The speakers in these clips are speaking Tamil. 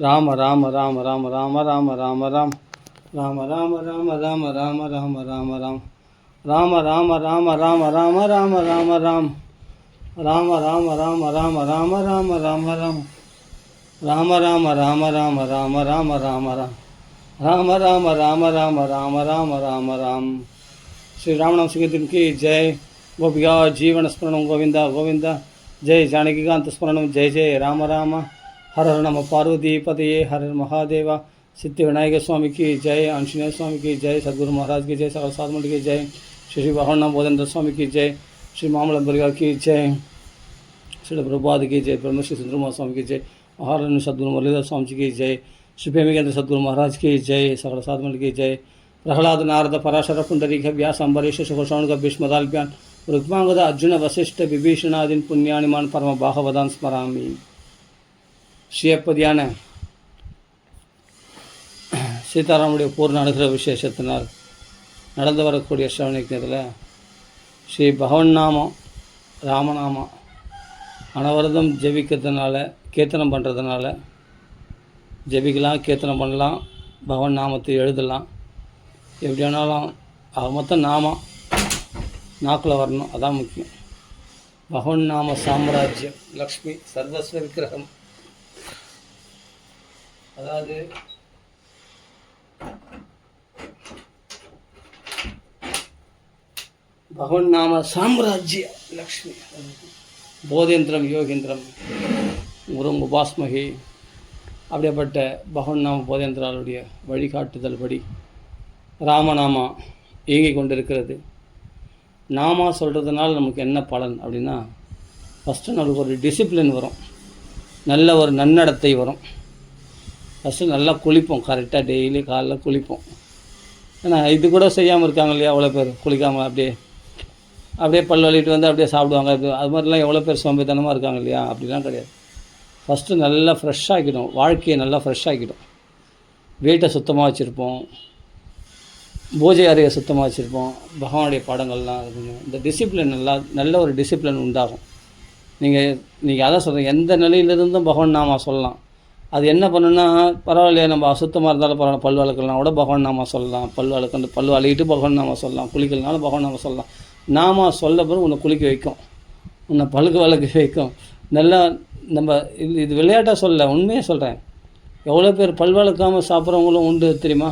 ராம ராம ராம ராம ராம ராம ராம ராம் ராம ராம ராம ராம ராம ராம ராம ராம் ராம ராம ராம ராம ராம ராம ராம ராம் ராம ராம ராம ராம ராம ராம ராம ராம் ராம ராம ராம ராம ராம ராம ராம ராம் ராம ராம ராம ராம ராம ராம ராம ராம். श्री रामनाम संकीर्तन की जय. गोपिका जीवन स्मरणं गोविंदा गोविंदा. जय जानकीकांत स्मरणं जय जय राम राम. हर हर नम पार्वतीपतये हर हर महादेवा. सिद्धि विनायक स्वामी की जय. आंजनेय स्वामी की जय. सद्गुरु महाराज की जय. सकल साधु मंडली की जय. श्री भगवान बोधेंद्र स्वामी की जय. श्री मामला परिवार की जय. श्री प्रभुपाद की जय. ब्रह्मश्री सुंदरमा स्वामी की जय. महाराज सद्गुरु मुरलीधर स्वामी जी की जय. श्री प्रेमिकेंद्र सद्गुरु महाराज की जय. सकल साधु मंडली की जय. प्रहलाद नारद पराशर पुंडरीक व्यास अम्बरीश सुखशौनक भीष्मदाल्प्यान् रुक्मांगद अर्जुन वसिष्ठ विभीषणादीन पुण्यानिमान परम बाहवदान स्मरामि. ஸ்ரீயப்பதியான சீதாராமுடைய பூர்ண அனுகிரக விசேஷத்தினால் நடந்து வரக்கூடிய ஸ்ரவணயத்தில் ஸ்ரீ பகவன் நாமம் ராமநாமம் அனவரதம் ஜெபிக்கிறதுனால கீர்த்தனம் பண்ணுறதுனால ஜெபிக்கலாம், கீர்த்தனம் பண்ணலாம், பகவன் நாமத்தை எழுதலாம். எப்படி வேணாலும் மொத்தம் நாமம் நாக்கில் வரணும், அதான் முக்கியம். பகவன் நாம சாம்ராஜ்யம் லக்ஷ்மி சர்வஸ்வ விக்கிரகம். அதாவது பகவன் நாம சாம்ராஜ்ய லக்ஷ்மி போதேந்திரம் யோகேந்திரம் குரும் உபாஸ்மகி. அப்படிப்பட்ட பகவன் நாம போதேந்திராளுடைய வழிகாட்டுதல் படி ராமநாமா இயங்கி கொண்டிருக்கிறது. நாமா சொல்கிறதுனால நமக்கு என்ன பலன் அப்படின்னா, ஃபஸ்ட்டு நம்மளுக்கு ஒரு டிசிப்ளின் வரும், நல்ல ஒரு நன்னடத்தை வரும். ஃபஸ்ட்டு நல்லா குளிப்போம், கரெக்டாக டெய்லி காலைல குளிப்போம். ஏன்னா இது கூட செய்யாமல் இருக்காங்க இல்லையா அவ்வளோ பேர், குளிக்காமல் அப்படியே பல் வலிட்டு வந்து அப்படியே சாப்பிடுவாங்க. அது மாதிரிலாம் எவ்வளோ பேர் சோம்பேத்தனமாக இருக்காங்க இல்லையா? அப்படிலாம் கிடையாது. ஃபஸ்ட்டு நல்லா ஃப்ரெஷ்ஷாகிடும், வாழ்க்கையை நல்லா ஃப்ரெஷ்ஷாகிடும். வீட்டை சுத்தமாக வச்சுருப்போம், பூஜை அறையை சுத்தமாக வச்சுருப்போம், பகவானுடைய பாடங்கள்லாம் இருக்கும். இந்த டிசிப்ளின் நல்ல ஒரு டிசிப்ளின் உண்டாகும். நீங்கள் அதான் சொல்கிறீங்க, எந்த நிலையிலிருந்தும் பகவான் நாமா சொல்லலாம். அது என்ன பண்ணுன்னா, பரவாயில்லையா நம்ம அசுத்தமாக இருந்தாலும் பரவாயில்ல, பல் வளர்க்கலாம் கூட பகவான் நாமா சொல்லலாம். பல் வளர்க்கிட்டு பகவான் நாமா சொல்லலாம். குளிக்கலனாலும் பகவான் நாமா சொல்லலாம். நாமா சொல்ல பிறகு உன்னை குளிக்க வைக்கும், உன்னை பழுக்க வளர்க்க வைக்கும். நல்லா நம்ம இது விளையாட்டாக சொல்ல, உண்மையாக சொல்கிறேன். எவ்வளோ பேர் பல் வளர்க்காமல் சாப்பிட்றவங்களும் உண்டு தெரியுமா?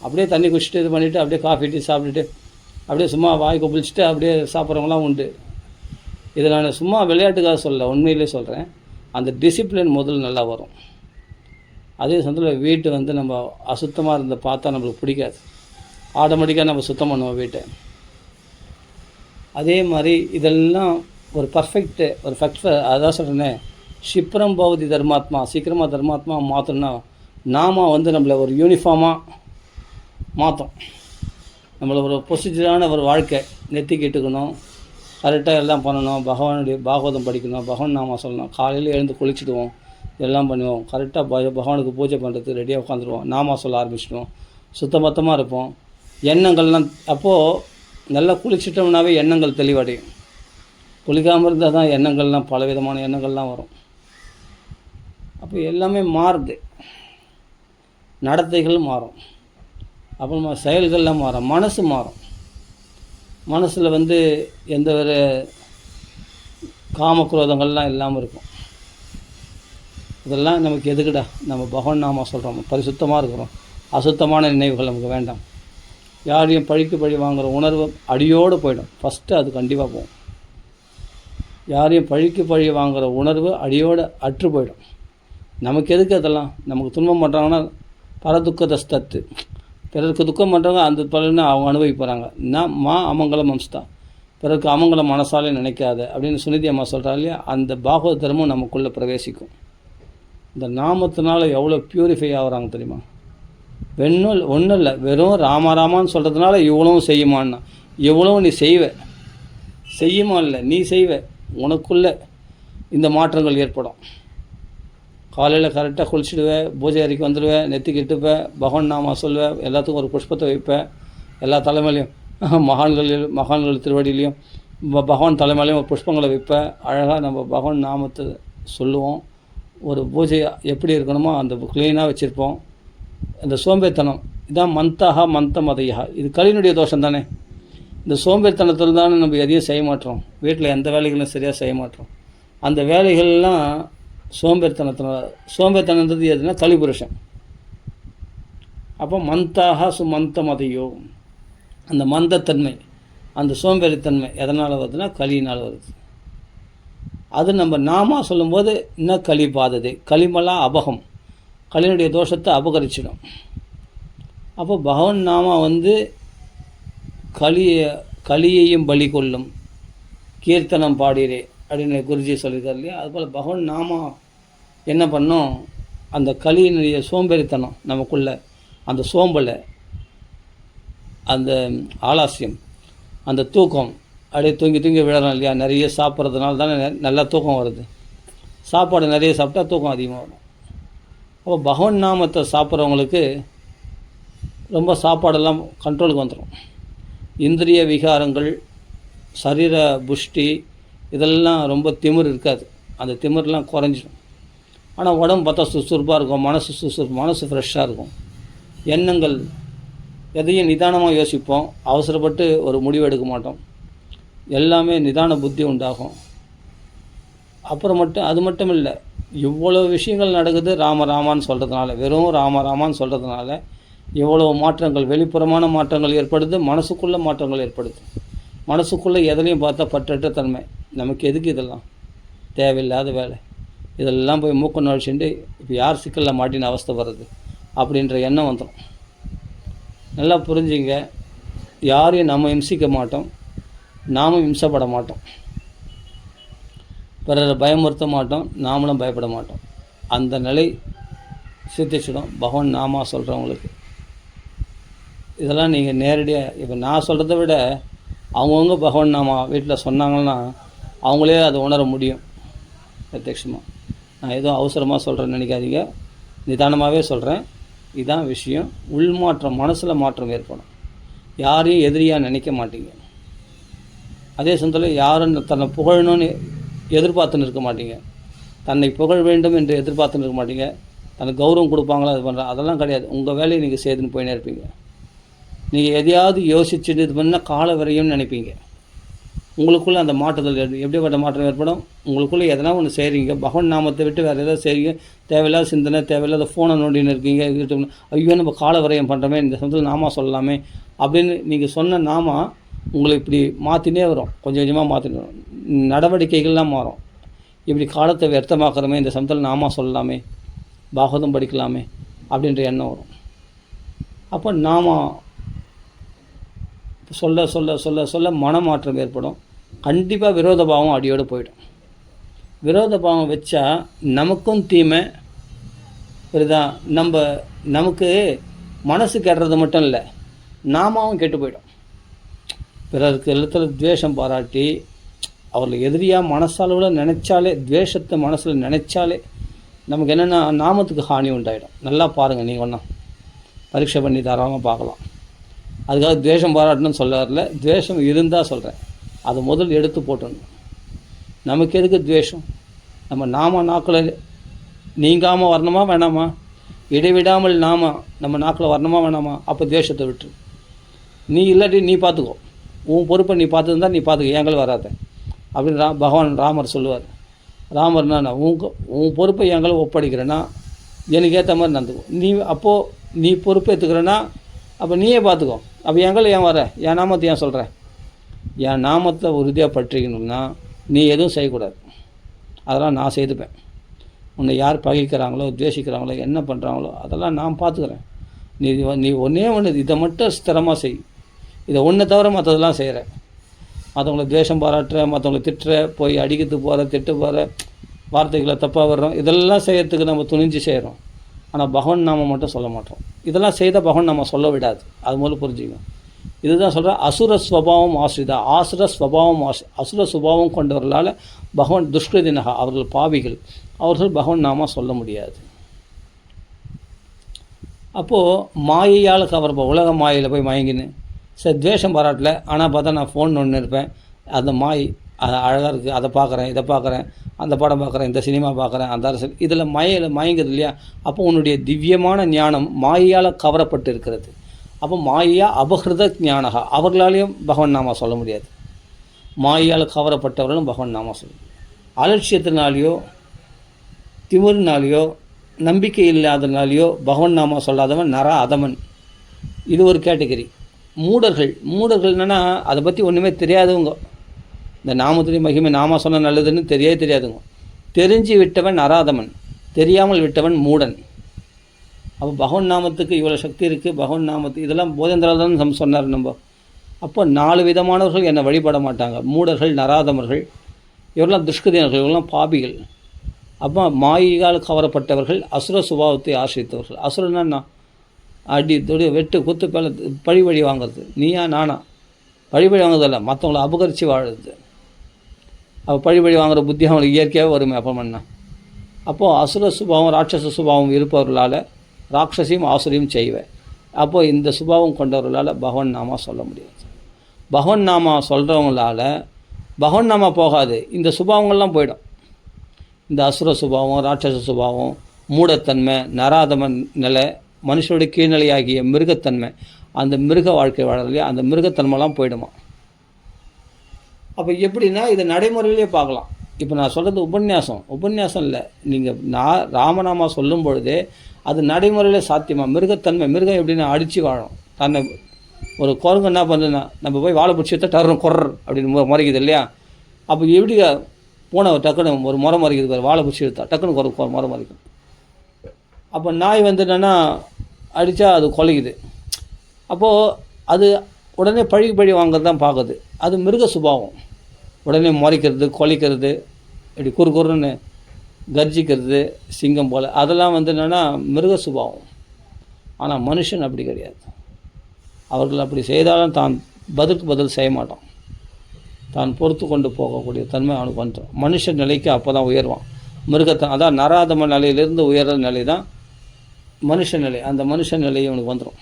அப்படியே தண்ணி குடிச்சிட்டு இது பண்ணிவிட்டு அப்படியே காஃபி டீ சாப்பிட்டுட்டு அப்படியே சும்மா வாய் கொப்பிளிச்சிட்டு அப்படியே சாப்பிட்றவங்களாம் உண்டு. இதை நான் சும்மா விளையாட்டுக்காக சொல்ல, உண்மையிலே சொல்கிறேன். அந்த டிசிப்ளின் முதல் நல்லா வரும். அதே சமயத்தில் வீட்டு நம்ம அசுத்தமாக இருந்த பார்த்தா நம்மளுக்கு பிடிக்காது. ஆட்டோமேட்டிக்காக நம்ம சுத்தம் பண்ணுவோம் வீட்டை. அதே மாதிரி இதெல்லாம் ஒரு பர்ஃபெக்ட் அதான் சொல்கிறேன்னே, க்ஷிப்ரம் பவதி தர்மாத்மா, சீக்கிரமாக தர்மாத்மா மாற்றணும்னா நாம நம்மளை ஒரு யூனிஃபார்மாக மாற்றும். நம்மளை ஒரு ப்ரொசீஜரான ஒரு வாழ்க்கை நெத்திக்கிட்டுக்கணும், கரெக்டாக எல்லாம் பண்ணணும். பகவானுடைய பாகவதம் படிக்கணும், பகவான் நாம சொல்லணும். காலையில் எழுந்து குளிச்சுடுவோம், எல்லாம் பண்ணுவோம். கரெக்டாக பகவானுக்கு பூஜை பண்ணுறதுக்கு ரெடியாக உட்காந்துருவோம். நாம சொல்ல ஆரம்பிச்சிடுவோம். சுத்தபத்தமாக இருப்போம். எண்ணங்கள்லாம் அப்போது நல்லா குளிச்சிட்டோம்னாவே எண்ணங்கள் தெளிவடையும். குளிக்காமல் இருந்தால் தான் எண்ணங்கள்லாம் பலவிதமான எண்ணங்கள்லாம் வரும். அப்போ எல்லாமே மாறுது, நடத்தைகள் மாறும், அப்புறமா செயல்கள்லாம் மாறும், மனசு மாறும். மனசில் எந்த ஒரு காமக்ரோதங்கள்லாம் இல்லாமல் இருக்கும். இதெல்லாம் நமக்கு எதுக்குடா? நம்ம பகவான் நாம சொல்கிறோம், பரிசுத்தமாக இருக்கிறோம். அசுத்தமான நினைவுகள் நமக்கு வேண்டாம். யாரையும் பழிக்கு பழி வாங்குகிற உணர்வு அடியோடு போயிடும். ஃபஸ்ட்டு அது கண்டிப்பாக போகும். யாரையும் பழிக்கு பழி வாங்குகிற உணர்வு அடியோடு அற்று போயிடும். நமக்கு எதுக்கு அதெல்லாம்? நமக்கு துன்பம் பண்ணுறாங்கன்னா பரதுக்க தஸ்தத்து, பிறருக்கு துக்கம் பண்ணுறவங்க அந்த பலனை அவங்க அனுபவிப்பாங்க. மா அமங்கலம் அம்ஸ்தா, பிறருக்கு அமங்கலம் மனசாலே நினைக்காத அப்படின்னு சுனிதி அம்மா சொல்கிறா இல்லையா? அந்த பாகவத தர்மம் நமக்குள்ளே பிரவேசிக்கும். இந்த நாமத்தினால எவ்வளோ ப்யூரிஃபை ஆகிறாங்க தெரியுமா? ஒன்றும் இல்லை, வெறும் ராமான்னு சொல்கிறதுனால இவ்வளவும் செய்யுமான்னா, எவ்வளவும் நீ செய்யுமா இல்லை, நீ செய்வ. உனக்குள்ளே இந்த மாற்றங்கள் ஏற்படும். காலையில் கரெக்டாக குளிச்சுடுவேன், பூஜை அறைக்கு வந்துடுவேன், நெத்திக்கிட்டுப்பேன், பகவான் நாமா சொல்லுவேன், எல்லாத்துக்கும் ஒரு புஷ்பத்தை வைப்பேன். எல்லா தலைமையிலையும் மகான்கள் திருவடியிலையும் பகவான் தலைமையிலையும் ஒரு புஷ்பங்களை வைப்பேன். அழகாக நம்ம பகவான் நாமத்தை சொல்லுவோம். ஒரு பூஜை எப்படி இருக்கணுமோ அந்த க்ளீனாக வச்சுருப்போம். இந்த சோம்பேறித்தனம் இதான் மந்தாக மந்த மதையா, இது கலியினுடைய தோஷம் தானே. இந்த சோம்பேறித்தனத்தில் தானே நம்ம எதையும் செய்ய மாட்டோம், வீட்டில் எந்த வேலைகளும் சரியாக செய்ய மாட்டோம். அந்த வேலைகள்லாம் சோம்பேறித்தனன்றது எதுனா கலிபுருஷன். அப்போ மந்தாக சுமந்த மதையோ, அந்த மந்தத்தன்மை, அந்த சோம்பேறித்தன்மை எதனால் வருதுன்னா கலியினால் வருது. அது நம்ம நாமா சொல்லும்போது இன்னும் களி பாதது, களிமலா அபகம், கலியினுடைய தோஷத்தை அபகரிச்சிடும். அப்போ பகவன் நாமா கலியையும் பலி கொள்ளும், கீர்த்தனம் பாடிரே அப்படின்னு குருஜி சொல்லியிருக்கார் இல்லையா. அதுபோல் பகவன் நாமா என்ன பண்ணோம், அந்த கலியினுடைய சோம்பேறித்தனம் நமக்குள்ள, அந்த சோம்பலை, அந்த ஆலாசியம், அந்த தூக்கம், அப்படியே தூங்கி விழறோம் இல்லையா. நிறைய சாப்பிட்றதுனால தானே நல்லா தூக்கம் வருது. சாப்பாடு நிறைய சாப்பிட்டா தூக்கம் அதிகமாக வரும். அப்போ பகவன் நாமத்தை சாப்பிட்றவங்களுக்கு ரொம்ப சாப்பாடெல்லாம் கண்ட்ரோலுக்கு வந்துடும். இந்திரிய விகாரங்கள், சரீர புஷ்டி, இதெல்லாம் ரொம்ப திமிர் இருக்காது. அந்த திமிர்லாம் குறைஞ்சிடும். ஆனால் உடம்பு பார்த்தா சுறுசுறுப்பாக இருக்கும், மனசு ஃப்ரெஷ்ஷாக இருக்கும். எண்ணங்கள் எதையும் நிதானமாக யோசிப்போம், அவசரப்பட்டு ஒரு முடிவு எடுக்க மாட்டோம். எல்லாமே நிதான புத்தி உண்டாகும். அப்புறம் அது மட்டும் இல்லை, இவ்வளோ விஷயங்கள் நடக்குது ராமான்னு சொல்கிறதுனால, வெறும் ராமான்னு சொல்கிறதுனால இவ்வளோ மாற்றங்கள், வெளிப்புறமான மாற்றங்கள் ஏற்படுது, மனசுக்குள்ளே மாற்றங்கள் ஏற்படுது. மனசுக்குள்ளே எதுலையும் பார்த்தா பற்றற்ற தன்மை. நமக்கு எதுக்கு இதெல்லாம் தேவையில்லாத வேலை, இதெல்லாம் போய் மூக்க நுழைச்சுட்டு இப்போ யார் சிக்கலில் மாட்டின அவஸ்தை வருது அப்படின்ற எண்ணம் வந்துடும். நல்லா புரிஞ்சுங்க, யாரையும் நம்ம இம்சிக்க மாட்டோம், நாமும் இம்சப்பட மாட்டோம், பிறரை பயமுறுத்த மாட்டோம், நாமளும் பயப்பட மாட்டோம். அந்த நிலை சித்திச்சிடும் பகவான் நாமா சொல்கிறவங்களுக்கு. இதெல்லாம் நீங்கள் நேரடியாக இப்போ நான் சொல்கிறத விட அவங்கவுங்க பகவான் நாமா வீட்டில் சொன்னாங்கன்னா அவங்களே அதை உணர முடியும் பிரத்யட்சமாக. நான் ஏதோ அவசரமாக சொல்கிறேன்னு நினைக்காதீங்க, நிதானமாகவே சொல்கிறேன். இதுதான் விஷயம். உள்மாற்றம், மனசில் மாற்றம் ஏற்படும். யாரையும் எதிரியாக நினைக்க மாட்டீங்க. அதே சமயத்தில் யாரும் தன்னை புகழணும்னு எதிர்பார்த்துன்னு இருக்க மாட்டீங்க. தன்னை புகழ வேண்டும் என்று எதிர்பார்த்துன்னு இருக்க மாட்டீங்க. தனக்கு கௌரவம் கொடுப்பாங்களா அது பண்ணுற அதெல்லாம் கிடையாது. உங்கள் வேலையை நீங்கள் செய்துன்னு போயினே இருப்பீங்க. நீங்கள் எதையாவது யோசிச்சுட்டு இது பண்ணால் கால விரையும்னு நினைப்பீங்க. உங்களுக்குள்ளே அந்த மாற்றத்தில் எப்படிப்பட்ட மாற்றம் ஏற்படும், உங்களுக்குள்ளே எதனா ஒன்று செய்கிறீங்க, பகவான் நாமத்தை விட்டு வேறு எதாவது செய்கிறீங்க, தேவையில்லாத சிந்தனை, தேவையில்லாத ஃபோனை நோண்டின்னு இருக்கீங்க, ஐயோ நம்ம கால விரயம் பண்ணுறோமே, இந்த சமயத்தில் நாமா சொல்லலாமே அப்படின்னு நீங்கள் சொன்ன நாமா உங்களை இப்படி மாற்றினே வரும். கொஞ்சம் கொஞ்சமாக மாற்றினே வரும். நடவடிக்கைகள்லாம் மாறும். இப்படி காலத்தை வியர்த்தமாக்குறமே, இந்த சமயத்தில் நாமா சொல்லலாமே, பாகவதம் படிக்கலாமே அப்படின்ற எண்ணம் வரும். அப்போ நாமா சொல்ல சொல்ல சொல்ல சொல்ல மனமாற்றம் ஏற்படும். கண்டிப்பாக விரோத பாவம் அடியோடு போயிடும். விரோத பாவம் வச்சா நமக்கும் தீமை புரியுதா. நமக்கு மனசு கெடுறது மட்டும் இல்லை, நாமாவும் கெட்டு போயிடும். பிறருக்கு எழுத்துல துவேஷம் பாராட்டி அவர்களை எதிரியாக மனசாலவில் நினச்சாலே, துவேஷத்தை மனசில் நினச்சாலே நமக்கு என்னென்னா நாமத்துக்கு ஹானி உண்டாயிடும். நல்லா பாருங்கள், நீங்கள் ஒன்றா பரீட்சை பண்ணி தாராளமாக பார்க்கலாம். அதுக்காக துவேஷம் பாராட்டணும்னு சொல்ல வரல, துவேஷம் இருந்தால் சொல்கிறேன். அதை முதல் எடுத்து போட்டணும். நமக்கு எதுக்கு துவேஷம்? நம்ம நாம நாக்கில் நீங்காமல் வரணுமா வேணாமா? இடைவிடாமல் நம்ம நாக்கில் வரணுமா வேணாமா? அப்போ துவேஷத்தை விட்டு நீ இல்லாட்டி நீ பார்த்துக்கோ, உன் பொறுப்பை நீ பார்த்துருந்தா நீ பார்த்துக்கோ, எங்கள் வராத அப்படின்னு பகவான் ராமர் சொல்லுவார். ராமர்னா உன் பொறுப்பை எங்களை ஒப்படைக்கிறேன்னா எனக்கு ஏற்ற மாதிரி நடந்துக்கும். அப்போது நீ பொறுப்பு ஏற்றுக்கிறேன்னா அப்போ நீயே பார்த்துக்கோ. அப்போ எங்களை ஏன் வர, என் நாமத்தை ஏன் சொல்கிற? என் நாமத்தை உறுதியாக பற்றிக்கணும்னா நீ எதுவும் செய்யக்கூடாது. அதெல்லாம் நான் செய்துப்பேன். உன்னை யார் பகைக்கிறாங்களோ, துவேஷிக்கிறாங்களோ, என்ன பண்ணுறாங்களோ அதெல்லாம் நான் பார்த்துக்கிறேன். நீ ஒன்றே ஒன்று இதை மட்டும் ஸ்திரமாக செய். இதை ஒன்றை தவிர மற்றதெல்லாம் செய்கிறேன். மற்றவங்களை துவேஷம் பாராட்டுற, மற்றவங்களை திட்டுற, போய் அடிக்கிறதுக்கு போகிற, திட்டு போகிற, வார்த்தைகளை தப்பாக வர்றோம், இதெல்லாம் செய்கிறதுக்கு நம்ம துணிஞ்சு செய்கிறோம். ஆனால் பகவான் நாம மட்டும் சொல்ல மாட்டோம். இதெல்லாம் செய்தால் பகவான் நாம சொல்ல விடாது. அது முதல்ல புரிஞ்சுக்கணும். இதுதான் சொல்கிற அசுர ஸ்வபாவம் ஆசிரிதா. அசுர சுபாவம் கொண்டவர்களால் பகவான் துஷ்கிருதினகா, அவர்கள் பாவிகள், அவர்கள் பகவான் நாம சொல்ல முடியாது. அப்போது மாயையால் கவர்ப்போம். உலக மாயையில் போய் மயங்கின்னு சரி துவேஷம் பாராட்டல, ஆனால் பார்த்தா நான் ஃபோன் ஒன்று இருப்பேன். அந்த மாயை அது அழகாக இருக்குது, அதை பார்க்குறேன், இதை பார்க்குறேன், அந்த படம் பார்க்குறேன், இந்த சினிமா பார்க்குறேன், அந்த அரசியல் இதில் மயங்குது இல்லையா? அப்போ உன்னுடைய திவ்யமான ஞானம் மாயையால் கவரப்பட்டு இருக்கிறது. அப்போ மாயா அபகிருத ஞானகா, அவர்களாலேயும் பகவன் நாமா சொல்ல முடியாது. மாயால் கவரப்பட்டவர்களும் பகவன் நாமா சொல்ல முடியாது. அலட்சியத்தினாலேயோ திமிரினாலேயோ நம்பிக்கை இல்லாதனாலேயோ பகவன் நாமா சொல்லாதவன் நர அதமன். இது ஒரு கேட்டகரி. மூடர்கள் என்னென்னா அதை பற்றி ஒன்றுமே தெரியாதவங்க. இந்த நாமத்துடைய மகிமை நாம சொன்ன நல்லதுன்னு தெரியாதுங்க. தெரிஞ்சு விட்டவன் நராதமன், தெரியாமல் விட்டவன் மூடன். அப்போ பகவன் நாமத்துக்கு இவ்வளோ சக்தி இருக்குது. பகவன் நாமத்துக்கு இதெல்லாம் போதேந்திரால் தான் சொன்னார். நம்ம அப்போ 4 விதமானவர்கள் என்னை வழிபட மாட்டாங்க. மூடர்கள், நராதமர்கள், இவரெல்லாம் துஷ்கதியினர்கள், இவரெல்லாம் பாபிகள். அப்போ மாயிகால் கவரப்பட்டவர்கள், அசுர சுபாவத்தை ஆசிரித்தவர்கள். அசுரன்னா அடி தொடி வெட்டு குத்து பழி வாங்குறது. நீயா நானா? பழி வாங்குறதில்ல, மற்றவங்கள அபகரித்து வாழுறது. அப்போ பழி வாங்குகிற புத்தி அவங்களுக்கு இயற்கையாகவே வருமே. அப்போ பண்ணால் அப்போது அசுர சுபாவம் ராட்சச சுபாவம் இருப்பவர்களால் ராட்சசியும் ஆசுரியும் செய்வேன். அப்போது இந்த சுபாவம் கொண்டவர்களால் பகவன் நாமா சொல்ல முடியாது. பகவன் நாமா சொல்கிறவங்களால பகவன் நாமா போகாது, இந்த சுபாவங்கள்லாம் போயிடும். இந்த அசுர சுபாவம், ராட்சச சுபாவம், மூடத்தன்மை, நராதமன் நிலை, மனுஷனுடைய கீழ்நிலையாகிய மிருகத்தன்மை, அந்த மிருக வாழ்க்கை வாழலையா, அந்த மிருகத்தன்மைலாம் போயிடுமா. அப்போ எப்படின்னா இதை நடைமுறையிலே பார்க்கலாம். இப்போ நான் சொல்கிறது உபன்யாசம் இல்லை. நீங்கள் ராமநாமா சொல்லும் பொழுதே அது நடைமுறையில் சாத்தியமாக. மிருகம் எப்படின்னா அடித்து வாழும். தன்னை ஒரு குரங்கு என்ன பண்ணுதுன்னா நம்ம போய் வாழை பிடிச்சி எடுத்தால் டர்றோம் குறர் அப்படின்னு முறைக்குது இல்லையா? அப்போ எப்படி பூனை டக்குன்னு ஒரு முறை முறைக்குது பாரு, வாழை பிடிச்சி எடுத்தா டக்குன்னு முறை முறைக்கும். அப்போ நாய் வந்து என்னென்னா அடித்தா அது கொலைக்குது. அப்போது அது உடனே பழி வாங்கிறது தான் பார்க்குது. அது மிருக சுபாவம். உடனே முறைக்கிறது, கொலைக்கிறது, இப்படி குறுன்னு கர்ஜிக்கிறது சிங்கம் போல், அதெல்லாம் வந்து என்னென்னா மிருக சுபாவம். ஆனால் மனுஷன் அப்படி கிடையாது. அவர்கள் அப்படி செய்தாலும் தான் பதில் செய்ய மாட்டான். தான் பொறுத்து கொண்டு போகக்கூடிய தன்மை அவனுக்கு வந்துடும். மனுஷன் நிலைக்கு அப்போ தான் உயர்வான். அதான் நராதம நிலையிலிருந்து உயர்ற நிலை தான் மனுஷன் நிலை. அந்த மனுஷன் நிலையை அவனுக்கு வந்துடும்.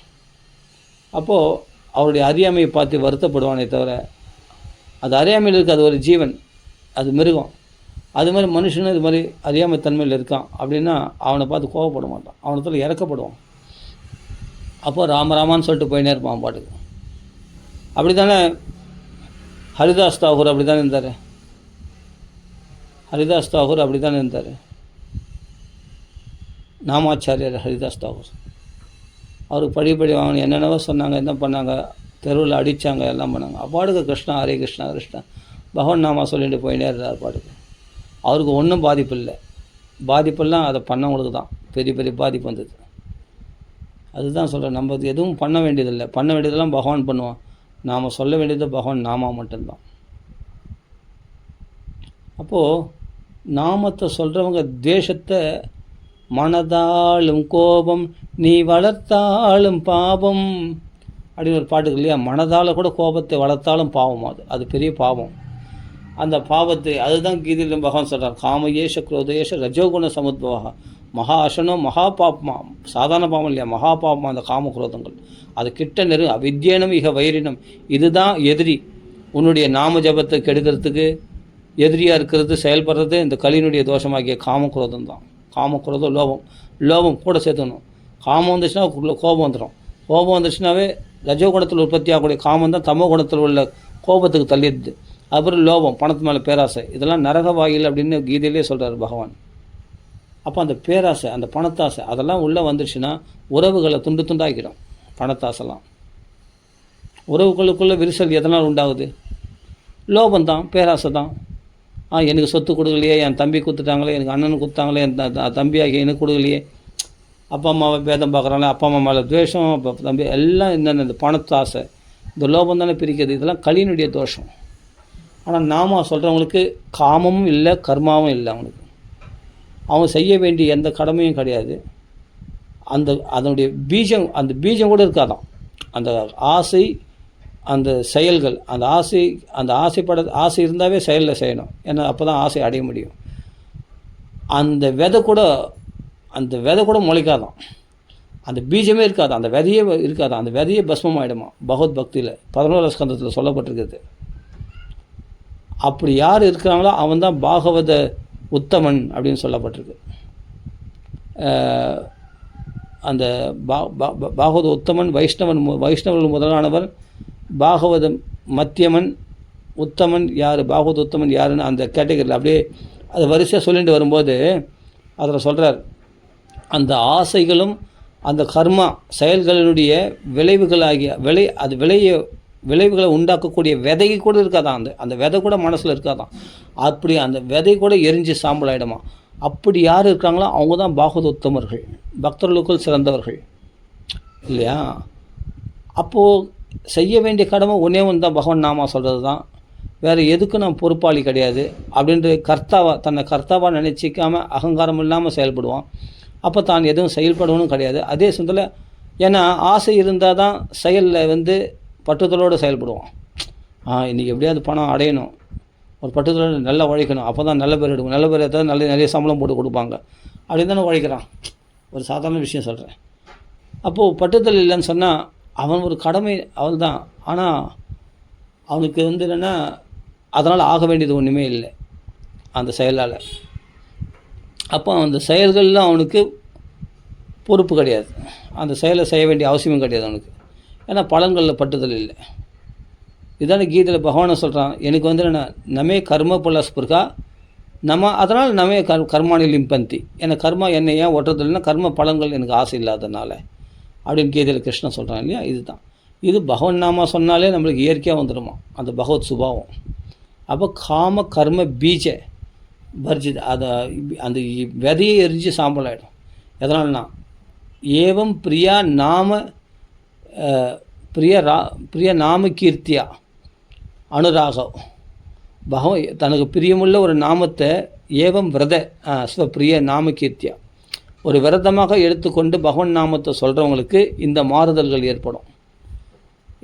அப்போது அவருடைய அறியாமையை பார்த்து வருத்தப்படுவானே தவிர, அது அறியாமையில் இருக்குது, அது ஒரு ஜீவன், அது மிருகம். அது மாதிரி மனுஷனும் இது மாதிரி அறியாமை தன்மையில் இருக்கான் அப்படின்னா அவனை பார்த்து கோவப்பட மாட்டான், அவனத்தில் இறக்கப்படுவான். அப்போ ராமராமான்னு சொல்லிட்டு போயினே இருப்பான் பாட்டுக்கு. அப்படி தானே ஹரிதாஸ் தாகூர் அப்படி தானே இருந்தார். அப்படி தானே இருந்தார். நாமாச்சாரியர் ஹரிதாஸ் தாகூர். அவருக்கு படி வாங்கணும், என்னென்னவோ சொன்னாங்க, என்ன பண்ணாங்க, தெருவில் அடித்தாங்க, எல்லாம் பண்ணாங்க. அப்பாடுக்கு கிருஷ்ணா ஹரே கிருஷ்ணா கிருஷ்ணா பகவான் நாமா சொல்லிட்டு போயினே இருந்தார் பாட்டுக்கு. அவருக்கு ஒன்றும் பாதிப்பெல்லாம் அதை பண்ணவங்களுக்கு தான் பெரிய பாதிப்பு வந்தது. அதுதான் சொல்கிறேன், நம்ம எதுவும் பண்ண வேண்டியதில்லை. பண்ண வேண்டியதெல்லாம் பகவான் பண்ணுவான். நாம் சொல்ல வேண்டியது பகவான் நாமா மட்டும்தான். அப்போது நாமத்தை சொல்கிறவங்க தேசத்தை மனதாலும் கோபம் நீ வளர்த்தாலும் பாவம் அப்படின்னு ஒரு பாட்டுக்கு இல்லையா? மனதால் கூட கோபத்தை வளர்த்தாலும் பாவம். அது பெரிய பாவம். அந்த பாவத்தை அதுதான் கீதையிலும் பகவான் சொல்கிறார். காமயேஷ குரோதேஷ ரஜோகுண சமுத்பவா மகா அசனம் மகா பாப்மா. சாதாரண பாவம் இல்லையா, மகா பாப்மா அந்த காம குரோதங்கள். அது கிட்ட அவித்யனம் இக வைரினம். இதுதான் எதிரி. உன்னுடைய நாம ஜபத்தை கெடுக்கிறதுக்கு எதிரியாக இருக்கிறது, செயல்படுறது இந்த கலியினுடைய தோஷமாகிய காமக்குரோதம் தான். காமக்குரோதம் லோபம் கூட சேர்த்துக்கணும். காமம் வந்துச்சுன்னா கோபம் வந்துடும். கோபம் வந்துச்சுனாவே ரஜோகுணத்தில் உற்பத்தி ஆகக்கூடிய காமம் தான் தமோ குணத்தில் உள்ள கோபத்துக்கு தள்ளிடுது. அப்புறம் லோபம், பணத்து மேலே பேராசை, இதெல்லாம் நரக வாயில் அப்படின்னு கீதையிலே சொல்கிறார் பகவான். அப்போ அந்த பேராசை, அந்த பணத்தாசை அதெல்லாம் உள்ளே வந்துடுச்சுன்னா உறவுகளை துண்டாக்கிடும். பணத்தாசைலாம் உறவுகளுக்குள்ளே விரிசல் எதனால் உண்டாகுது? லோபந்தான், பேராசை தான். எனக்கு சொத்து கொடுக்கலையே, என் தம்பி கொடுத்துட்டாங்களே, எனக்கு அண்ணன் கொடுத்தாங்களே, என் தம்பியாகி எனக்கு கொடுக்கலையே, அப்பா அம்மாவை பேதம் பார்க்குறாங்களே, அப்பா அம்மா மேலே துவேஷம், அப்போ தம்பி எல்லாம் இந்த பணத்தாசை, இந்த லோபம் தானே பிரிக்கிறது. இதெல்லாம் கலியினுடைய தோஷம். ஆனால் நாம சொல்கிறவங்களுக்கு காமமும் இல்லை, கர்மாவும் இல்லை. அவனுக்கு அவன் செய்ய வேண்டிய எந்த கடமையும் கிடையாது. அதனுடைய பீஜம் கூட இருக்காதான். அந்த ஆசை, அந்த செயல்கள், அந்த ஆசை இருந்தாவே செயலில் செய்யணும். ஏன்னா அப்போ தான் ஆசை அடைய முடியும். அந்த விதை கூட முளைக்காதான். அந்த பீஜமே இருக்காதான், அந்த விதையே இருக்காதான். அந்த விதையே பஸ்மம் ஆகிடுமா பகவத் பக்தியில் 11ஆம் ஸ்கந்தத்தில் சொல்லப்பட்டிருக்கிறது. அப்படி யார் இருக்கிறாங்களோ அவன் தான் பாகவத உத்தமன் அப்படின்னு சொல்லப்பட்டிருக்கு. அந்த பாகவத உத்தமன் வைஷ்ணவன் முதலானவர், பாகவத மத்தியமன், உத்தமன் யார், பாகவத உத்தமன் யாருன்னு அந்த கேட்டகரியில் அப்படியே அது வரிசையாக சொல்லிட்டு வரும்போது அதில் சொல்கிறார், அந்த ஆசைகளும் அந்த கர்மா செயல்களினுடைய விளைவுகளாகிய விளைவுகளை உண்டாக்கக்கூடிய விதை கூட இருக்காதான், அந்த விதை கூட மனசில் இருக்காதான், அப்படி அந்த விதை கூட எரிஞ்சு சாம்பல் ஆகிடுமா. அப்படி யார் இருக்கிறாங்களோ அவங்க தான் பாகவத உத்தமர்கள், பக்தர்களுக்குள் சிறந்தவர்கள் இல்லையா. அப்போது செய்ய வேண்டிய கடமை ஒன்றே ஒன்று தான், பகவான் நாமா சொல்கிறது தான். வேறு எதுக்கும் நான் பொறுப்பாளி கிடையாது அப்படின்ற தன்னை கர்த்தாவாக நினச்சிக்காமல் அகங்காரம் இல்லாமல் செயல்படுவான். அப்போ தான் எதுவும் செயல்படணும் கிடையாது. அதே சமயத்தில் ஏன்னா ஆசை இருந்தால் தான் செயலில் பற்றுதலோடு செயல்படுவான். இன்றைக்கி எப்படியாவது பணம் அடையணும், ஒரு பற்றுதலோடு நல்லா உழைக்கணும், அப்போ தான் நல்ல பேர் எடுக்கும், நல்ல பேர் எடுத்தால் நிறைய சம்பளம் போட்டு கொடுப்பாங்க அப்படின்னு தானே உழைக்கிறான். ஒரு சாதாரண விஷயம் சொல்கிறேன். அப்போது பற்றுதல் இல்லைன்னு சொன்னால் அவன் ஒரு கடமை அவள் தான். ஆனால் அவனுக்கு என்னென்னா அதனால் ஆக வேண்டியது ஒன்றுமே இல்லை அந்த செயலால். அப்போ அந்த செயல்களில் அவனுக்கு பொறுப்பு கிடையாது, அந்த செயலை செய்ய வேண்டிய அவசியமும் கிடையாது அவனுக்கு. ஏன்னா பலன்களில் பட்டுதல் இல்லை. இதான கீதையில் பகவானை சொல்கிறான், எனக்கு என்ன நமே கர்ம புலஸ்புர்கா அதனால் நமே கர்மானி லிம்பந்தி, எனக்கு கர்மா என்னை ஏன் ஒட்டுறதில்லைன்னா கர்ம பலன்கள் எனக்கு ஆசை இல்லாதனால அப்படின்னு கீதையில் கிருஷ்ணன் சொல்கிறான் இல்லையா. இதுதான் இது பகவன் நாமா சொன்னாலே நம்மளுக்கு இயற்கையாக வந்துடுமா அந்த பகவத் சுபாவம். அப்போ காம கர்ம பீஜ வர்ஜித், அதை அந்த விதையை எரிஞ்சு சாம்பல் ஆகிடும். எதனால்னா ஏவம் பிரியா நாம கீர்த்தியா அனுராகம், பகவான் தனக்கு பிரியமுள்ள ஒரு நாமத்தை ஏவம் பிரிய நாம கீர்த்தியா ஒரு விரதமாக எடுத்துக்கொண்டு பகவான் நாமத்தை சொல்கிறவங்களுக்கு இந்த மாறுதல்கள் ஏற்படும்.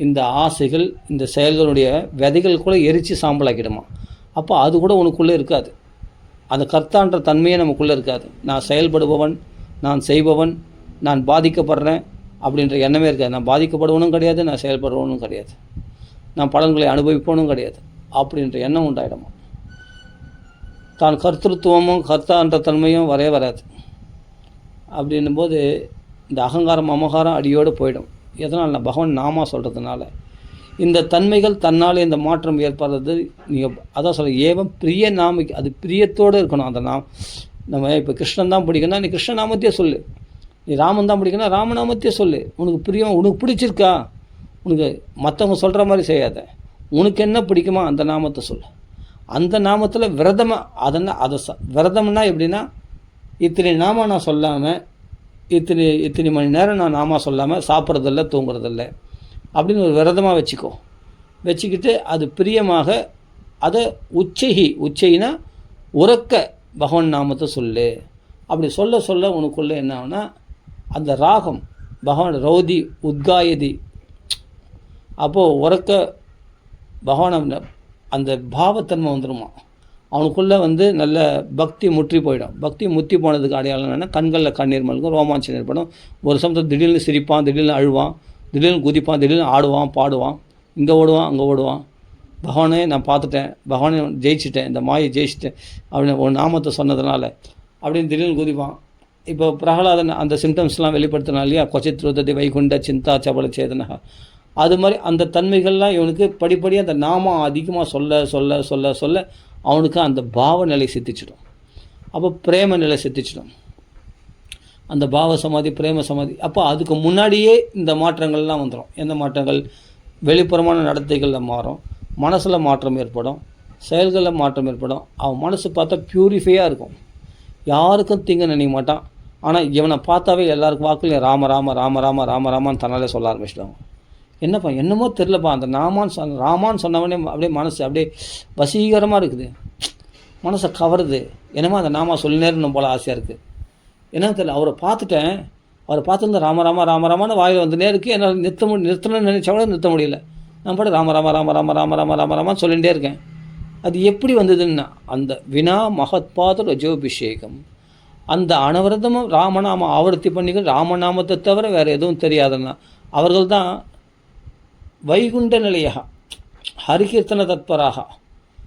இந்த ஆசைகள் இந்த செயல்களுடைய விதைகள் கூட எரித்து சாம்பலாக்கிடுமா. அப்போ அது கூட உனக்குள்ளே இருக்காது, அந்த கர்த்தான்ற தன்மையே நமக்குள்ளே இருக்காது. நான் செயல்படுபவன், நான் செய்பவன், நான் பாதிக்கப்படுறேன் அப்படின்ற எண்ணமே இருக்காது. நான் பாதிக்கப்படுவனும் கிடையாது, நான் செயல்படுவனும் கிடையாது, நான் பலன்களை அனுபவிப்பவனும் கிடையாது அப்படின்ற எண்ணம் உண்டாயிடுமா. தான் கர்த்தத்துவமும் கர்த்தான்ற தன்மையும் வராது. அப்படின்னும் போது இந்த அகங்காரம் அமகாரம் அடியோடு போயிடும். எதனால் பகவான் நாமா சொல்கிறதுனால இந்த தன்மைகள் தன்னால் இந்த மாற்றம் ஏற்படுறது. நீங்கள் அதான் சொல்ல ஏவம் பிரிய நாமைக்கு, அது பிரியத்தோடு இருக்கணும். அந்த நம்ம இப்போ கிருஷ்ணன் தான் பிடிக்கணும்னா நீ கிருஷ்ண நாமத்தையே சொல்லு, நீ ராமன் தான் பிடிக்கணும்னா ராமநாமத்தையே சொல்லு. உனக்கு பிரியம், உனக்கு பிடிச்சிருக்கா, உனக்கு மற்றவங்க சொல்கிற மாதிரி செய்யாத, உனக்கு என்ன பிடிக்குமோ அந்த நாமத்தை சொல்லு. அந்த நாமத்தில் விரதமாக விரதம்னா எப்படின்னா இத்தனை நாம நான் சொல்லாமல் இத்தனை மணி நேரம் நான் நாமா சொல்லாமல் சாப்பிட்றதில்ல தூங்குறதில்ல அப்படின்னு ஒரு விரதமாக வச்சுக்கிட்டு அது பிரியமாக அதை உச்சைனா உறக்க பகவான் நாமத்தை சொல்லு. அப்படி சொல்ல உனக்குள்ளே என்ன ஆகுனா அந்த ராகம் பகவான் ரௌதி உத்காயதி, அப்போது உறக்க பகவான் அந்த பாவத்தன்மை வந்துடுமா. அவனுக்குள்ளே நல்ல பக்தி முற்றி போயிடும். பக்தி முற்றி போனதுக்கு அடையாளம் என்னென்னா கண்களில் கண்ணீர் மல்கும், ரோமாஞ்சம் ஏற்படும். ஒரு சமயத்தில் திடீர்னு சிரிப்பான், திடீர்னு அழுவான், திடீர்னு குதிப்பான், திடீர்னு ஆடுவான் பாடுவான், இங்கே ஓடுவான் அங்கே ஓடுவான். பகவானே நான் பார்த்துட்டேன், பகவானே ஜெயிச்சிட்டேன், இந்த மாயை ஜெயிச்சிட்டேன் அப்படின்னு ஒரு நாமத்தை சொன்னதுனால அப்படின்னு திடீர்னு குதிப்பான். இப்போ பிரகலாதன் அந்த சிம்டம்ஸ்லாம் வெளிப்படுத்தினா இல்லையா, கொச்சித்ருததி வைகுண்ட சிந்தா சபல சேதனா, அது மாதிரி அந்த தன்மைகள்லாம் இவனுக்கு படிப்படியாக அந்த நாமம் அதிகமாக சொல்ல அவனுக்கு அந்த பாவ நிலை சித்திச்சிடும். அப்போ பிரேம நிலை சித்திச்சிடும், அந்த பாவ சமாதி பிரேம சமாதி. அப்போ அதுக்கு முன்னாடியே இந்த மாற்றங்கள்லாம் வந்துடும். எந்த மாற்றங்கள்? வெளிப்புறமான நடத்தைகளில் மாறும், மனசில் மாற்றம் ஏற்படும், செயல்களில் மாற்றம் ஏற்படும். அவன் மனசு பார்த்தா ப்யூரிஃபையாக இருக்கும், யாருக்கும் தீங்கு நினைக்க மாட்டான். ஆனால் இவனை பார்த்தாவே எல்லாருக்கும் வாக்குலையும் ராம ராம ராம ராம ராம ராமான்னு தன்னாலே சொல்ல ஆரம்பிச்சிடுவாங்க. என்னப்பா என்னமோ தெரிலப்பா, அந்த ராமான்னு சொன்னவனே அப்படியே மனசு அப்படியே வசீகரமாக இருக்குது, மனசை கவருது, என்னமோ அந்த நாமா சொல்லினேருன்னு போல் ஆசையாக இருக்குது. என்னன்னு தெரியல, அவரை பார்த்துருந்தா ராம ராம ராம ராமான்னு வாயில் வந்துனே இருக்குது. என்னால் நிறுத்தணும்னு நினச்சா கூட நிறுத்த முடியல. நான் பாட்டு ராம ராம ராம ராம ராம ராம ராம ராமான்னு சொல்லிகிட்டே இருக்கேன். அது எப்படி வந்ததுன்னா அந்த வினா மகத்பாத ரஜோபிஷேகம், அந்த அனவரதமும் ராமநாம ஆவர்த்தி பண்ணிக்க ராமநாமத்தை தவிர வேறு எதுவும் தெரியாதுன்னா அவர்கள் தான் வைகுண்ட நிலையாக ஹரிகீர்த்தன தத்பராக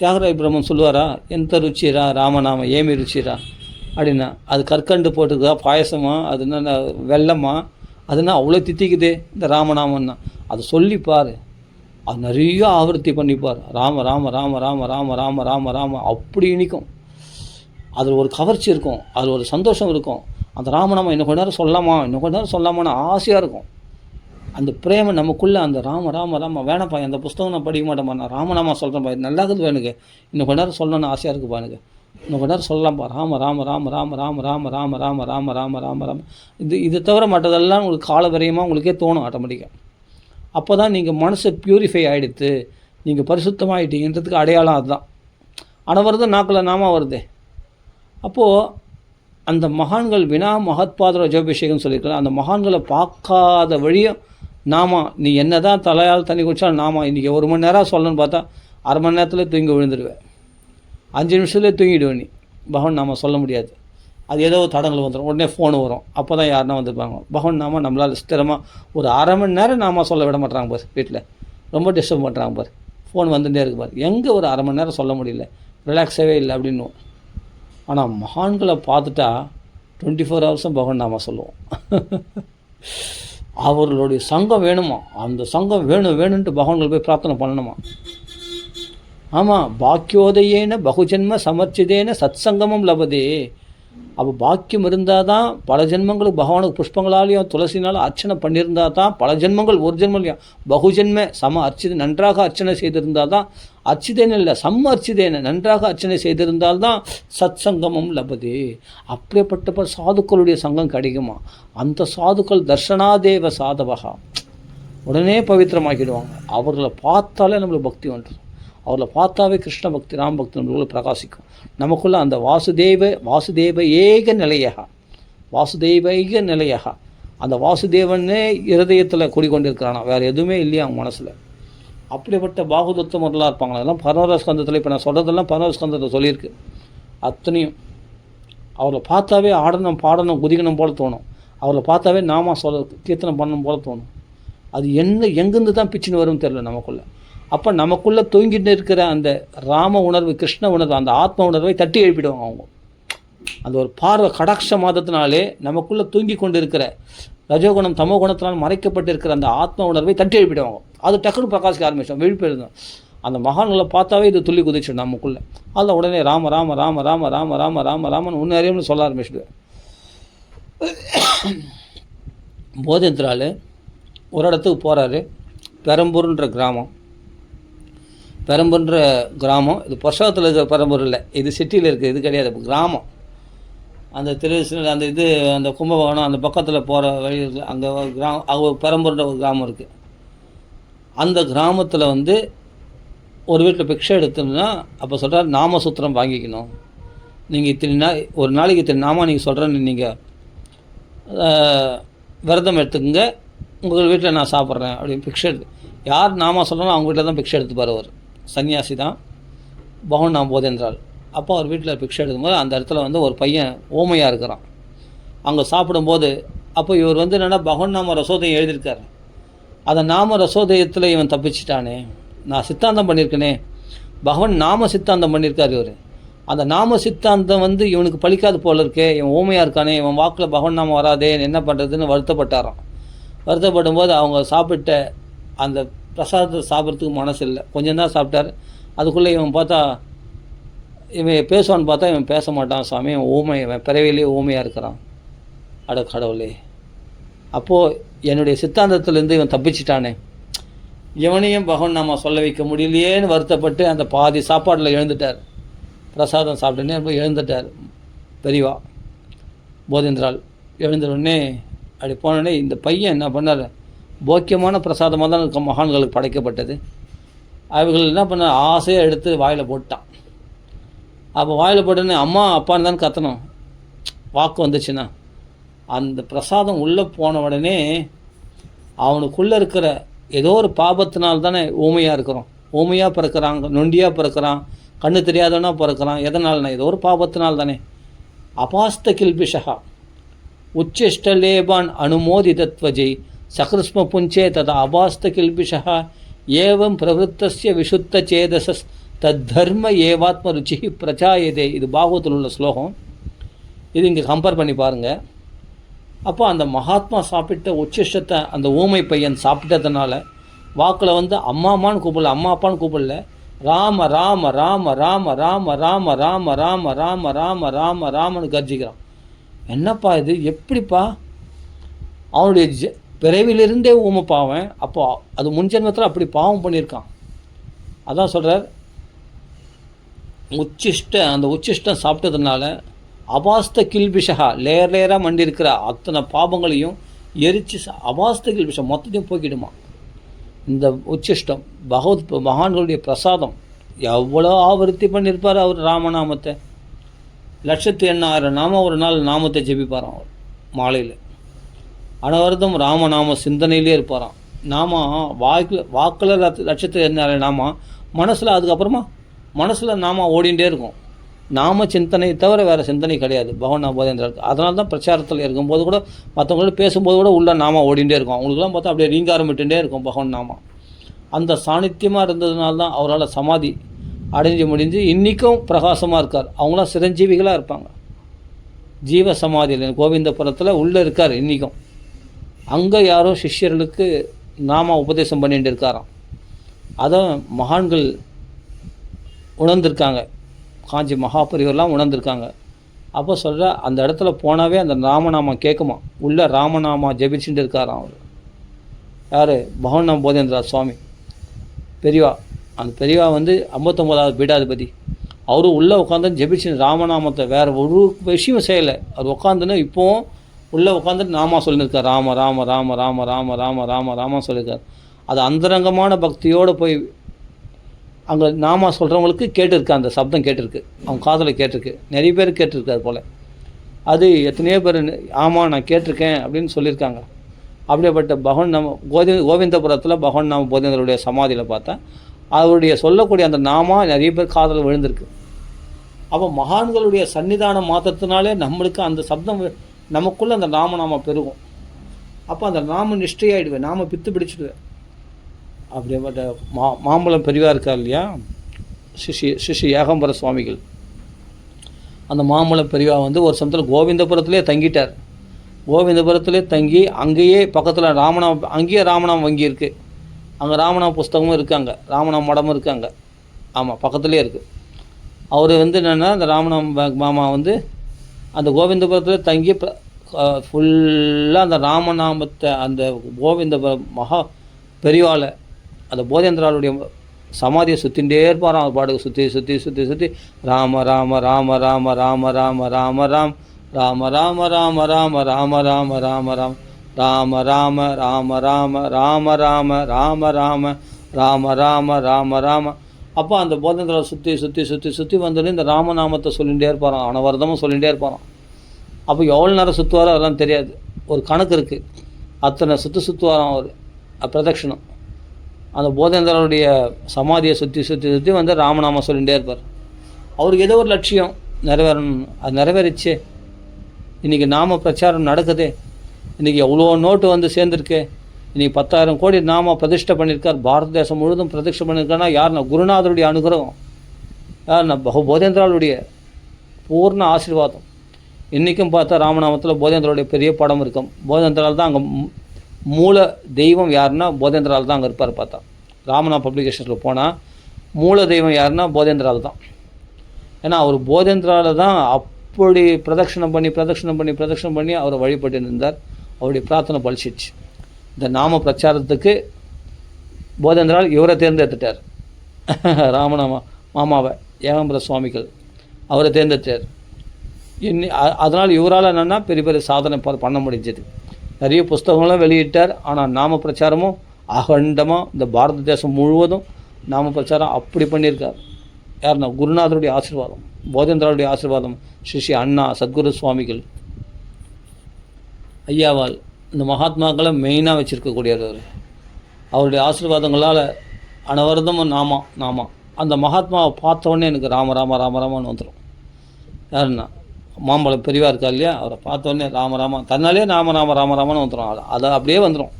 தியாகராய பிரம்மன் சொல்லுவாரா, எந்த ருச்சிரா ராமநாம ஏமி ருச்சிரா அப்படின்னா, அது கற்கண்டு போட்டுருக்குதா பாயசமா, அது என்ன வெள்ளமா, அதுனா அவ்வளோ தித்திக்குதே இந்த ராமநாமன்னா, அதை சொல்லிப்பார், அது நிறைய ஆவர்த்தி பண்ணிப்பார், ராம ராம ராம ராம ராம ராம ராம ராம அப்படி இனிக்கும். அதில் ஒரு கவர்ச்சி இருக்கும், அதில் ஒரு சந்தோஷம் இருக்கும். அந்த ராமநாமம் இன்னும் கொஞ்ச நேரம் சொல்லாமா, இன்னும் கொஞ்ச நேரம் சொல்லாமான்னு ஆசையாக இருக்கும். அந்த பிரேமை நமக்குள்ளே அந்த ராம ராம ராம வேணப்பா, அந்த புஸ்தகம் நான் படிக்க மாட்டேன்ப்பா, நான் ராமநாமா சொல்கிறேன்ப்பா, இது நல்லா இருக்குது எனக்கு, இன்னும் கொஞ்ச நேரம் சொல்லணும்னு ஆசையாக இருக்குப்பா எனக்கு, இன்னும் கொஞ்ச நேரம் சொல்லலாம்ப்பா, ராம ராம ராம ராம ராம ராம ராம ராம ராம ராம ராம ராம இது தவிர மற்றதெல்லாம் உங்களுக்கு கால விரயமாக உங்களுக்கே தோணும் ஆட்டோமேட்டிக்காக. அப்போ தான் நீங்கள் மனசை ப்யூரிஃபை ஆகிடுத்து, நீங்கள் பரிசுத்தமாகிட்டீங்கன்றதுக்கு அடையாளம் அதுதான். ஆனால் வருது நாக்கில் நாம வருது. அப்போது அந்த மகான்கள் வினா மகத்பாதர ஜோபிஷேகம் சொல்லியிருக்கலாம். அந்த மகான்களை பார்க்காத வழியும் நாமா, நீ என்ன தான் தலையால் தண்ணி குடித்தாலும் நாமா இன்றைக்கி 1 மணி நேரம் சொல்லணும்னு பார்த்தா அரை மணி நேரத்தில் தூங்கி விழுந்துடுவேன், 5 நிமிஷத்துலேயே தூங்கிடுவேன். நீ பகவான் நாம சொல்ல முடியாது, அது ஏதோ தடங்கள் வந்துடும், உடனே ஃபோன் வரும், அப்போ தான் யாருன்னா வந்துருப்பாங்க. பகவான் நாம நம்மளால் ஸ்திரமாக ஒரு அரை மணி நேரம் நாம சொல்ல விட மாட்டாங்க பார், வீட்டில் ரொம்ப டிஸ்டர்ப் பண்ணுறாங்க பார், ஃபோன் வந்துட்டே இருக்கு பார், எங்கே ஒரு அரை மணி நேரம் சொல்ல முடியல, ரிலாக்ஸாகவே இல்லை அப்படின்னு. ஆனால் மகான்களை பார்த்துட்டா 24 ஹவர்ஸும் பகவான் நாம சொல்லுவோம். அவர்களுடைய சங்கம் வேணுமா, அந்த சங்கம் வேணும்ன்ட்டு பகவான்கள் போய் பிரார்த்தனை பண்ணணுமா. ஆமாம், பாக்கியோதயேன பகுஜன்ம சமர்ச்சிதேன சத் சங்கமம் லபதே. அப்போ பாக்கியம் இருந்தால் தான் பல ஜென்மங்களுக்கு பகவானுக்கு புஷ்பங்களாலேயும் துளசினாலும் அர்ச்சனை பண்ணியிருந்தால் தான் பல ஜென்மங்கள், ஒரு ஜென்மலையும் பகுஜன்ம சம அர்ச்சிதை நன்றாக அர்ச்சனை செய்திருந்தால் தான், அர்ச்சிதேன்னு இல்லை சம்ம அர்ச்சிதேன நன்றாக அர்ச்சனை செய்திருந்தால்தான் சத் சங்கமம் லபதே. அப்படிப்பட்ட சாதுக்களுடைய சங்கம் கிடைக்குமா. அந்த சாதுக்கள் தர்ஷனாதேவ சாதவகா, உடனே பவித்திரமாக்கிடுவாங்க. அவர்களை பார்த்தாலே நம்மளுக்கு பக்தி வந்துடும். அவரை பார்த்தாவே கிருஷ்ண பக்தி ராம் பக்தி நம்மளுக்குள்ள பிரகாசிக்கும். நமக்குள்ள அந்த வாசுதேவ ஏக நிலையாக அந்த வாசுதேவனே இருதயத்தில் குடிக்கொண்டிருக்கிறானா, வேறு எதுவுமே இல்லையா அவங்க மனசில். அப்படிப்பட்ட பாகுதத்தமர்களாக இருப்பாங்களா. அதெல்லாம் 11 ஸ்கந்தத்தில், இப்போ நான் சொல்கிறதெல்லாம் 11 ஸ்கந்தத்தில் சொல்லியிருக்கு. அத்தனையும் அவரை பார்த்தாவே ஆடணும் பாடணும் குதிக்கணும் போல தோணும். அவரை பார்த்தாவே நாம கீர்த்தனம் பண்ணணும் போல தோணும். அது எங்கேருந்து தான் பிச்சுன்னு வரும்னு தெரியல நமக்குள்ளே. அப்போ நமக்குள்ளே தூங்கிட்டு இருக்கிற அந்த ராம உணர்வு, கிருஷ்ண உணர்வு, அந்த ஆத்ம உணர்வை தட்டி எழுப்பிடுவாங்க அவங்க. அந்த ஒரு பார்வை கடாட்ச மாதத்தினாலே நமக்குள்ளே தூங்கி கொண்டு இருக்கிற ரஜோகுணம் தமோ குணத்தினால் மறைக்கப்பட்டிருக்கிற அந்த ஆத்ம உணர்வை தட்டி எழுப்பிடுவாங்க. அது டக்குனு பிரகாசிக்க ஆரம்பிச்சோம், விழிப்பெழுதும். அந்த மகான்களை பார்த்தாவே இது துள்ளி குதிச்சிடும் நமக்குள்ளே. அதில் உடனே ராம ராம ராம ராம ராம ராம ராம ராமன் ஒன்று அறியும்னு சொல்ல ஆரம்பிச்சிடுவேன். போதேந்திரால் ஒரு இடத்துக்கு போகிறாரு, பெரம்பூர்ன்ற கிராமம். பெரம்பூர்ன்ற கிராமம் இது புருஷோகத்தில் இருக்கிற பெரம்பூர் இல்லை, இது சிட்டியில் இருக்குது, இது கிடையாது கிராமம். அந்த அந்த அந்த கும்பகோணம் அந்த பக்கத்தில் போகிற வழி இருக்குது, அங்கே ஒரு கிராமம், பெரம்பூர்ன்ற ஒரு கிராமம் இருக்குது. அந்த கிராமத்தில் ஒரு வீட்டில் பிக்ஷை எடுத்தோம்னா அப்போ சொல்கிறார், நாமசூத்திரம் வாங்கிக்கணும். நீங்கள் இத்தனை ஒரு நாளைக்கு இத்தனை நாம நீங்கள் சொல்கிறேன்னு நீங்கள் விரதம் எடுத்துக்கோங்க, உங்கள் வீட்டில் நான் சாப்பிட்றேன் அப்படின்னு பிக்ஷை எடுத்து யார் நாம சொல்கிறோம் அவங்க வீட்டில் தான் பிக்ஷை எடுத்துப்பார். அவர் சன்னியாசி தான், பகவான் நாம் போதேந்திரால். அப்போ அவர் வீட்டில் பிக்ஷை எடுக்கும்போது அந்த இடத்துல ஒரு பையன் ஓமையாக இருக்கிறான். அங்கே சாப்பிடும்போது அப்போ இவர் என்னென்னா பகவான் நாம ரசோதயம் எழுதியிருக்கார். அதை நாம ரசோதயத்தில் இவன் தப்பிச்சிட்டானே, நான் சித்தாந்தம் பண்ணியிருக்கேனே, பகவான் நாம சித்தாந்தம் பண்ணியிருக்கார் இவர். அந்த நாம சித்தாந்தம் இவனுக்கு பழிக்காது போல இருக்கே, இவன் ஓமையாக இருக்கானே, இவன் வாக்கில் பகவான் நாம வராதே, என்ன பண்ணுறதுன்னு வருத்தப்பட்டாராம். வருத்தப்படும் போது அவங்க சாப்பிட்ட அந்த பிரசாதத்தை சாப்பிட்றதுக்கு மனசு இல்லை, கொஞ்சம் தான் சாப்பிட்டார். அதுக்குள்ளே இவன் பார்த்தா இவன் பேசுவான்னு பார்த்தா இவன் பேச மாட்டான் சாமி, இவன் ஊமை, இவன் பிறவிலே ஊமையாக இருக்கிறான். அட கடவுளே, அப்போது என்னுடைய சித்தாந்தத்திலேருந்து இவன் தப்பிச்சிட்டானே, இவனையும் பகவான் நாம சொல்ல வைக்க முடியலையேன்னு வருத்தப்பட்டு அந்த பாதி சாப்பாட்டில் எழுந்துட்டார். பிரசாதம் சாப்பிட்டுன்னே போய் எழுந்துட்டார் பெரியவா போதேந்திரால். எழுந்தவுடனே அப்படி போனோடனே இந்த பையன் என்ன பண்ணார், போக்கியமான பிரசாதமாக தான் இருக்க மகான்களுக்கு படைக்கப்பட்டது. அவர்கள் என்ன பண்ண ஆசையாக எடுத்து வாயில் போட்டான். அப்போ வாயில் போட்டோன்னே அம்மா அப்பான்னு தான் கத்தணும், வாக்கு வந்துச்சுன்னா. அந்த பிரசாதம் உள்ளே போன உடனே அவனுக்குள்ளே இருக்கிற ஏதோ ஒரு பாபத்தினால் தானே ஊமையாக இருக்கிறோம். ஊமையாக பிறக்கிறாங்க, நொண்டியாக பிறக்கிறான், கண்ணு தெரியாதவனா பிறக்கிறான். எதனால்னா ஏதோ ஒரு பாபத்தினால் தானே. அபாஸ்த கில்பிஷா உச்சிஷ்டலேபான் அனுமோதிதத்வஜை சக்ருஸ்ம புஞ்சே ததா அபாஸ்த கில்பிஷா ஏவம் பிரவருத்தஸ்ய விசுத்த சேதசஸ் தர்ம ஏவாத்ம ருச்சி பிரச்சாயதே. இது பாகவத்தில் உள்ள ஸ்லோகம். இது இங்கே கம்பேர் பண்ணி பாருங்கள். அப்போ அந்த மகாத்மா சாப்பிட்ட உச்சிஷ்டத்தை அந்த ஊமை பையன் சாப்பிட்டதுனால வாக்கில் வந்து அம்மாமான்னு கூப்பிடல, அம்மா அப்பான்னு கூப்பிடல, ராம ராம ராம ராம ராம ராம ராம ராம ராம ராம ராம ராமன்னு கர்ஜிக்கிறான். என்னப்பா இது, எப்படிப்பா? அவனுடைய பிறவிலிருந்தே ஊமை பாவன். அப்போ அது முன்ஜென்மத்தில் அப்படி பாவம் பண்ணியிருக்கான். அதான் சொல்கிறார், அந்த உச்சிஷ்டம் சாப்பிட்டதுனால அபாஸ்த கில்பிஷா லேயர் லேயராக மண்டியிருக்கிற அத்தனை பாபங்களையும் எரிச்சு அபாஸ்த கில்பிஷம் மொத்தத்தையும் போக்கிடுமா. இந்த உச்சிஷ்டம் மகான்களுடைய பிரசாதம். எவ்வளோ ஆவர்த்தி பண்ணியிருப்பார் அவர் ராமநாமத்தை. 1,80,000 நாமம் ஒரு நாள் நாமத்தை ஜெபிப்பாராம் அவர் மாலையில். அனவரதம் ராமநாம சிந்தனையிலே இருப்பாராம். நாம வாக்கில் 1,80,000 நாமம், மனசில் அதுக்கப்புறமா மனசில் நாம ஓடிண்டே இருக்கும். நாம சிந்தனை தவிர வேறு சிந்தனை கிடையாது பகவான் போதேந்திரருக்கு. அதனால தான் பிரச்சாரத்தில் இருக்கும்போது கூட மற்றவங்களோட பேசும்போது கூட உள்ள நாம ஓடிண்டே இருக்கும். அவங்களுக்குலாம் பார்த்தா அப்படியே ரீங்காரமிட்டுட்டே இருக்கும் பகவான் நாமம். அந்த சாநித்தியமாக இருந்ததுனால தான் அவரால் சமாதி முடிஞ்சு இன்றைக்கும் பிரகாசமாக இருக்கார். அவங்களாம் சிரஞ்சீவிகளாக இருப்பாங்க. ஜீவ சமாதியில் கோவிந்தபுரத்தில் உள்ளே இருக்கார் இன்றைக்கும். அங்கே யாரோ சிஷ்யர்களுக்கு நாம உபதேசம் பண்ணிட்டு இருக்காராம். அதை மகான்கள் உணர்ந்திருக்காங்க. காஞ்சி மகாபரிவர்லாம் உணர்ந்திருக்காங்க. அப்போ சொல்கிற அந்த இடத்துல போனாவே அந்த ராமநாமம் கேட்குமா. உள்ள ராமநாமா ஜெபிச்சுட்டு இருக்காராம் அவர். யார்? பகவன் போதேந்திரா சுவாமி பெரியவா. அந்த பெரியவா வந்து 59வது பீடாதிபதி. அவரும் உள்ளே உட்காந்து ஜெபிச்சு ராமநாமத்தை வேறு ஒரு விஷயம் செய்யலை. அவர் உட்காந்துன்னு இப்போவும் உள்ளே உட்காந்துட்டு நாமா சொல்லியிருக்கார். ராம ராம ராம ராம ராம ராம ராம ராம சொல்லியிருக்கார். அது அந்தரங்கமான பக்தியோடு போய் அங்கே நாமா சொல்கிறவங்களுக்கு கேட்டிருக்கு. அந்த சப்தம் கேட்டிருக்கு, அவங்க காதில் கேட்டிருக்கு. நிறைய பேர் கேட்டிருக்காரு போல். அது எத்தனையோ பேர் ஆமாம் நான் கேட்டிருக்கேன் அப்படின்னு சொல்லியிருக்காங்க. அப்படியேப்பட்ட பகவான் கோவிந்தபுரத்தில் பகவான் நாம போதேந்திரருடைய சமாதியில் பார்த்தா அவருடைய சொல்லக்கூடிய அந்த நாமா நிறைய பேர் காதில் விழுந்திருக்கு. அப்போ மகான்களுடைய சன்னிதானம் மாற்றத்தினாலே நம்மளுக்கு அந்த சப்தம் நமக்குள்ளே அந்த நாம பெருகும். அப்போ அந்த நாம நிஷ்டையாயிடுவேன், நாம பித்து பிடிச்சிடுவேன். அப்படியேப்பட்ட மாம்பழம் பெரியவா இருக்கார் இல்லையா, சிஷி ஏகாம்பர சுவாமிகள். அந்த மாம்பழம் பெரியவா வந்து ஒரு சமயத்தில் கோவிந்தபுரத்திலே தங்கிட்டார். கோவிந்தபுரத்திலே தங்கி அங்கேயே பக்கத்தில் அங்கேயே ராமநாம வங்கி இருக்குது. அங்கே ராமநாம புஸ்தகமும் இருக்காங்க, ராமநாம மடமும் இருக்காங்க. ஆமாம், பக்கத்துலேயே இருக்குது. அவர் வந்து என்னென்னா அந்த ராமநாம மாமா வந்து அந்த கோவிந்தபுரத்தில் தங்கி ஃபுல்லாக அந்த ராமநாமத்தை அந்த கோவிந்தபுரம் மகா பெரியவாளை அந்த போதேந்திராளுடைய சமாதியை சுற்றிகிட்டே இருப்பாராம். அவர் பாட்டுக்கு சுற்றி சுற்றி சுற்றி சுற்றி ராம ராம ராம ராம ராம ராம ராம ராம் ராம ராம ராம ராம ராம ராம ராம ராம் ராம ராம ராம ராம ராம ராம ராம ராம ராம ராம ராம ராம. அப்போ அந்த போதேந்திராவை சுற்றி சுற்றி சுற்றி சுற்றி வந்தோடனே இந்த ராமநாமத்தை சொல்லிகிட்டே இருப்பாராம். அனவரதமும் சொல்லிகிட்டே இருப்பாராம். அப்போ எவ்வளோ நேரம் சுற்றுவாரோ அதெல்லாம் தெரியாது. ஒரு கணக்கு இருக்குது. அத்தனை சுற்றுவாராம் அவர் பிரதட்சணம். அந்த போதேந்திரருடைய சமாதியை சுற்றி சுற்றி சுற்றி வந்து ராமநாமம் சொல்லிகிட்டே இருப்பார். அவருக்கு ஏதோ ஒரு லட்சியம் நிறைவேறணும். அது நிறைவேறிச்சு. இன்றைக்கி நாம பிரச்சாரம் நடக்குது. இன்றைக்கி எவ்வளோ நோட்டு வந்து சேர்ந்துருக்கு. இன்றைக்கி 10,000 கோடி நாம பிரதிஷ்டை பண்ணியிருக்கார். பாரத தேசம் முழுவதும் பிரதிஷ்டை பண்ணியிருக்காருன்னா யாருன்னா குருநாதருடைய அனுகிரகம், யாருன்னா போதேந்திராளுடைய பூர்ண ஆசீர்வாதம். இன்றைக்கும் பார்த்தா ராமநாமத்தில் போதேந்திராவுடைய பெரிய படம் இருக்கும். போதேந்திரால் தான் அங்கே மூல தெய்வம் யாருன்னா போதேந்திரால் தான் அங்கே இருப்பார். பார்த்தா ராமநாம பப்ளிகேஷனில் போனால் மூல தெய்வம் யாருன்னா போதேந்திரால் தான். ஏன்னா அவர் போதேந்திரால் தான் அப்படி பிரதட்சணம் பண்ணி அவரை வழிபட்டு இருந்தார். அவருடைய பிரார்த்தனை பலிச்சிச்சு. இந்த நாம பிரச்சாரத்துக்கு போதேந்திரால் இவரை தேர்ந்தெடுத்துட்டார். ராமநாம மாமாவை ஏகாம்பர சுவாமிகள் அவரை தேர்ந்தெடுத்தார். அதனால் இவரால் என்னென்னா பெரிய பெரிய சாதனை பண்ண முடிஞ்சது. நிறைய புஸ்தகங்களும் வெளியிட்டார். ஆனால் நாம பிரச்சாரமும் அகண்டமாக இந்த பாரத தேசம் முழுவதும் நாம பிரச்சாரம் அப்படி பண்ணியிருக்கார். யாருன்னா குருநாதருடைய ஆசீர்வாதம், போதேந்திராவுடைய ஆசீர்வாதம், ஸ்ரீ அண்ணா சத்குரு சுவாமிகள் ஐயாவால் இந்த மகாத்மாக்களை மெயினாக வச்சுருக்கக்கூடியவர். அவருடைய ஆசீர்வாதங்களால் அனவரதமும் நாமா அந்த மகாத்மாவை பார்த்தோன்னே எனக்கு ராம ராம ராம ராமன்னு வந்துடும். யாருன்னா மாம்பழம் பெரியவா இருக்கா இல்லையா, அவரை பார்த்தோன்னே ராம தன்னாலே ராம ராம ராம ராமன்னு வந்துடும். அதை அப்படியே வந்துடும்.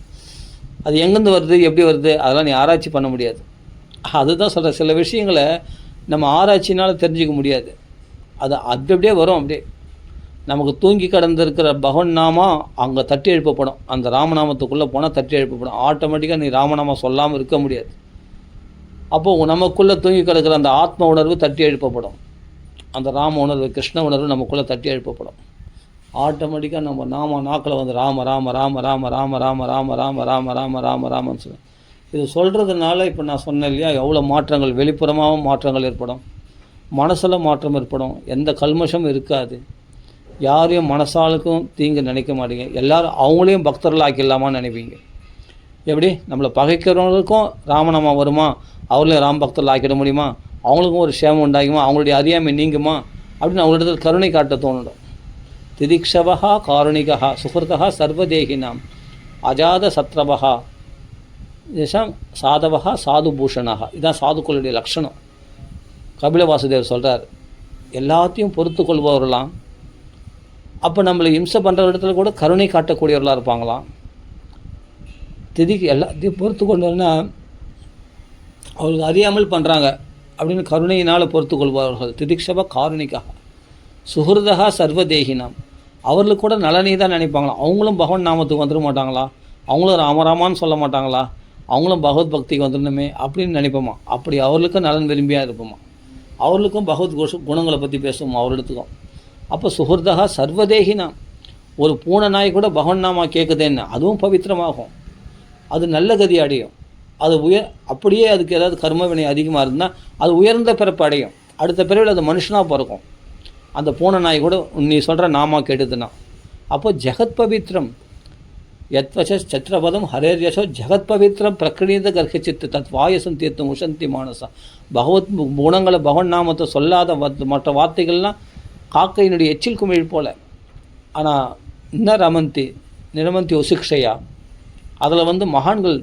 அது எங்கேருந்து வருது, எப்படி வருது, அதெல்லாம் நீ ஆராய்ச்சி பண்ண முடியாது. அதுதான் சொல்கிறேன். சில விஷயங்களை நம்ம ஆராய்ச்சினால் தெரிஞ்சிக்க முடியாது. அது அப்படியே வரும். அப்படியே நமக்கு தூங்கி கடந்திருக்கிற பகவன் நாமம் அங்கே தட்டி எழுப்பப்படும். அந்த ராமநாமத்துக்குள்ளே போனால் தட்டி எழுப்பப்படும். ஆட்டோமேட்டிக்காக நீ ராமநாமம் சொல்லாமல் இருக்க முடியாது. அப்போது நமக்குள்ளே தூங்கி கிடக்கிற அந்த ஆத்ம உணர்வு தட்டி எழுப்பப்படும். அந்த ராம உணர்வு, கிருஷ்ண உணர்வு நமக்குள்ளே தட்டி எழுப்பப்படும். ஆட்டோமேட்டிக்காக நம்ம நாக்கில் வந்து ராம ராம ராம ராம ராம ராம ராம ராம ராம ராம ராம ராமன்னு சொல்லு. இது சொல்கிறதுனால இப்போ நான் சொன்னேன் இல்லையா, எவ்வளோ மாற்றங்கள், வெளிப்புறமாகவும் மாற்றங்கள் ஏற்படும், மனசில் மாற்றம் ஏற்படும், எந்த கல்மஷமும் இருக்காது, யாரையும் மனசாலுக்கும் தீங்கு நினைக்க மாட்டீங்க. எல்லோரும் அவங்களையும் பக்தர்கள் ஆக்கிடலாமான்னு நினைப்பீங்க. எப்படி நம்மளை பகைக்கிறவங்களுக்கும் ராமநாமம் வருமா, அவர்களையும் ராம் பக்தர்கள் ஆக்கிட முடியுமா, அவங்களுக்கும் ஒரு சேமம் உண்டாகுமா, அவங்களுடைய அறியாமை நீங்குமா அப்படின்னு அவங்களிடத்தில் கருணை காட்ட தோணிடும். திதிக்ஷவா காருணிகா சுகிருதா சர்வதேகினாம் அஜாத சத்ரவா தேசம் சாதவா சாதுபூஷணா. இதுதான் சாதுக்களுடைய லட்சணம். கபில வாசுதேவர் சொல்கிறார், எல்லாத்தையும் பொறுத்து கொள்பவர்களாம். அப்போ நம்மளை இம்சை பண்ணுற இடத்துல கூட கருணை காட்டக்கூடியவர்களாக இருப்பாங்களாம். திதிக்கு எல்லாத்தையும் பொறுத்து கொண்டோன்னா அவங்களுக்கு அறியாமல் பண்ணுறாங்க அப்படின்னு கருணையினால் பொறுத்து கொள்பவர்கள். திதிக்ஷவ காருணிகா சுகிருதா சர்வதேகினாம். அவர்களுக்கு கூட நலனே தான் நினைப்பாங்களாம். அவங்களும் பகவான் நாமத்துக்கு வந்துட மாட்டாங்களா, அவங்களும் ராமராமான்னு சொல்ல மாட்டாங்களா, அவங்களும் பகவத் பக்திக்கு வந்துடணுமே அப்படின்னு நினைப்போமா. அப்படி அவர்களுக்கும் நலன் விரும்பியாக இருப்போமா, அவர்களுக்கும் பகவத் குணங்களை பற்றி பேசுவோம் அவரிடத்துக்கும். அப்போ சுகிருதா சர்வதேகினாம். ஒரு பூனை நாய் கூட பகவான் நாமா கேட்குதேன்னு அதுவும் பவித்திரமாகும், அது நல்ல கதி அடையும். அது அப்படியே அதுக்கு ஏதாவது கர்ம வினை அதிகமாக இருந்தால் அது உயர்ந்த பிறப்பு அடையும். அடுத்த பிறவில் அது மனுஷனாக பிறக்கும். அந்த பூனை நாய் கூட நீ சொல்கிற நாமா கேட்டுதுன்னா. அப்போது ஜெகத் பவித்ரம் யத்வச சத்ரபதம் ஹரேர்யசோ ஜெகத் பவித்ரம் பிரகிருணீத கர்ஹச்சித்து தத் வாயசம் தீர்த்தம் உஷந்தி மானசா. பகவத் குணங்களை பகவன் நாமத்தை சொல்லாத மற்ற வார்த்தைகள்லாம் காக்கையினுடைய எச்சில் குமிழ் போல். ஆனால் நிரமந்தி உசிக்ஷையா. அதில் மகான்கள்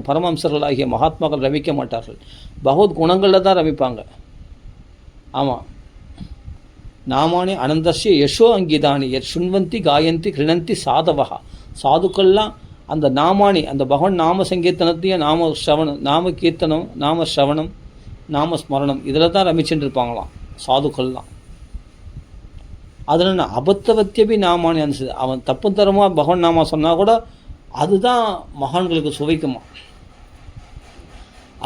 பரமம்சர்களாகிய மகாத்மாக்கள் ரமிக்க மாட்டார்கள், பகவத் குணங்களில் தான் ரமிப்பாங்க. ஆமாம், நாமானி அனந்தஸ்ய யசோ அங்கிதானி யத் சுண்வந்தி காயந்தி கிருணந்தி சாதவா. சாதுக்கள்லாம் அந்த நாமானி, அந்த பகவான் நாம சங்கீர்த்தனத்தையும் நாம கீர்த்தனம், நாம ஸ்ரவணம், நாம ஸ்மரணம் இதில் தான் ரமிச்சுட்டு இருப்பாங்களாம் சாதுக்கள்லாம். அதில் அபத்தவத்தியபி நாமானி அனுசது. அவன் தப்பு தரமாக பகவான் நாமா சொன்னால் கூட அதுதான் மகான்களுக்கு சுவைக்குமா.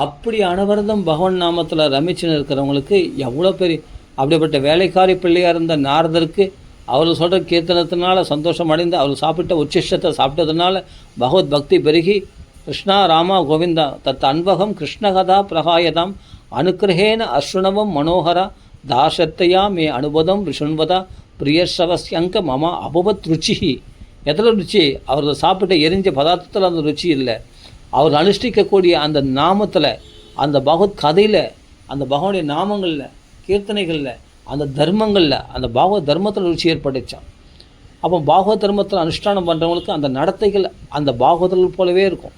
அப்படி அனவரதம் பகவான் நாமத்தில் ரமிச்சுன்னு இருக்கிறவங்களுக்கு எவ்வளோ பெரிய அப்படிப்பட்ட வேலைக்காரி பிள்ளையாக இருந்த நாரதருக்கு அவர் சொல்கிற கீர்த்தனத்தினால சந்தோஷம் அடைந்து அவர் சாப்பிட்ட உச்சிஷ்டத்தை சாப்பிட்டதுனால பகவத் பக்தி பெருகி கிருஷ்ணா ராமா கோவிந்தா தத் அன்பகம் கிருஷ்ணகதா பிரகாயதாம் அனுக்கிரகேன அஸ்ருணவம் மனோகரா தாசத்தையா மே அனுபதம் விஷுண்வதா பிரியஸ்ரவஸ்யங்க மமா அபவத் ருச்சி. எதில் ருச்சி? அவர்கள் சாப்பிட்ட எரிஞ்ச பதார்த்தத்தில் அந்த ருச்சி இல்லை, அவர் அனுஷ்டிக்கக்கூடிய அந்த நாமத்தில், அந்த பகவத் கதையில், அந்த பகவானுடைய நாமங்களில், கீர்த்தனைகளில், அந்த தர்மங்களில், அந்த பாகவத் தர்மத்தில் ருச்சி ஏற்பட்டுச்சான். அப்போ பாகவத் தர்மத்தில் அனுஷ்டானம் பண்ணுறவங்களுக்கு அந்த நடத்தைகள் அந்த பாகவதர்கள் போலவே இருக்கும்.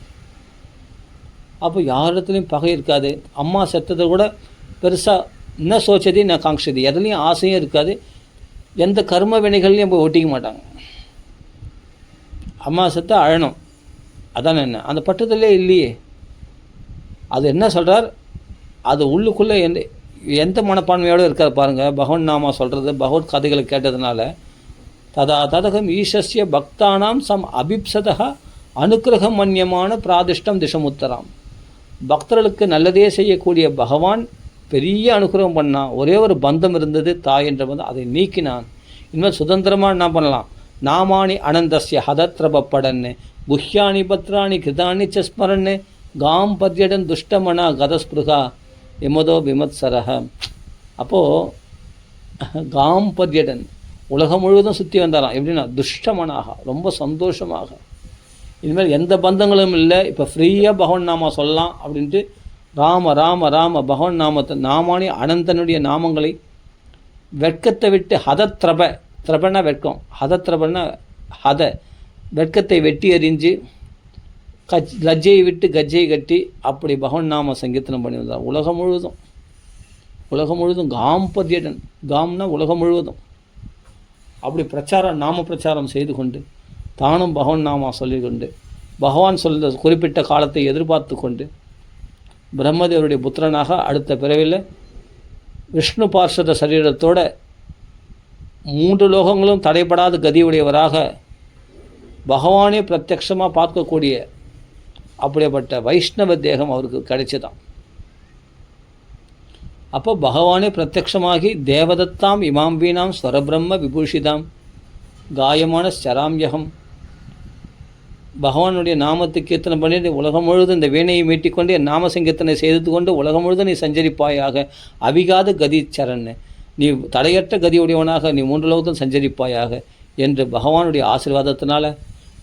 அப்போ யாரிடத்துலையும் பகை இருக்காது. அம்மா செத்ததை கூட பெருசாக என்ன சோச்சதி நான் காங்ஷதி, எதுலேயும் ஆசையும் இருக்காது, எந்த கர்ம வினைகள்லையும் போய் ஒட்டிக்க மாட்டாங்க. அம்மா செத்த அழணும், அதான் என்ன அந்த பட்டத்திலே இல்லையே. அது என்ன சொல்கிறார், அது உள்ளுக்குள்ளே எந்த மனப்பான்மையோடு இருக்காது பாருங்கள். பகவன் நாமா சொல்கிறது பகவத் கதைகளை கேட்டதுனால ததகம் ஈஷஸ்ய பக்தானாம் சம் அபிப்சதா அனுக்கிரகம் மன்யமான பிராதிஷ்டம் திசமுத்தராம். பக்தர்களுக்கு நல்லதே செய்யக்கூடிய பகவான் பெரிய அனுகிரகம் பண்ணான். ஒரே ஒரு பந்தம் இருந்தது, தாய் என்ற பந்தம், அதை நீக்கினான். இனிமேல் சுதந்திரமாக என்ன பண்ணலாம். நாமானி அனந்தஸ்ய ஹதத்ரபப்படன்னு குஹ்யானி பத்ராணி கிருதானி சஸ்மரன்னு காம் பத்யடன் துஷ்டமனா கதஸ்பிருகா எமதோ விமத்சரக. அப்போது காம் பத்யடன் உலகம் முழுவதும் சுற்றி வந்தாராம். எப்படின்னா துஷ்டமனாக, ரொம்ப சந்தோஷமாக. இனிமேல் எந்த பந்தங்களும் இல்லை, இப்போ ஃப்ரீயாக பகவான் நாமா சொல்லலாம் அப்படின்ட்டு ராம ராம ராம பகவான் நாமத்தை நாமானி அனந்தனுடைய நாமங்களை வெட்கத்தை விட்டு திரபனா வெட்கம், ஹதத்ரபனா வெட்கத்தை வெட்டி எறிஞ்சு லஜ்ஜையை விட்டு கஜ்ஜையை கட்டி அப்படி பகவான் நாம சங்கீர்த்தனம் பண்ணி வந்தார். உலகம் முழுவதும் காம் பத்யடன், காம்னா உலகம் முழுவதும் அப்படி நாம பிரச்சாரம் செய்து கொண்டு தானும் பகவான் நாமா சொல்லிக்கொண்டு பகவான் சொல்ல குறிப்பிட்ட காலத்தை எதிர்பார்த்து கொண்டு பிரம்மதேவருடைய புத்திரனாக அடுத்த பிறவியில் விஷ்ணு பார்ஷத சரீரத்தோட 3 லோகங்களும் தடைபடாத கதியுடையவராக பகவானே பிரத்யக்ஷமாக பார்க்கக்கூடிய அப்படிப்பட்ட வைஷ்ணவ தேகம் அவருக்கு கிடைச்சதான். அப்போ பகவானே பிரத்யக்ஷமாகி தேவதத்தாம் இமாம் வீணாம் ஸ்வரபிரம்ம விபூஷிதாம் காயமான ஸ்சராம்யகம், பகவானுடைய நாமத்தை கீர்த்தனை பண்ணிட்டு உலகம் முழுதும் இந்த வீணையை மீட்டிக்கொண்டு என் நாம சங்கீர்த்தனை செய்து கொண்டு உலகம் முழுதும் நீ சஞ்சரிப்பாயாக. அபிகாத கதி சரண்ணு, நீ தடையற்ற கதியுடையவனாக நீ 3 லோகத்தும் சஞ்சரிப்பாயாக என்று பகவானுடைய ஆசீர்வாதத்தினால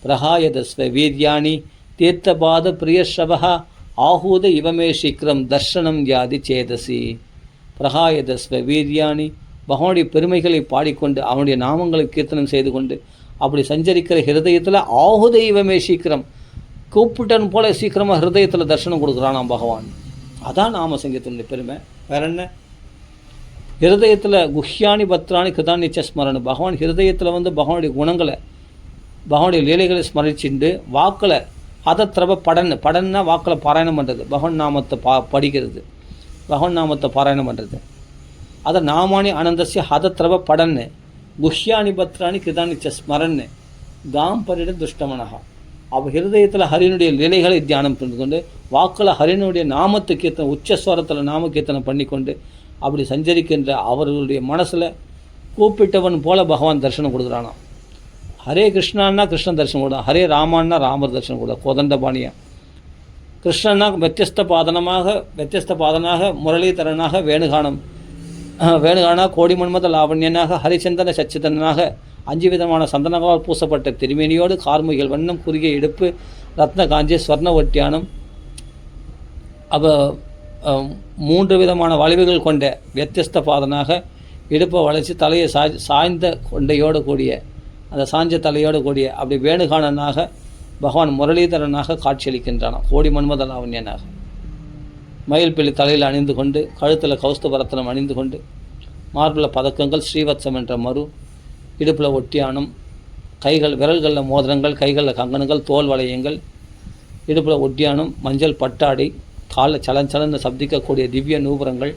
பிரகாயதஸ்வ வீர்யாணி தீர்த்தபாத பிரியஸ்ரவா ஆஹூத இவமே சீக்கிரம் தர்ஷனம் யாதி சேதசி. பிரகாயதஸ்வ வீர்யாணி, பகவானுடைய பெருமைகளை பாடிக்கொண்டு அவனுடைய நாமங்களை கீர்த்தனம் செய்து கொண்டு அப்படி சஞ்சரிக்கிற ஹிருதயத்தில் ஆஹுத இவமே சீக்கிரம், கூப்பிட்டன் போல சீக்கிரமாக ஹிருதயத்தில் தர்ஷனம் கொடுக்குறானாம் பகவான். அதான் நாம சங்கீதத்தினுடைய பெருமை. வேற என்ன? ஹிருதயத்தில் குஹ்யானி பத்ராணி கிருதானி ஸ்மரணு, பகவான் ஹிருதயத்தில் வந்து பகவானுடைய குணங்களை பகவானுடைய லீலைகளை ஸ்மரிச்சுண்டு வாக்கில் அதத்திரவ படன்னா வாக்கில் பாராயணம் பண்ணுறது, பகவான் நாமத்தை படிக்கிறது, பகவான் நாமத்தை பாராயணம் பண்ணுறது. அதை நாமானி ஆனந்தசிய ஹதத்திரவ படன்னு குஹ்யானி பத்ராணி கிருதானி ஸ்மரன்னு காம் பரிட துஷ்டமனகா. அவள் ஹிருதயத்தில் ஹரினுடைய லீலைகளை தியானம் பண்ணிக்கொண்டு வாக்கில் ஹரினுடைய நாமத்தை கீர்த்தனை உச்சஸ்வரத்தில் நாம கீர்த்தனை பண்ணிக்கொண்டு அப்படி சஞ்சரிக்கின்ற அவர்களுடைய மனசில் கூப்பிட்டவன் போல பகவான் தரிசனம் கொடுக்குறானாம். ஹரே கிருஷ்ணான்னா கிருஷ்ணன் தரிசனம் கூட, ஹரே ராமான்னா ராமர் தரிசனம் கூட, கோதண்டபாணியா. கிருஷ்ணனா வித்தியஸ்த பாதனாக முரளிதரனாக வேணுகானா கோடி மன்மத லாவண்யனாக ஹரிச்சந்தன சச்சிதனாக 5 விதமான சந்தனங்களால் பூசப்பட்ட திருமேனியோடு கார்முகில் வண்ணம் குறுகிய இடுப்பு ரத்ன காஞ்சி ஸ்வர்ண ஒட்டியானம் 3 விதமான வளைவுகள் கொண்ட வித்தியஸ்த பாதனாக இடுப்பை வளைச்சி தலையை சாய்ந்த கொண்டையோடு கூடிய அந்த சாஞ்ச தலையோடு கூடிய அப்படி வேணுகானனாக பகவான் முரளிதரனாக காட்சியளிக்கின்றான். கோடி மன்மத லாவண்யனாக மயில்பிள்ளி தலையில் அணிந்து கொண்டு கழுத்தில் கௌஸ்துபரத்னம் அணிந்து கொண்டு மார்பில் பதக்கங்கள் ஸ்ரீவத்சம் என்ற மறு, இடுப்பில் ஒட்டியானம், விரல்களில் மோதிரங்கள், கைகளில் கங்கணங்கள், தோல் வளையங்கள், இடுப்பில் ஒட்டியானம், மஞ்சள் பட்டாடை, காலில் சலன்னு சப்திக்கக்கூடிய திவ்ய நூபுரங்கள்,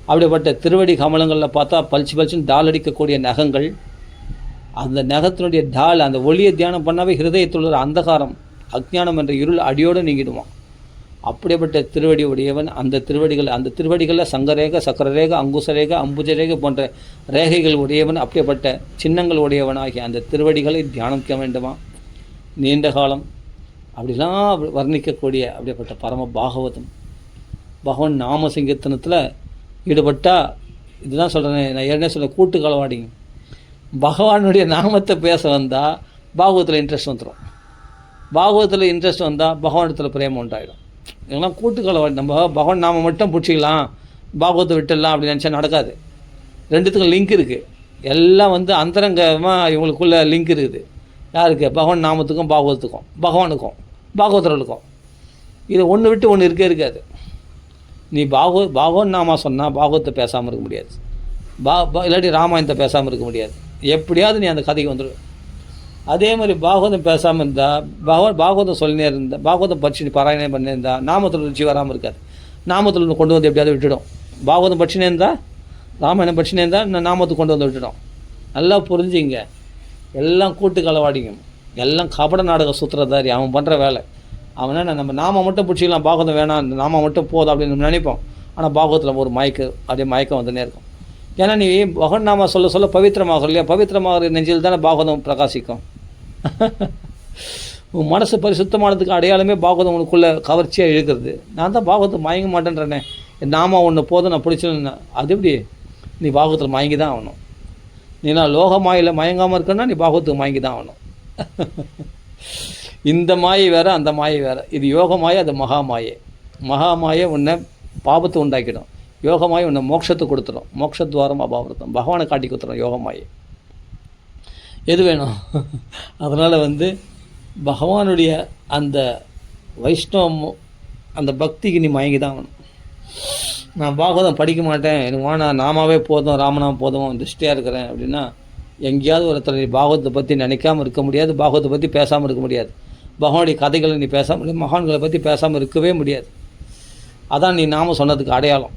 அப்படிப்பட்ட திருவடி கமலங்களில் பார்த்தா பளிச்சுன்னு டால் அடிக்கக்கூடிய நகங்கள், அந்த நகத்தினுடைய டால் அந்த ஒளியை தியானம் பண்ணாவே ஹிருதயத்தில் உள்ள அந்தகாரம் அஜ்ஞானம் என்ற இருள் அடியோடு நீங்கிடுவான். அப்படிப்பட்ட திருவடி உடையவன். அந்த திருவடிகளில் சங்கரேக, சக்கரரேக, அங்குசரேக, அம்புஜரேக போன்ற ரேகைகள் உடையவன். அப்படிப்பட்ட சின்னங்கள் உடையவனாகிய அந்த திருவடிகளை தியானிக்க வேண்டுமா நீண்ட காலம். அப்படிலாம் வர்ணிக்கக்கூடிய அப்படிப்பட்ட பரம பாகவதம் பகவான் நாம சங்கீர்த்தனத்தில் ஈடுபட்டால் இதுதான் சொல்கிறேன். நான் ஏற்கனவே சொல்ல கூட்டு களவாடிங்க. பகவானுடைய நாமத்தை பேச வந்தால் பாகவத்தில் இன்ட்ரெஸ்ட் வந்துடும். பாகவத்தில் இன்ட்ரெஸ்ட் வந்தால் பகவானிடத்தில் பிரேமம் உண்டாயிடும். இதெல்லாம் கூட்டுக்களை நம்ம பகவான் நாம மட்டும் பிடிச்சிக்கலாம், பாகவத்தை விட்டுடலாம் அப்படின்னு நினச்சா நடக்காது. ரெண்டுத்துக்கும் லிங்க் இருக்குது. எல்லாம் வந்து அந்தரங்கமாக இவங்களுக்குள்ள லிங்க் இருக்குது. யாருக்கு? பகவான் நாமத்துக்கும் பாகவத்துக்கும், பகவானுக்கும் பாகவதர்களுக்கும். இது ஒன்று விட்டு ஒன்று இருக்காது. நீ பாகவன் நாமா சொன்னால் பாகவத்தை பேசாமல் இருக்க முடியாது. இல்லாட்டி ராமாயணத்தை பேசாமல் இருக்க முடியாது. எப்படியாவது நீ அந்த கதைக்கு வந்துடும். அதே மாதிரி பாகவதம் பேசாமல் இருந்தால் பாகவதம் சொல்லினே இருந்தால் பாகவதம் பட்சி பாராயணம் பண்ணியிருந்தால் நாமத்தில் ருச்சி வராமல் இருக்காது. நாமத்தில் கொண்டு வந்து எப்படியாவது விட்டுடும். பாகவதம் பட்சினே இருந்தால் ராமாயணம் பட்சினே இருந்தால் நாமத்தை கொண்டு வந்து விட்டுடும். நல்லா புரிஞ்சுங்க. எல்லாம் கூட்டு களவாடிங்க. எல்லாம் கபட நாடக சுத்திரதாரி. அவன் பண்ணுற வேலை. அவனை நம்ம நாம மட்டும் பிடிச்சிக்கலாம், பாகவதம் வேணாம், இந்த நாம மட்டும் போதும் அப்படின்னு நம்ம நினைப்போம். ஆனால் பாகவத்தில் ஒரு அப்படியே மயக்கம் வந்துனே இருக்கும். ஏன்னா நீ பகவன் நாம சொல்ல பவித்திரமாகும் இல்லையா? பவித்திரமாகிற நெஞ்சில் தானே பாகவதம் பிரகாசிக்கும். உன் மனசு பரிசுத்தமானதுக்கு அடையாளமே பாகவதம் உனக்குள்ளே கவர்ச்சியாக இழுக்கிறது. நான் தான் பாகவத்தை மயங்க மாட்டேன்றேனே, நாம ஒன்று போதும் நான் பிடிச்சிருந்தேன். அது எப்படி? நீ பாகவத்தில் மயங்கி தான் ஆகணும். நீ நான் லோக மாயில் மயங்காமல் இருக்கன்னா நீ பாகவத்துக்கு மயங்கி தான் ஆகணும். இந்த மாயை வேறு, அந்த மாயை வேறு. இது யோக மாயை, அது மகா மாயை உன்னை பாபத்தை உண்டாக்கிடும். யோக மாயை உன்னை மோட்சத்தை கொடுத்துடும். மோட்சத்வாரம் அபாவிரதம், பகவானை காட்டி கொடுத்துடும் யோக மாயை. எது வேணும்? அதனால் பகவானுடைய அந்த வைஷ்ணவம், அந்த பக்திக்கு நீ மயங்கி தான் ஆகணும். நான் பாகவதம் படிக்க மாட்டேன், எனக்கு வேணாம், நாமாவே போதும், ராமநாமம் போதும், திருஷ்டியாக இருக்கிறேன் அப்படின்னா எங்கேயாவது ஒரு இடத்துல நீ பாகவத்தை பற்றி நினைக்காமல் இருக்க முடியாது. பாகவத்தை பற்றி பேசாமல் இருக்க முடியாது. பகவானுடைய கதைகளை நீ பேசாமல், மகான்களை பற்றி பேசாமல் இருக்கவே முடியாது. அதான் நீ நாம சொன்னதுக்கு அடையாளம்.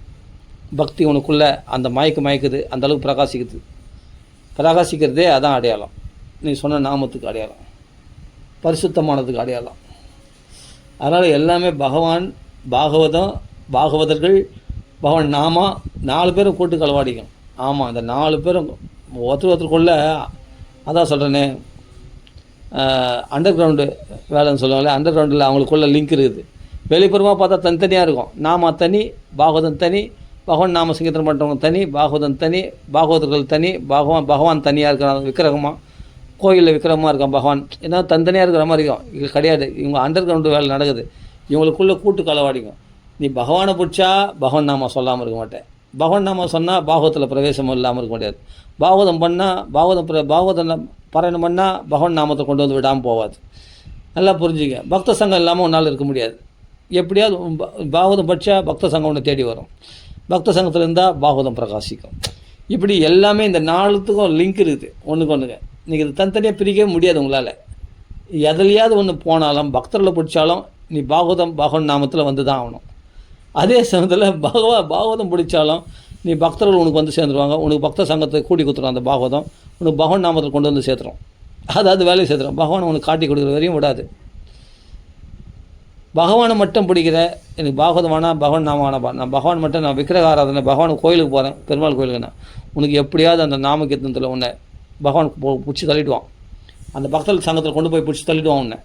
பக்தி உனக்குள்ளே அந்த மயக்குது, அந்தளவுக்கு பிரகாசிக்கிறதே அதான் அடையாளம். நீ சொன்ன நாமத்துக்கு அடையாளம், பரிசுத்தமானதுக்கு அடையாளம். அதனால் எல்லாமே பகவான், பாகவதர்கள், பகவான் நாமா 4 பேரும் கூட்டு களவாடிக்கும். ஆமாம், அந்த 4 பேரும் ஒருத்தருக்குள்ளே அதான் சொல்கிறேனே, அண்டர் கிரவுண்டு வேலைன்னு சொல்லுவாங்களே, அண்டர் கிரவுண்டில் அவங்களுக்குள்ள லிங்க் இருக்குது. வெளிப்புறமாக பார்த்தா தனித்தனியாக இருக்கும். நாம தனி, பாகவதன் தனி, பகவான் நாம சங்கீர்த்தனம் பண்ணுறவங்க தனி, பாகவதன் தனி, பாகவதர்கள் தனி, பகவான் தனியாக இருக்கிற விக்கிரகமாக கோயிலில் விக்கிரகமாக இருக்கான் பகவான். ஏன்னா தனித்தனியாக இருக்கிற மாதிரி இருக்கும். இது கிடையாது. இவங்க அண்டர் கிரவுண்டு வேலை நடக்குது. இவங்களுக்குள்ளே கூட்டு களவாடிக்கும். நீ பகவானை பிடிச்சா பகவான் நாம சொல்லாமல் இருக்க மாட்டேன். பகவான் நாம சொன்னால் பாகவத்தில் பிரவேசம் இல்லாமல் இருக்க முடியாது. பாகவதம் பண்ணால் பாகவதம் பாராயணம் பண்ணால் பகவான் நாமத்தை கொண்டு வந்து விடாமல் போகாது. நல்லா புரிஞ்சுங்க. பக்த சங்கம் இல்லாமல் ஒன்றால் இருக்க முடியாது. எப்படியாவது பாகவதம் படித்தா பக்த சங்கம் ஒன்று தேடி வரும். பக்த சங்கத்தில் இருந்தால் பாகவதம் பிரகாசிக்கும். இப்படி எல்லாமே இந்த 4த்துக்கும் லிங்க் இருக்குது ஒன்றுக்கு ஒன்றுங்க. இன்றைக்கி இது தனித்தனியாக பிரிக்கவே முடியாது உங்களால். எதுலையாவது ஒன்று போனாலும் பக்தர்களை பிடிச்சாலும் நீ பகவான் நாமத்தில் வந்து தான் ஆகணும். அதே சமயத்தில் பாகவதம் பிடிச்சாலும் நீ பக்தர்கள் உனக்கு வந்து சேர்ந்துருவாங்க. உனக்கு பக்த சங்கத்தை கூட்டி கொடுத்துரும். அந்த பாகவதம் உனக்கு பகவான் நாமத்தில் கொண்டு வந்து சேர்த்துரும். அதாவது வேலையை சேர்த்துரும். பகவான் உனக்கு காட்டி கொடுக்குற வரையும் விடாது. பகவானை மட்டும் பிடிக்கிற எனக்கு பாகவதம் வேணாம், பகவான் நாம வேணாம், நான் பகவான் மட்டும், நான் விக்கிரக ஆராதனை, பகவான் கோயிலுக்கு போகிறேன், பெருமாள் கோயிலுக்குண்ணா, உனக்கு எப்படியாவது அந்த நாமகீர்த்தனத்தில் உன்னை பகவான் பிடிச்சி தள்ளிடுவான். அந்த பக்தர்கள் சங்கத்தில் கொண்டு போய் பிடிச்சி தள்ளிடுவான் உன்னை.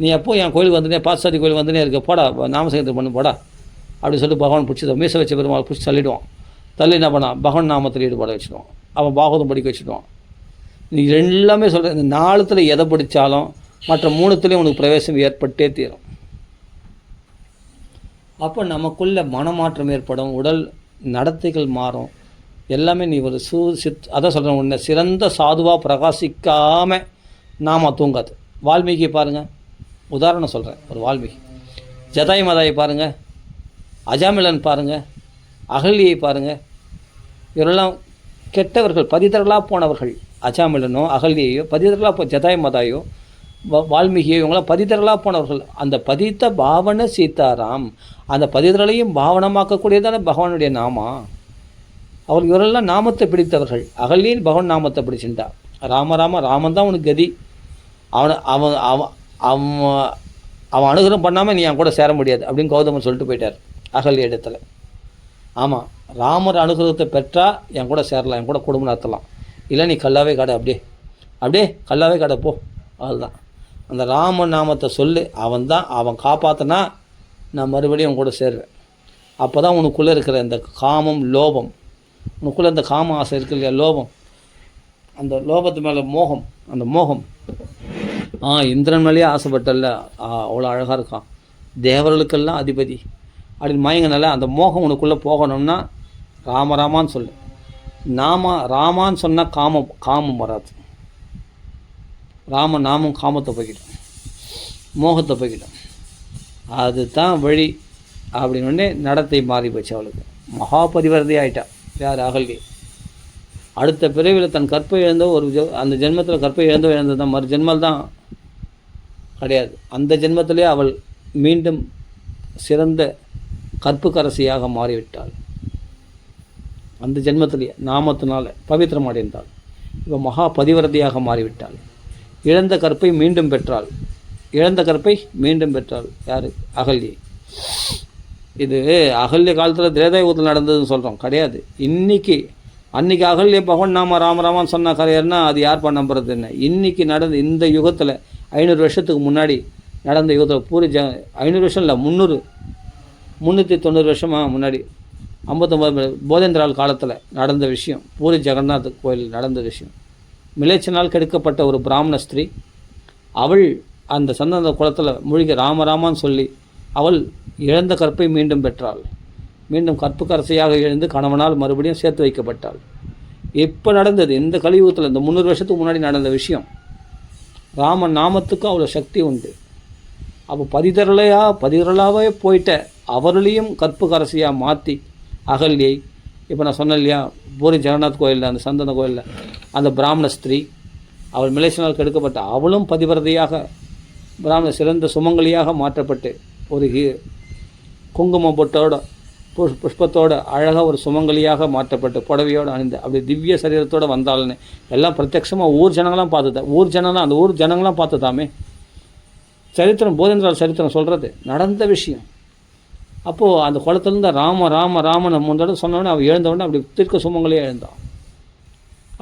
நீ எப்போ என் கோயிலுக்கு வந்துனே, பாசாதி கோயிலுக்கு வந்துனே இருக்க, போடா நாமசங்கீர்த்தனம் பண்ணு போடா அப்படின்னு சொல்லிட்டு பகவான் பிடிச்சி மீச வச்ச பெருமாள் பிடிச்சி தள்ளிடுவான். தள்ளி என்ன பண்ணான், பகவான் நாமத்தில் ஈடுபாட வச்சுடுவான். அவன் பாகவதம் படிக்க வச்சுடுவான். நீ எல்லாமே சொல்கிற இந்த 4த்தில் எதை படித்தாலும் மற்ற 3த்துலேயும் உனக்கு பிரவேசம் ஏற்பட்டே தீரும். அப்போ நமக்குள்ள மனமாற்றம் ஏற்படும், உடல் நடத்தைகள் மாறும். எல்லாமே நீ ஒரு அதான் சொல்கிறேன், உன்னை சிறந்த சாதுவாக பிரகாசிக்காமல் நாம தூங்காது. வால்மீகியை பாருங்கள், உதாரணம் சொல்கிறேன். ஒரு வால்மீகி, ஜதாய் மதாயை பாருங்கள், அஜாமிலன் பாருங்கள், அகல்யை பாருங்கள். இவரெல்லாம் கெட்டவர்கள், பதிதர்களாக போனவர்கள். அஜாமிலனோ அகல்யையோ பதிதர்களாக ஜதாய் மதாயோ வால்மீகியோ இவங்களாம் பதிதர்களாக போனவர்கள். அந்த பதித்த பாவன சீதாராம், அந்த பதிதர்களையும் பாவனமாக்கக்கூடியதான பகவானுடைய நாமா. அவர்கள் இவரெல்லாம் நாமத்தை பிடித்தவர்கள். அகல்யின் பகவான் நாமத்தை பிடிச்சிருந்தா. ராமன் தான் உனக்கு கதி. அவன் அனுகிரகம் பண்ணாமல் நீ என் கூட சேர முடியாது அப்படின்னு கௌதமன் சொல்லிட்டு போயிட்டார் அகல்ய இடத்துல. ஆமாம், ராமர் அனுகிரகத்தை பெற்றால் என் கூட சேரலாம், என் கூட குடும்பம் நடத்தலாம். இல்லை நீ கல்லாவே கடை, அப்படியே கல்லாவே கடை போ. அதுதான் அந்த ராம நாமத்தை சொல்லு. அவன் காப்பாற்றினா நான் மறுபடியும் உன் கூட சேருவேன். அப்போ தான் உனக்குள்ளே இருக்கிற இந்த காமம், லோபம், உனக்குள்ளே இந்த காம ஆசை இருக்கு இல்லையா, லோபம், அந்த லோபத்து மேலே மோகம், அந்த மோகம். இந்திரன் மேலேயே ஆசைப்பட்டல, அவ்வளோ அழகாக இருக்கான், தேவர்களுக்கெல்லாம் அதிபதி அப்படின்னு மயங்கினால அந்த மோகம் உனக்குள்ளே போகணும்னா ராமான்னு சொல்லு. ராமான்னு சொன்னால் காமம் வராது. நாமம் காமத்தை போய்கிட்டோம், மோகத்தை போய்கிட்டோம். அதுதான் வழி அப்படின்னு நடத்தை மாறி போச்சு அவளுக்கு. மகாபரிவர்த்தி ஆகிட்டா யார், அகல்யை. அடுத்த பிறவியில் தன் கற்பை இழந்தோ அந்த ஜென்மத்தில் கற்பை இழந்தது தான், மறு ஜென்மல் தான் கிடையாது. அந்த ஜென்மத்திலே அவள் மீண்டும் சிறந்த கற்புக்கரசியாக மாறிவிட்டாள். அந்த ஜென்மத்திலேயே நாமத்தினால பவித்திரமடைந்தாள். இப்போ மகா பதிவரதியாக மாறிவிட்டாள். இழந்த கற்பை மீண்டும் பெற்றாள். யார், அகல்யை. இது அகல்ய காலத்தில் திரேதாயுகத்தில் நடந்ததுன்னு சொல்கிறோம், கிடையாது. அன்றைக்கி அகல்ய பகவான் நாம ராமராமான்னு சொன்ன கரையர்னா அது யார் பண்ண போகிறது என்ன? இன்றைக்கி நடந்த இந்த யுகத்தில் 500 வருஷத்துக்கு முன்னாடி நடந்த யுகத்தில் 500 வருஷம் இல்லை, 390 வருஷமாக முன்னாடி 59 போதேந்திரால் காலத்தில் நடந்த விஷயம். பூரி ஜெகநாத் கோயில் நடந்த விஷயம். மிலேச்சனால் கெடுக்கப்பட்ட ஒரு பிராமண ஸ்திரீ, அவள் அந்த சந்தன குளத்தில் மூழ்கி ராமராமான்னு சொல்லி அவள் இழந்த கற்பை மீண்டும் பெற்றாள். மீண்டும் கற்புக்கரசையாக எழுந்து கணவனால் மறுபடியும் சேர்த்து வைக்கப்பட்டாள். இப்போ நடந்தது இந்த கலியுகத்தில், இந்த 300 வருஷத்துக்கு முன்னாடி நடந்த விஷயம். ராமன் நாமத்துக்கும் அவ்வளோ சக்தி உண்டு. அப்போ பதிதரலாகவே போயிட்ட அவர்களையும் கற்புக்கரசியாக மாற்றி அகல்யை, இப்போ நான் சொன்னேன் இல்லையா, பூரி ஜெகநாத் கோயிலில் அந்த சந்தன கோயிலில் அந்த பிராமண ஸ்திரீ, அவள் மிலேச்சனால் கெடுக்கப்பட்ட அவளும் பதிவிரதையாக சிறந்த சுமங்கலியாக மாற்றப்பட்டு ஒரு குங்குமம் பொட்டோட புஷ்பத்தோட அழகாக ஒரு சுமங்கலியாக மாற்றப்பட்டு புடவையோடு அணிந்து அப்படி திவ்ய சரீரத்தோடு வந்தாள்னு எல்லாம் பிரத்யட்சமாக ஊர் ஜனங்களாம் பார்த்துட்டா. அந்த ஊர் ஜனங்களாம் பார்த்துதாமே. சரித்திரம் போதேந்திரால் சரித்திரம் சொல்கிறது நடந்த விஷயம். அப்போது அந்த குளத்துலேருந்து ராமனை 3 தடவை சொன்னோடனே அவள் எழுந்தவுடனே அப்படி தீர்க்க சுமங்கலியாக எழுந்தான்.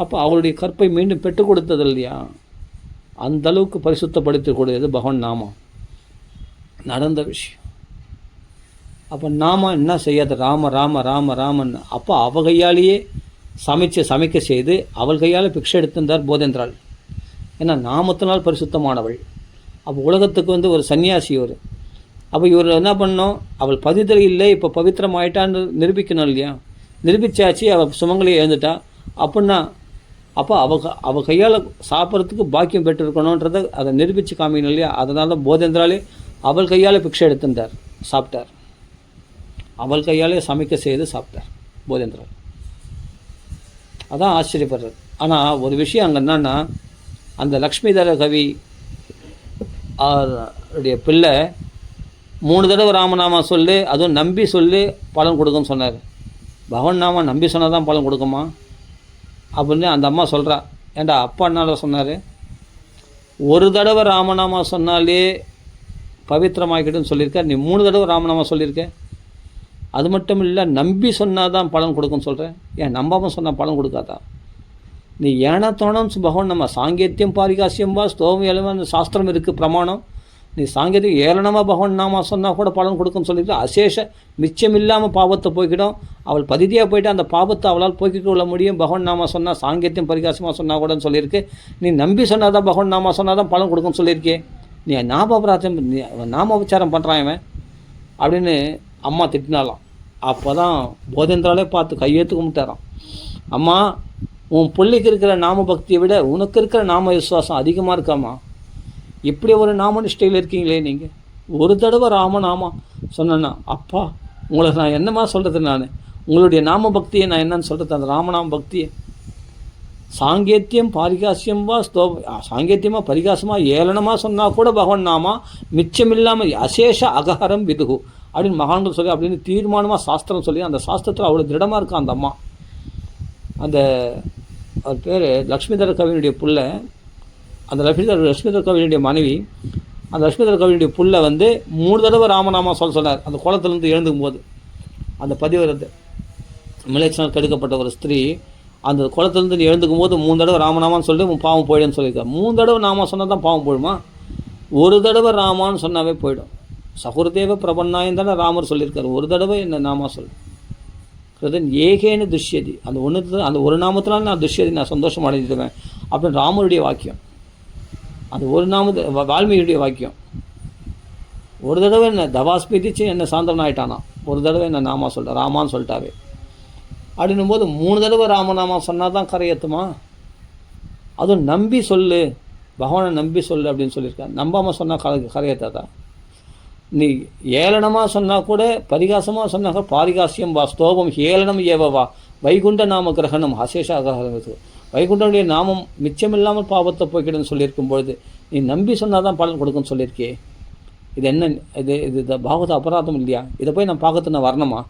அப்போ அவளுடைய கற்பை மீண்டும் பெற்றுக் கொடுத்தது இல்லையா, அந்தளவுக்கு பரிசுத்தப்படுத்தக்கூடியது பகவான் நாமம். நடந்த விஷயம். அப்போ நாம என்ன செய்யாது, ராமன். அப்போ அவ கையாலேயே சமைக்க செய்து அவள் கையால் பிக்ஷை எடுத்திருந்தார் போதேந்திராள். ஏன்னா நாமத்தினால் பரிசுத்தமானவள். அப்போ உலகத்துக்கு ஒரு சன்னியாசி இவர். அப்போ இவர் என்ன பண்ணோம், அவள் பதிதல் இல்லை, இப்போ பவித்திரம் ஆயிட்டான்னு நிரூபிக்கணும் இல்லையா. நிரூபித்தாச்சு, அவள் சுமங்கலியை எழுந்துட்டா. அப்படின்னா அப்போ அவள் கையால் சாப்பிட்றதுக்கு பாக்கியம் பெற்றிருக்கணுன்றதை அதை நிரூபித்து காமிக்கணும் இல்லையா. அதனால தான் போதேந்திராலே அவள் கையால் பிக்ஷை எடுத்திருந்தார், சாப்பிட்டார். அவள் கையாலே சமைக்க செய்து சாப்பிட்டார் போதேந்திரால். அதான் ஆச்சரியப்படுறது. ஆனால் ஒரு விஷயம் அங்கே என்னன்னா, அந்த லக்ஷ்மிதர கவி அவருடைய பிள்ளை 3 தடவை ராமநாமா சொல்லு, அதுவும் நம்பி சொல்லு பலன் கொடுக்கும்னு சொன்னார். பகவான் நாமா நம்பி சொன்னால் தான் பலன் கொடுக்குமா அப்படின்னு அந்த அம்மா சொல்கிறா. ஏண்டா அப்பா என்னால சொன்னார், ஒரு தடவை ராமநாமா சொன்னாலே பவித்திரமாக்கிட்டுன்னு சொல்லியிருக்க, நீ 3 தடவை ராமநாமா சொல்லியிருக்க. அது மட்டும் இல்லை, நம்பி சொன்னால் தான் பலன் கொடுக்குன்னு சொல்கிறேன். ஏன் நம்பாமல் சொன்னால் பலன் கொடுக்காதா? நீ ஏனா தோணும்னு பகவான் நம்ம சாங்கேத்தியம் பாரிகாசியம் வா ஸ்தோமம் எல்லாம் சாஸ்திரம் இருக்குது பிரமாணம். நீ சாங்கேத்தியம் ஏளனமாக பகவான் நாமா சொன்னால் கூட பலன் கொடுக்குன்னு சொல்லிட்டு அசேஷ மிச்சம் இல்லாமல் பாவத்தை போய்க்கிடும். அவள் பதிதியாக போய்ட்டு அந்த பாவத்தை அவளால் போய்க்கிட்டு கொள்ள முடியும். பகவான் நாமா சொன்னால் சாங்கேத்தியம் பரிகாசமாக சொன்னால் கூடன்னு சொல்லியிருக்கு. நீ நம்பி சொன்னால் தான் பகவான் நாமா சொன்னால் தான் பலன் கொடுக்குன்னு சொல்லியிருக்கே. நீ நாமோபச்சாரம் பண்ணுறான் இவன் அப்படின்னு அம்மா திட்டினாலாம். அப்போ தான் போதேந்திராலே பார்த்து கையெழுத்து கும்பிட்டாராம். அம்மா, உன் பிள்ளைக்கு இருக்கிற நாம பக்தியை விட உனக்கு இருக்கிற நாம விசுவாசம் அதிகமாக இருக்காம்மா. இப்படி ஒரு நாம நிஷ்டையில் இருக்கீங்களே நீங்கள். ஒரு தடவை ராமநாமா சொன்னேன்னா, அப்பா உங்களை நான் என்னம்மா சொல்கிறது, நான் உங்களுடைய நாம பக்தியை நான் என்னன்னு சொல்கிறது, அந்த ராமநாம பக்தியை. சாங்கேத்தியம் பாரிகாசியம் வா சாங்கேத்தியமாக பரிகாசமாக ஏளனமாக சொன்னால் கூட பகவான் நாமா மிச்சம் இல்லாமல் அசேஷ அகஹரம் விதுகு அப்படின்னு மகான்கள் சொல்லி அப்படின்னு தீர்மானமாக சாஸ்திரம் சொல்லி, அந்த சாஸ்திரத்தில் அவ்வளோ திருடமாக இருக்கா அந்த அம்மா. அந்த அவர் பேர் லக்ஷ்மிதர கவியினுடைய புள்ள, அந்த லக்ஷ்மிதர கவியினுடைய மனைவி. அந்த லக்ஷ்மிதர கவியினுடைய புள்ள 3 தடவை ராமநாமா சொன்னார். அந்த குளத்துலேருந்து எழுந்துக்கும் போது அந்த பதிவரது மிலேச்சனால் கெடுக்கப்பட்ட ஒரு ஸ்திரீ அந்த குளத்துலேருந்து எழுந்துக்கும் போது 3 தடவை ராமநாமான்னு சொல்லிட்டு பாவம் போயிடுன்னு சொல்லியிருக்காரு. 3 தடவை நாமா சொன்னால் தான் பாவம் போயிடுமா? ஒரு தடவை ராமான்னு சொன்னாவே போயிடும். சகுரதேவ பிரபன்னாயம் தானே ராமர் சொல்லியிருக்காரு. ஒரு தடவை என்ன நாமா சொல்லு கிருதன் ஏகேன்னு துஷ்யதி, அந்த ஒரு நாமத்தினால நான் துஷ்யதி, நான் சந்தோஷம் அடைஞ்சிடுவேன் அப்படின்னு ராமருடைய வாக்கியம். அந்த ஒரு வால்மீகியுடைய வாக்கியம். ஒரு தடவை என்ன தவாஸ்பீதிச்சு என்ன சாந்தவன் ஆகிட்டானா, ஒரு தடவை என்ன நாமா சொல்லிட்டேன் ராமான்னு சொல்லிட்டாவே அப்படின்னும் போது 3 தடவை ராமநாமா சொன்னால் தான் கரையேற்றுமா? அதுவும் நம்பி சொல்லு, பகவானை நம்பி சொல்லு அப்படின்னு சொல்லியிருக்கேன். நம்பாமல் சொன்னால் கரையேற்றாதா? நீ ஏளனமாக சொன்னால் கூட பரிகாசமாக சொன்னாக்க பாரிகாசியம் வா ஸ்தோபம் ஏளனம் ஏவவா வைகுண்ட நாம கிரகணம் அசேஷ அகஹரம். வைகுண்டனுடைய நாமம் மிச்சமில்லாமல் பாவத்தை போய்க்கிடுன்னு சொல்லியிருக்கும் பொழுது நீ நம்பி சொன்னால் தான் பலன் கொடுக்குன்னு சொல்லியிருக்கே. இது என்ன இது பாகவத அபராதம் இல்லையா? இதை போய் நான் பார்க்கறது நான் வரணுமா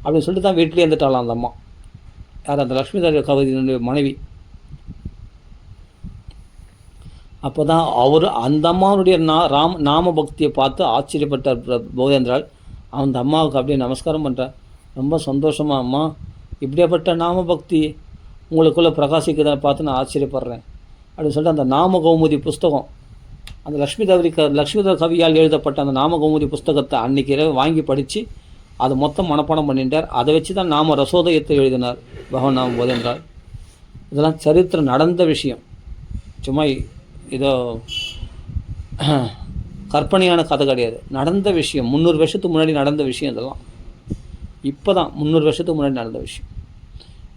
அப்படின்னு சொல்லிட்டு தான் வீட்டிலே இருந்துட்டாலாம் அந்த அம்மா. யார்? அந்த லக்ஷ்மிதர கவியினுடைய மனைவி. அப்போ தான் அந்த அம்மாவுடைய நாம பக்தியை பார்த்து ஆச்சரியப்பட்டார் போதேந்திரால். அந்த அம்மாவுக்கு அப்படியே நமஸ்காரம் பண்ணுறார். ரொம்ப சந்தோஷமாக அம்மா, இப்படியாப்பட்ட நாம பக்தி உங்களுக்குள்ளே பிரகாசிக்கிறத பார்த்து நான் ஆச்சரியப்படுறேன் அப்படின்னு சொல்லிட்டு அந்த நாம கௌமுதி புஸ்தகம், அந்த லக்ஷ்மிதர கவியால் எழுதப்பட்ட அந்த நாம கௌமுதி புஸ்தகத்தை அன்றைக்கி இரவு வாங்கி படித்து அதை மொத்தம் மனப்பாடம் பண்ணிட்டார். அதை வச்சு தான் நாம ரசோதயத்தை எழுதினார் பகவான் நாம போதேந்திரால். இதெல்லாம் சரித்திரம் நடந்த விஷயம், சும்மா ஏதோ கற்பனையான கதை கிடையாது, நடந்த விஷயம். 300 வருஷத்துக்கு முன்னாடி நடந்த விஷயம் இதெல்லாம். இப்போ தான் 300 வருஷத்துக்கு முன்னாடி நடந்த விஷயம்.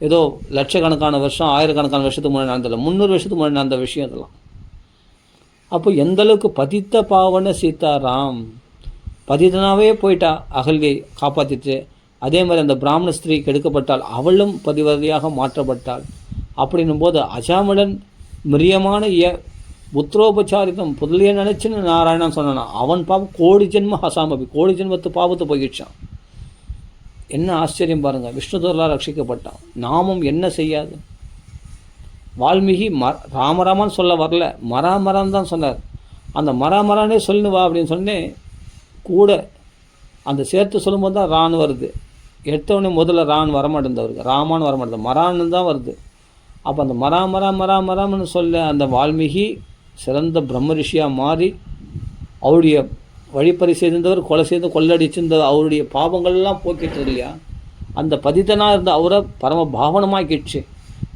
ஏதோ லட்சக்கணக்கான வருஷம் ஆயிரக்கணக்கான வருஷத்துக்கு முன்னாடி நடந்ததில்லை, 300 வருஷத்துக்கு முன்னாடி நடந்த விஷயம் இதெல்லாம். அப்போ எந்தளவுக்கு பதித்த பாவன சீதாராம், பதிதனாவே போயிட்டா அகல்யை காப்பாற்றிட்டு. அதே மாதிரி அந்த பிராமண ஸ்திரீக்கு எடுக்கப்பட்டால் அவளும் பதிவதியாக மாற்றப்பட்டாள். அப்படின்னும் போது அஜாமலன் மிரியமான புத்திரோபச்சாரிதம் புதலிய நினைச்சுன்னு நாராயணன் சொன்னான். அவன் பாவம் கோடி ஜென்ம ஹசாமபி, கோடி ஜென்மத்து பாவத்தை போயிடுச்சான். என்ன ஆச்சரியம் பாருங்கள், விஷ்ணுதூதர்களால் ரட்சிக்கப்பட்டான். நாமும் என்ன செய்யாது. வால்மீகி ராமராமான்னு சொல்ல வரல, மராமரான்னு தான் சொன்னார். அந்த மராமரானே சொல்லுவா அப்படின்னு சொன்னேன் கூட. அந்த சேர்த்து சொல்லும்போது தான் ரான் வருது. எடுத்தவொடனே முதல்ல ரான் வரமாட்டேந்தவருக்கு, ராமான்னு வரமாட்டேன், மரான்னு தான் வருது. அப்போ அந்த மராமராமன்னு சொல்ல அந்த வால்மீகி சிறந்த பிரம்ம ரிஷியாக மாறி அவருடைய வழிப்பறி செய்திருந்தவர், கொலை செய்து கொள்ளடிச்சிருந்த அவருடைய பாவங்கள்லாம் போக்கிட்டு இல்லையா, அந்த பதித்தனாக இருந்த அவரை பரம பாவனமாக்கிடுச்சு.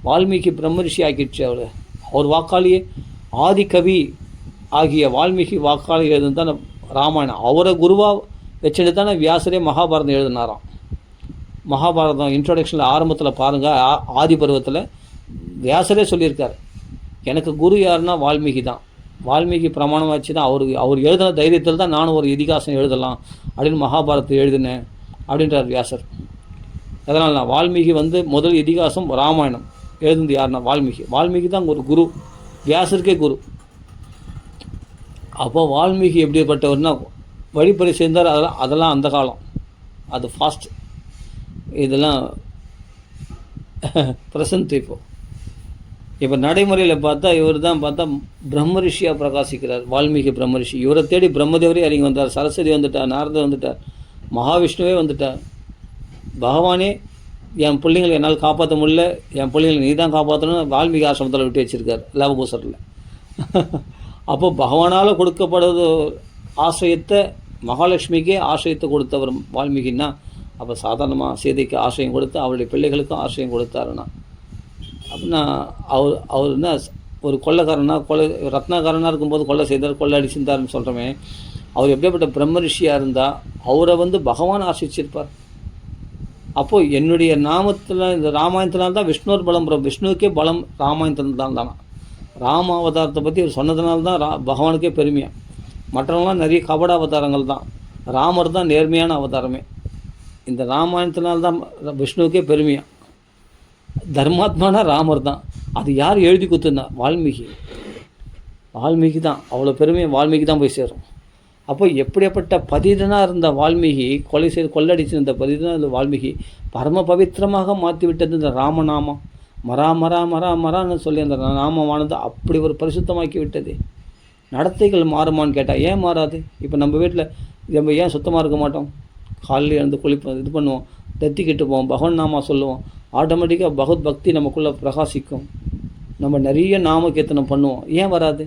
வால்மீகி பிரம்ம ரிஷி ஆக்கிடுச்சு. அவர் வாக்காளியே ஆதிகவி ஆகிய வால்மீகி வாக்காளி எழுதுன்னு ராமாயணம் அவரை குருவாக வச்சுட்டு தானே வியாசரே மகாபாரதம் எழுதினாராம். மகாபாரதம் இன்ட்ரோடக்ஷனில் ஆரம்பத்தில் பாருங்கள், ஆதி பருவத்தில் வியாசரே சொல்லியிருக்கார், எனக்கு குரு யாருன்னா வால்மீகி தான். வால்மீகி பிரமாணம் வச்சு தான் அவர் எழுதின தைரியத்தில் தான் நானும் ஒரு இதிகாசம் எழுதலாம் அப்படின்னு மகாபாரதத்தை எழுதினேன் அப்படின்றார் வியாசர். அதனால் நான் வால்மீகி முதல் இதிகாசம் ராமாயணம் எழுதுனது யாருன்னா வால்மீகி தான் ஒரு குரு, வியாசருக்கே குரு. அப்போ வால்மீகி எப்படிப்பட்டவர்னா வழிப்பறி சேர்ந்தார். அதெல்லாம் அந்த காலம், அது ஃபாஸ்ட். இதெல்லாம் ப்ரெசன்ட். இப்போ நடைமுறையில் பார்த்தா இவர் தான் பார்த்தா பிரம்ம ரிஷியாக பிரகாசிக்கிறார். வால்மீகி பிரம்ம ரிஷி. இவரை தேடி பிரம்மதேவரே இறங்கி வந்தார். சரஸ்வதி வந்துட்டார், நாரதர் வந்துட்டார், மகாவிஷ்ணுவே வந்துட்டார். பகவானே என் பிள்ளைங்களை என்னால் காப்பாற்ற முடியல, என் பிள்ளைங்களை நீ தான் காப்பாற்றணும்னு வால்மீகி ஆசிரமத்தில் விட்டு வச்சுருக்கார் லவகுசரில். அப்போ பகவானால் கொடுக்கப்படுறது ஆசிரியத்தை, மகாலட்சுமிக்கே ஆசிரியத்தை கொடுத்தவர் வால்மீகின்னா, அப்போ சாதாரணமாக சீதைக்கு ஆசிரியம் கொடுத்து அவருடைய பிள்ளைகளுக்கும் ஆசிரியம் கொடுத்தாருன்னா அப்படின்னா அவர் என்ன ஒரு கொள்ளைக்காரனா, ரத்னக்காரனாக இருக்கும்போது கொள்ளை செய்தார், கொள்ளை அடிச்சிருந்தார்னு சொல்கிறோமே, அவர் எப்படிப்பட்ட பிரம்ம ரிஷியாக இருந்தால் அவரை பகவான் ஆசிரிச்சிருப்பார். அப்போது என்னுடைய நாமத்தில் இந்த ராமாயணத்தினால்தான் விஷ்ணுவர் பலம், விஷ்ணுவுக்கே பலம் ராமாயணத்தினால்தான் தானே. ராம அவதாரத்தை பற்றி அவர் சொன்னதுனால்தான் பகவானுக்கே பெருமையாக. மற்றவங்களாம் நிறைய கபட அவதாரங்கள் தான், ராமர் தான் நேர்மையான அவதாரமே. இந்த ராமாயணத்தினால்தான் விஷ்ணுவுக்கே பெருமையாக. தர்மாத்மானா ராமர் தான். அது யார் எழுதி கொடுத்துருந்தா? வால்மீகி தான். அவ்வளோ பெருமையை வால்மீகி தான் போய் சேரும். அப்போ எப்படிப்பட்ட பதிதனாக இருந்த வால்மீகி, கொள்ளடிச்சிருந்த பதிதனாக இருந்த வால்மீகி பரம பவித்திரமாக மாற்றி விட்டது இந்த ராமநாமம். மரான்னு சொல்லி அந்த நாமமானது அப்படி ஒரு பரிசுத்தமாக்கி விட்டது. நடத்தைகள் மாறுமான்னு கேட்டால் ஏன் மாறாது? இப்போ நம்ம வீட்டில் நம்ம ஏன் சுத்தமாக இருக்க மாட்டோம்? காலையில் எழுந்து குளிப்போம், இது பண்ணுவோம், தத்திக்கிட்டு போவோம், பகவன் நாமா சொல்லுவோம். ஆட்டோமேட்டிக்காக பகவத் பக்தி நமக்குள்ளே பிரகாசிக்கும். நம்ம நிறைய நாமகீர்த்தனம் பண்ணுவோம். ஏன் வராது?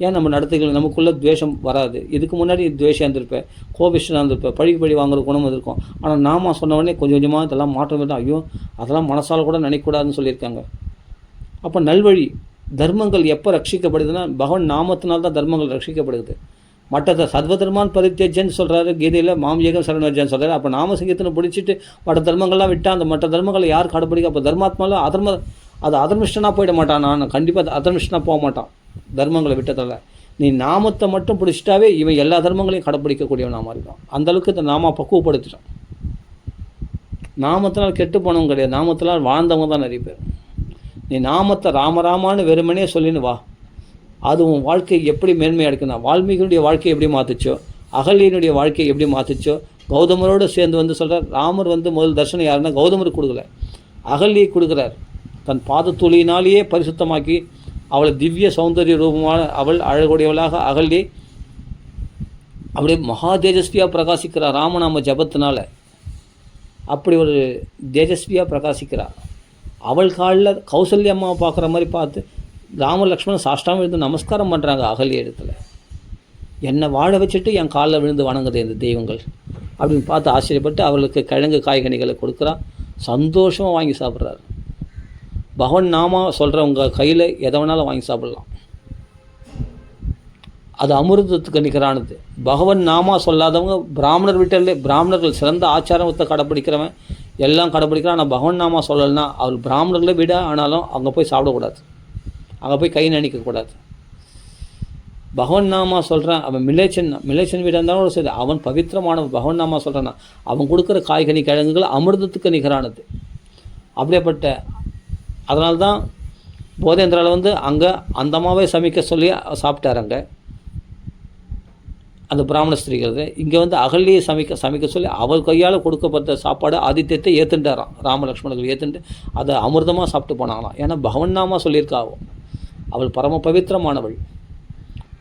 ஏன் நம்ம நடத்தைகள் நமக்குள்ளே துவேஷம் வராது? இதுக்கு முன்னாடி துவேஷம் இருந்திருப்பேன், கோபிஷ்டனாக இருந்திருப்பேன், பழி வாங்குற குணம் இருக்கும். ஆனால் நாம சொன்னவொடனே கொஞ்சம் கொஞ்சமாக இதெல்லாம் மாற்றம் இருந்தால் ஐயோ அதெல்லாம் மனசால் கூட நினைக்கக்கூடாதுன்னு சொல்லியிருக்காங்க. அப்போ நல்வழி தர்மங்கள் எப்போ ரட்சிக்கப்படுதுன்னா பகவான் நாமத்தினால்தான் தர்மங்கள் ரட்சிக்கப்படுது. மற்ற சர்வதர்மான் பரித்தேஜன்னு சொல்கிறாரு கீதையில், மாமியகம் சரணர்ஜன் சொல்கிறாரு. அப்போ நாம சங்கீதனை பிடிச்சிட்டு மற்ற தர்மங்கள்லாம் விட்டால் அந்த மற்ற தர்மங்களை யார் கடைப்பிடிக்க? அப்போ தர்மாத்மாவில் அது அதர்மிஷ்டனாக போயிட மாட்டான். நான் கண்டிப்பாக அதர்மிஷ்டனாக போக மாட்டான் தர்மங்களை விட்டதில்ல. நீ நாமத்தை மட்டும் பிடிச்சிட்டாவே இவன் எல்லா தர்மங்களையும் கடைப்பிடிக்கக்கூடியவன் நாம இருக்கான். அந்தளவுக்கு இந்த நாம பக்குவப்படுத்திட்டான். நாமத்தினால் கெட்டு போனவங்க கிடையாது, நாமத்தினால் வாழ்ந்தவங்க தான் நிறைய பேர். நீ நாமத்தை ராமராமான்னு வெறுமனே சொல்லின்னு வா, அது உன் வாழ்க்கை எப்படி மேன்மையாக இருக்குன்னா, வால்மீகியுடைய வாழ்க்கையை எப்படி மாற்றுச்சோ, அகல்யனுடைய வாழ்க்கையை எப்படி மாற்றுச்சோ, கௌதமரோடு சேர்ந்து சொல்கிறார். ராமர் முதல் தர்சனம் யாருன்னா கௌதமருக்கு கொடுக்கல, அகல்யை கொடுக்குறார். தன் பாதத்துளியினாலேயே பரிசுத்தமாக்கி அவளை திவ்ய சௌந்தரிய ரூபமான அவள் அழகுடையவளாக அகல்யை அப்படியே மகா தேஜஸ்வியாக பிரகாசிக்கிறார் ராமநாம ஜபத்தினால. அப்படி ஒரு தேஜஸ்வியாக பிரகாசிக்கிறார். அவள் காலில் கௌசல்யா அம்மாவை பார்க்குற மாதிரி பார்த்து ராம லக்ஷ்மணன் சாஷ்டாம விழுந்து நமஸ்காரம் பண்ணுறாங்க அகல்ய இடத்துல. என்னை வாழ வச்சுட்டு என் காலில் விழுந்து வணங்குது இந்த தெய்வங்கள் அப்படின்னு பார்த்து ஆச்சரியப்பட்டு அவர்களுக்கு கிழங்கு காய்கனிகளை கொடுக்குறான். சந்தோஷமாக வாங்கி சாப்பிட்றாரு. பகவான் நாமா சொல்கிறவங்க கையில் எதை வேணாலும் வாங்கி சாப்பிட்லாம். அது அமிர்தத்துக்கு நிகரானது. பகவான் நாமா சொல்லாதவங்க பிராமணர் வீட்டில், பிராமணர்கள் சிறந்த ஆச்சாரத்தை கடைப்பிடிக்கிறவன் எல்லாம் கடைப்பிடிக்கிறான். ஆனால் பகவான் நாமா சொல்லலைன்னா அவர் பிராமணர்களை விட ஆனாலும் அங்கே போய் சாப்பிடக்கூடாது, அங்கே போய் கை நினைக்கக்கூடாது. பகவான் நாமா சொல்கிறான். அவன் மிலேச்சன் வீடாக இருந்தாலும் சரி, அவன் பவித்திரமானவன். பகவான் நாமா சொல்கிறான்னா அவன் கொடுக்குற காய்கனி கிழங்குகள் அமிர்தத்துக்கு நிகரானது. அப்படியேப்பட்ட அதனால்தான் போதேந்திராவில் அங்கே அந்தமாவே சமைக்க சொல்லி சாப்பிட்டார். அங்கே அந்த பிராமண ஸ்திரீகள் இங்கே வந்து அகல்லையே சமைக்க சொல்லி அவள் கையால் கொடுக்கப்பட்ட சாப்பாடு ஆதித்யத்தை ஏற்றுண்டாராம். ராமலக்ஷ்மணர்கள் ஏற்றுண்டு அதை அமிர்தமாக சாப்பிட்டு போனாங்களாம். ஏன்னா பகவன்னாமா சொல்லியிருக்காவோ, அவள் பரம பவித்திரமானவள்,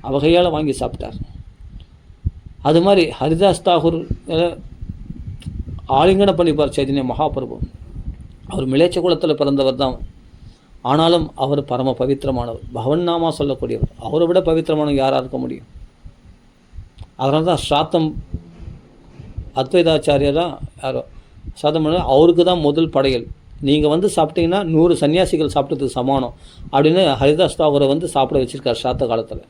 அவள் கையால் வாங்கி சாப்பிட்டார். அது மாதிரி ஹரிதாஸ் தாகூர் ஆலிங்கனம் பண்ணிப்பார் சைதன்ய மகாபிரபு. அவர் மிலேச்ச குலத்தில் பிறந்தவர் தான், ஆனாலும் அவர் பரம பவித்திரமானவர், பகவன்னாமா சொல்லக்கூடியவர். அவரை விட பவித்திரமானவர் யாராக இருக்க முடியும்? அதனால தான் ஸ்ராத்தம் அத்வைதாச்சாரியராக யாரோ ஸ்ராத்தம் பண்ண அவருக்கு தான் முதல் படையல். நீங்கள் வந்து சாப்பிட்டீங்கன்னா 100 சன்னியாசிகள் சாப்பிட்டதுக்கு சமானம் அப்படின்னு ஹரிதாஸ் தாகூரை வந்து சாப்பிட வச்சுருக்கார் ஸ்ராத்த காலத்தில்.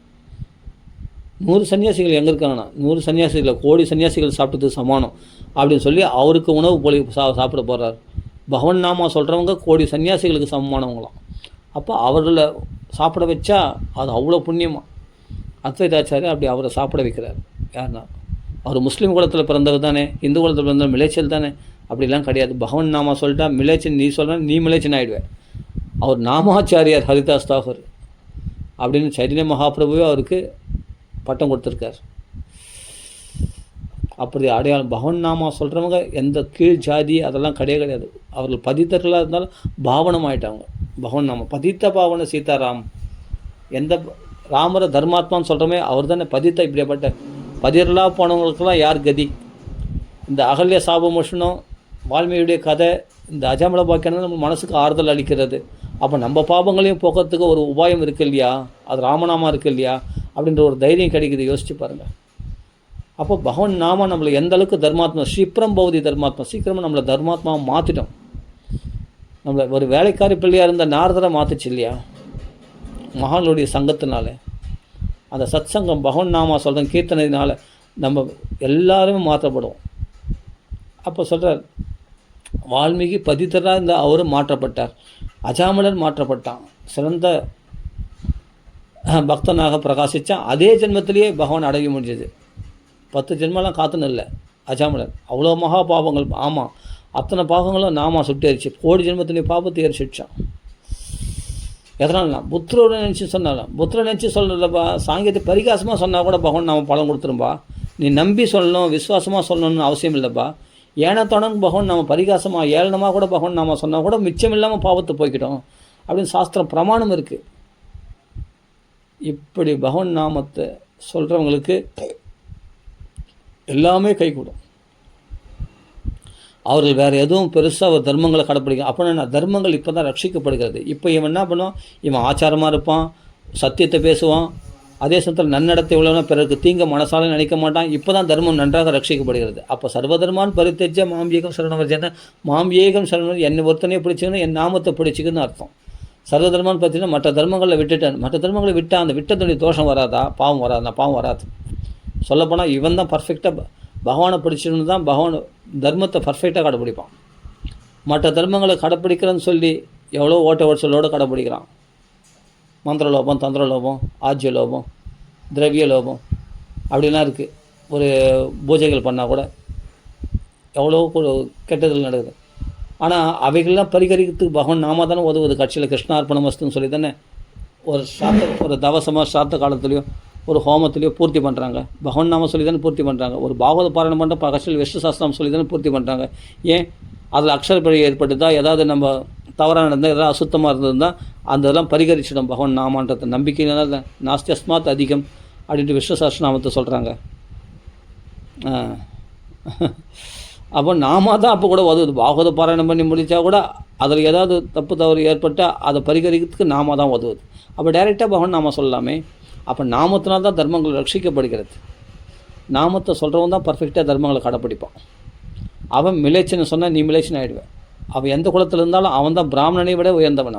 100 சன்னியாசிகள் எங்கே இருக்காங்கன்னா 100 சன்னியாசிகளை கோடி சன்னியாசிகள் சாப்பிட்டதுக்கு சமானம் அப்படின்னு சொல்லி அவருக்கு உணவு போலி சாப்பிட போகிறார். பகவன் நாமா சொல்கிறவங்க கோடி சன்னியாசிகளுக்கு சமமானவங்களாம். அப்போ அவர்களை சாப்பிட வச்சா அது அவ்வளோ புண்ணியமாக. அத்வைதாச்சாரியர் அப்படி அவரை சாப்பிட வைக்கிறார். யாருன்னா அவர் முஸ்லீம் குலத்தில் பிறந்தவர் தானே, இந்து குலத்தில் பிறந்தவர் மிலேச்சல் தானே, அப்படிலாம் கிடையாது. பகவன் நாமா சொல்லிட்டா மிலேச்சன் நீ சொல்கிற நீ மிலேச்சன் ஆகிடுவேன். அவர் நாமாச்சாரியார் ஹரிதாஸ் தாகூர் அப்படின்னு சைதன்ய மகாபிரபுவே அவருக்கு பட்டம் கொடுத்துருக்கார். அப்படி அடையாளம் பகவன் நாமா சொல்கிறவங்க எந்த கீழ் ஜாதி அதெல்லாம் கிடையாது. அவர்கள் பதித்தர்களாக இருந்தாலும் பாவனம் ஆகிட்டாங்க. பகவன் நாமா பதித்த பாவன சீதாராம். எந்த ராமரை தர்மாத்மான்னு சொல்கிறோமே அவர் தானே பதித்த. இப்படிப்பட்ட பதிர்களாக போனவங்களுக்கெல்லாம் யார் கதி? இந்த அகல்ய சாபமோஷனம் வால்மீகியுடைய கதை, இந்த அஜாமல பாக்கியம் நம்ம மனசுக்கு ஆறுதல் அளிக்கிறது. அப்போ நம்ம பாபங்களையும் போக்கிறதுக்கு ஒரு உபாயம் இருக்குது இல்லையா, அது ராமநாமா இருக்குது இல்லையா அப்படின்ற ஒரு தைரியம் கிடைக்குது. யோசிச்சு பாருங்கள். அப்போ பகவன் நாம நம்மளை எந்த அளவுக்கு தர்மாத்மா சீக்கிரம் பௌதி தர்மாத்மா சீக்கிரமாக நம்மளை தர்மாத்மாவை மாற்றிட்டோம். நம்மளை ஒரு வேலைக்காரி பிள்ளையாக இருந்த நாரதரை மாற்றுச்சு இல்லையா மகான்களுடைய சங்கத்தினால. அந்த சத் சங்கம் பகவன் நாமா சொல்கிற கீர்த்தனையினால் நம்ம எல்லாருமே மாற்றப்படுவோம். அப்போ சொல்கிறார் வால்மீகி பதித்தராக இருந்த அவரும் மாற்றப்பட்டார், அஜாமலர் மாற்றப்பட்டான், சிறந்த பக்தனாக பிரகாசித்தான். அதே ஜென்மத்திலேயே பகவான் அடைய முடிஞ்சது. 10 ஜென்மெல்லாம் காத்துன்னு இல்லை அஜாமலர். அவ்வளோ மகா பாவங்கள். ஆமாம், அத்தனை பாவங்களும் நாமா சுட்டு எரிச்சு கோடி ஜென்மத்திலேயே பாவத்தை எரிச்சிடுச்சான். எதனால்னா புத்திரோட நினச்சி சொன்னாலும் புத்திர நினச்சி சொல்கிறப்பா சாங்கியத்தை பரிகாசமாக சொன்னால் கூட பகவான் நாம பலம் கொடுத்துரும்பா. நீ நம்பி சொல்லணும் விசுவாசமாக சொல்லணும்னு அவசியம் இல்லைப்பா. ஏனத்தோடனு பகவான் நாம பரிகாசமாக ஏளனமாக கூட பகவான் நாம சொன்னால் கூட மிச்சம் இல்லாமல் பாவத்தை போய்க்கிட்டோம் அப்படின்னு சாஸ்திரம் பிரமாணம் இருக்குது. இப்படி பகவான் நாமத்தை சொல்கிறவங்களுக்கு எல்லாமே கைகூடும். அவர்கள் வேறு எதுவும் பெருசாக ஒரு தர்மங்களை கடைப்பிடிக்கும். அப்படின்னா தர்மங்கள் இப்போ தான் ரட்சிக்கப்படுகிறது. இப்போ இவன் என்ன பண்ணுவான், இவன் ஆச்சாரமாக இருப்பான், சத்தியத்தை பேசுவான், அதே சமயத்தில் நன்னடத்தை உள்ளவனா பிறருக்கு தீங்க மனசால நினைக்க மாட்டான். இப்போ தான் தர்மம் நன்றாக ரட்சிக்கப்படுகிறது. அப்போ சர்வதர்மான் பரித்தெஜ்ஜ மாம்பியேகம் சரணவர்ஜன. மாம்பியேகம் சரணவர் என்னை ஒருத்தனையே பிடிச்சிக்கணும், என் நாமத்தை பிடிச்சிக்குன்னு அர்த்தம். சர்வதர்மான்னு பார்த்தீங்கன்னா மற்ற தர்மங்களில் விட்டுட்டேன். மற்ற தர்மங்களை விட்டால் அந்த விட்டத்துடைய தோஷம் வராதா, பாவம் வராதா? பாவம் வராது. சொல்லப்போனால் இவன் தான் பர்ஃபெக்டாக பகவானை பிடிச்சிருந்து தான் பகவான் தர்மத்தை பர்ஃபெக்டாக கடைப்பிடிப்பான். மற்ற தர்மங்களை கடைப்பிடிக்கிறேன்னு சொல்லி எவ்வளோ ஓட்ட ஓட்சலோடு கடைப்பிடிக்கிறான். மந்திர லோபம், தந்திர லோபம், ஆஜ்ய லோபம், திரவிய லோபம் அப்படிலாம் இருக்குது. ஒரு பூஜைகள் பண்ணால் கூட எவ்வளோ கெட்டதில் நடக்குது. ஆனால் அவைகள்லாம் பரிகரிக்கிறதுக்கு பகவான் நாம தானே உதவுது. கட்சியில் கிருஷ்ணார்ப்பணமஸ்துன்னு சொல்லி தானே ஒரு தவசமாக சாத்த காலத்துலேயோ ஒரு ஹோமத்துலேயோ பூர்த்தி பண்ணுறாங்க. பகவான் நாம சொல்லி தானே பூர்த்தி பண்ணுறாங்க. ஒரு பாகவத பாராயணம் பண்ணுற கட்சியில் விஷ்ணு சாஸ்திரம் சொல்லி தானே பூர்த்தி பண்ணுறாங்க. ஏன் அதில் அக்ஷரப்படி ஏற்பட்டுதா, ஏதாவது நம்ம தவறாக நடந்தால் ஏதாவது அசுத்தமாக இருந்ததுதான் அந்த இதெல்லாம் பரிகரிச்சிடும் பகவான் நாமான்றது நம்பிக்கையினால நாஸ்தி அஸ்மாத் அதிகம் அப்படின்ட்டு விஷ்ணு சாஸ்திரநாமத்தை சொல்கிறாங்க. அப்போ நாம தான் அப்போ கூட உதவுது. பாகவத பாராயணம் பண்ணி முடித்தா கூட அதில் ஏதாவது தப்பு தவறு ஏற்பட்டால் அதை பரிகரிக்கிறதுக்கு நாம தான் உதவுது. அப்போ டைரெக்டாக பகவான் நாம சொல்லலாமே. அப்போ நாமத்தினால்தான் தர்மங்கள் ரட்சிக்கப்படுகிறது. நாமத்தை சொல்கிறவன் தான் பர்ஃபெக்டாக தர்மங்களை கடைப்பிடிப்பான். அவன் மிலேச்சன்னு சொன்னால் நீ மிலேச்சன் ஆகிடுவேன். அவன் எந்த குலத்தில் இருந்தாலும் அவன் தான் பிராமணனை விட உயர்ந்தவன்.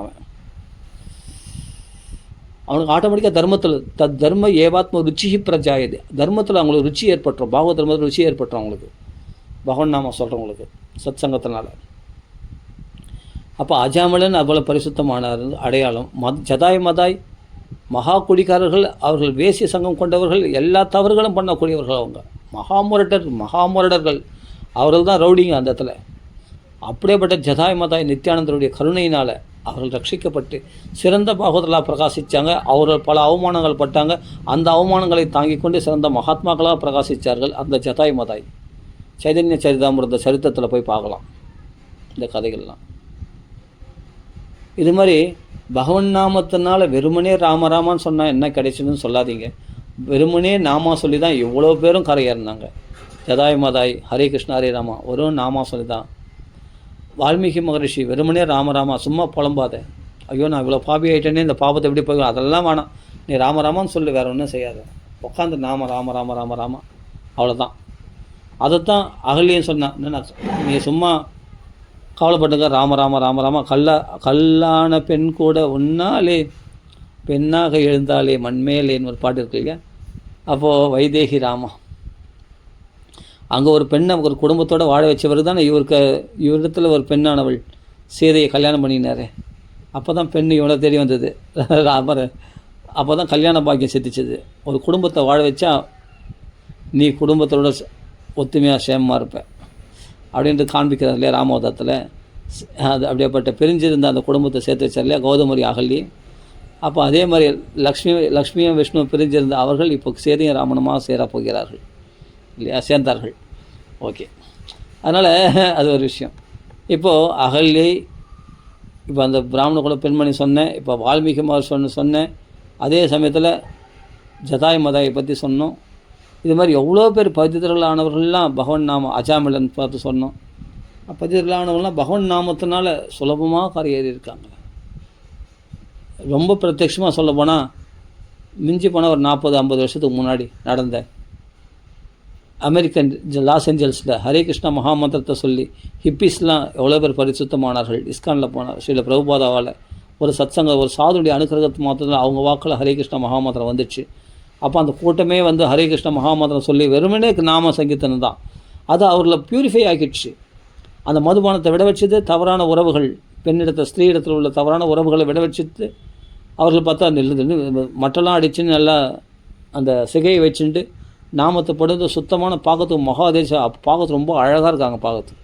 அவனுக்கு ஆட்டோமேட்டிக்காக தர்மத்தில் தர்ம ஏவாத்ம ருச்சி பிரஜாயது. தர்மத்தில் அவங்களுக்கு ருச்சி ஏற்பட்டுரும். பாகவத தர்மத்தில் ருச்சி ஏற்பட்டுரும் அவங்களுக்கு, பகவான் நாம சொல்கிறவங்களுக்கு சத் சங்கத்தினால. அப்போ அஜாமலன் அவ்வளோ பரிசுத்தமான அடையாளம். ஜதாய் மதாய் மகா குடிக்காரர்கள், அவர்கள் வேசிய சங்கம் கொண்டவர்கள், எல்லா தவறுகளும் பண்ணக்கூடியவர்கள். அவங்க மகாமுரடர்கள். அவர்கள் தான் ரவுடிங்க அந்த இடத்துல. அப்படியேப்பட்ட ஜதாய் மதாய் நித்யானந்தருடைய கருணையினால் அவர்கள் ரட்சிக்கப்பட்டு சிறந்த பாகவதர்களாக பிரகாசித்தாங்க. அவர்கள் பல அவமானங்கள் பட்டாங்க. அந்த அவமானங்களை தாங்கிக் கொண்டு சிறந்த மகாத்மாக்களாக பிரகாசித்தார்கள். அந்த ஜதாய் மதாய் சைதன்ய சரிதாமிருந்த சரித்திரத்தில் போய் பார்க்கலாம் இந்த கதைகள்லாம். இது மாதிரி பகவன் நாமத்தினால வெறுமனே ராமராமான்னு சொன்னால் என்ன கிடைச்சுன்னு சொல்லாதீங்க. வெறுமனே நாமா சொல்லி தான் எவ்வளோ பேரும் கரையேறினாங்க. ஜதாய் மதாய் ஹரே கிருஷ்ணா ஹரே ராமா வெறும் நாமா சொல்லி தான். வால்மீகி மகரிஷி வெறுமனே ராமராமா சும்மா புலம்பாத, ஐயோ நான் இவ்வளோ பாபி ஆகிட்டேனே, இந்த பாபத்தை எப்படி போய், அதெல்லாம் வேணாம், நீ ராமராமான்னு சொல்லு, வேறு ஒன்றும் செய்யாத, உட்காந்து நாம ராம ராம ராம ராமா அவ்வளோதான். அதைத்தான் அகல்யம் சொன்னான். என்னென்ன நீ சும்மா கவலைப்பட்டுங்க, ராம ராம ராம ராமா கல்லான பெண் கூட உன்னாலே பெண்ணாக எழுந்தாலே மண்மேலேன்னு ஒரு பாட்டு இருக்கு இல்லையா. அப்போது வைதேகி ராமா அங்கே ஒரு பெண்ணை ஒரு குடும்பத்தோடு வாழ வச்சவர் தானே இவரிடத்தில் ஒரு பெண்ணானவள் சீதையை கல்யாணம் பண்ணினார். அப்போ தான் பெண் இவனை தேடி வந்தது ராமர். அப்போ தான் கல்யாண பாக்கியம் சித்திச்சது. ஒரு குடும்பத்தை வாழ வச்சா நீ குடும்பத்தோட ஒத்துமையாக சேமமாக இருப்ப அப்படின்ட்டு காண்பிக்கிறார் இல்லையா ராமவதத்தில். அது அப்படியேப்பட்ட பிரிஞ்சிருந்த அந்த குடும்பத்தை சேர்த்து வச்சார் இல்லையா கௌதமரி அகல்யே. அப்போ அதே மாதிரி லக்ஷ்மியும் விஷ்ணுவும் பிரிஞ்சிருந்த அவர்கள் இப்போ சேதியும் ராமனுமாக சேரப் போகிறார்கள் இல்லையா, சேர்ந்தார்கள். ஓகே, அதனால் அது ஒரு விஷயம். இப்போது அகல்யை, இப்போ அந்த பிராமண குல பெண்மணி சொன்னேன், இப்போ வால்மீகி மகர்ஷி சொன்னேன், அதே சமயத்தில் ஜதாய் மதாயை பற்றி சொன்னோம். இது மாதிரி எவ்வளோ பேர் பதிதர்களானவர்கள்லாம் பகவன் நாமம் அஜாமிலன் பார்த்து சொன்னோம். பதிதர்களானவர்கள்லாம் பகவன் நாமத்தினால சுலபமாக கரையேறி இருக்காங்க. ரொம்ப பிரத்யட்சமாக சொல்ல போனால் மிஞ்சி போனால் ஒரு 40-50 வருஷத்துக்கு முன்னாடி நடந்த அமெரிக்கன் லாஸ் ஏஞ்சல்ஸில் ஹரே கிருஷ்ணா மகாமந்திரத்தை சொல்லி ஹிப்பிஸ்லாம் எவ்வளோ பேர் பரிசுத்தமானார்கள். இஸ்கானில் போனார் ஸ்ரீல பிரபுபாதாவால் ஒரு சத்சங்க ஒரு சாதுடைய அனுகிரகத்து மாத்திரத்தில் அவங்க வாக்கில் ஹரே கிருஷ்ணா மகாமந்திரம் வந்துச்சு. அப்போ அந்த கூட்டமே வந்து ஹரே கிருஷ்ண மகாமந்திரம் சொல்லி வெறுமனே நாம சங்கீதனம் தான். அது அவர்களை பியூரிஃபை ஆக்கிடுச்சு. அந்த மதுபானத்தை விட வச்சது, தவறான உறவுகள், பெண்ணிடத்தில் ஸ்திரீ இடத்துல உள்ள தவறான உறவுகளை விட வச்சுட்டு அவர்கள் பார்த்தா மட்டெல்லாம் அடிச்சுன்னு நல்லா அந்த சிகையை வச்சுட்டு நாமத்தை படுத்து சுத்தமான பார்க்கறதுக்கு மகாதேசம் பார்க்கறது ரொம்ப அழகாக இருக்காங்க. பார்க்கறதுக்கு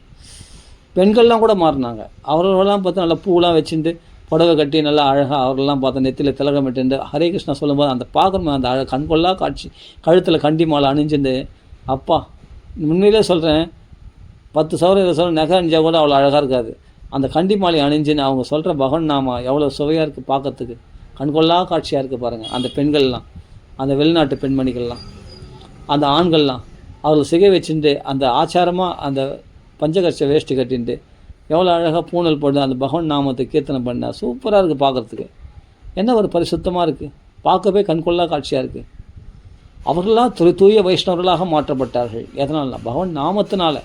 பெண்கள்லாம் கூட மாறினாங்க. அவர்களெல்லாம் பார்த்து நல்லா பூவெலாம் வச்சுட்டு புடவை கட்டி நல்லா அழகாக அவர்களெல்லாம் பார்த்தா நெத்தியில் திலகம் விட்டுண்டு ஹரே கிருஷ்ணா சொல்லும்போது அந்த பார்க்கணும் அந்த கண்கொள்ளா காட்சி. கழுத்தில் கண்டி மாலை அணிஞ்சுட்டு அப்பா உண்மையிலே சொல்கிறேன் 10 சவரம் 20 சவரம் நகை அணிஞ்சால் கூட அவ்வளோ அழகாக இருக்காது. அந்த கண்டி மாலை அணிஞ்சுன்னு அவங்க சொல்கிற பகவன் நாமா எவ்வளோ சுவையாக இருக்குது பார்க்கறதுக்கு, கண்கொள்ளா காட்சியாக இருக்குது பாருங்கள். அந்த பெண்கள்லாம், அந்த வெளிநாட்டு பெண்மணிகள்லாம், அந்த ஆண்கள்லாம் அவர்கள் சிகை வச்சுட்டு அந்த ஆச்சாரமாக அந்த பஞ்சகர்ஷ வேஷ்டி கட்டின்ட்டு எவ்வளோ அழகாக பூனல் போட்டு அந்த பகவன் நாமத்தை கீர்த்தனை பண்ணால் சூப்பராக இருக்குது பார்க்குறதுக்கு. என்ன ஒரு பரிசுத்தமாக இருக்குது, பார்க்கவே கண்கொள்ளா காட்சியாக இருக்குது. அவர்களெலாம் தூய வைஷ்ணவர்களாக மாற்றப்பட்டார்கள். எதனால? பகவன் நாமத்தினால,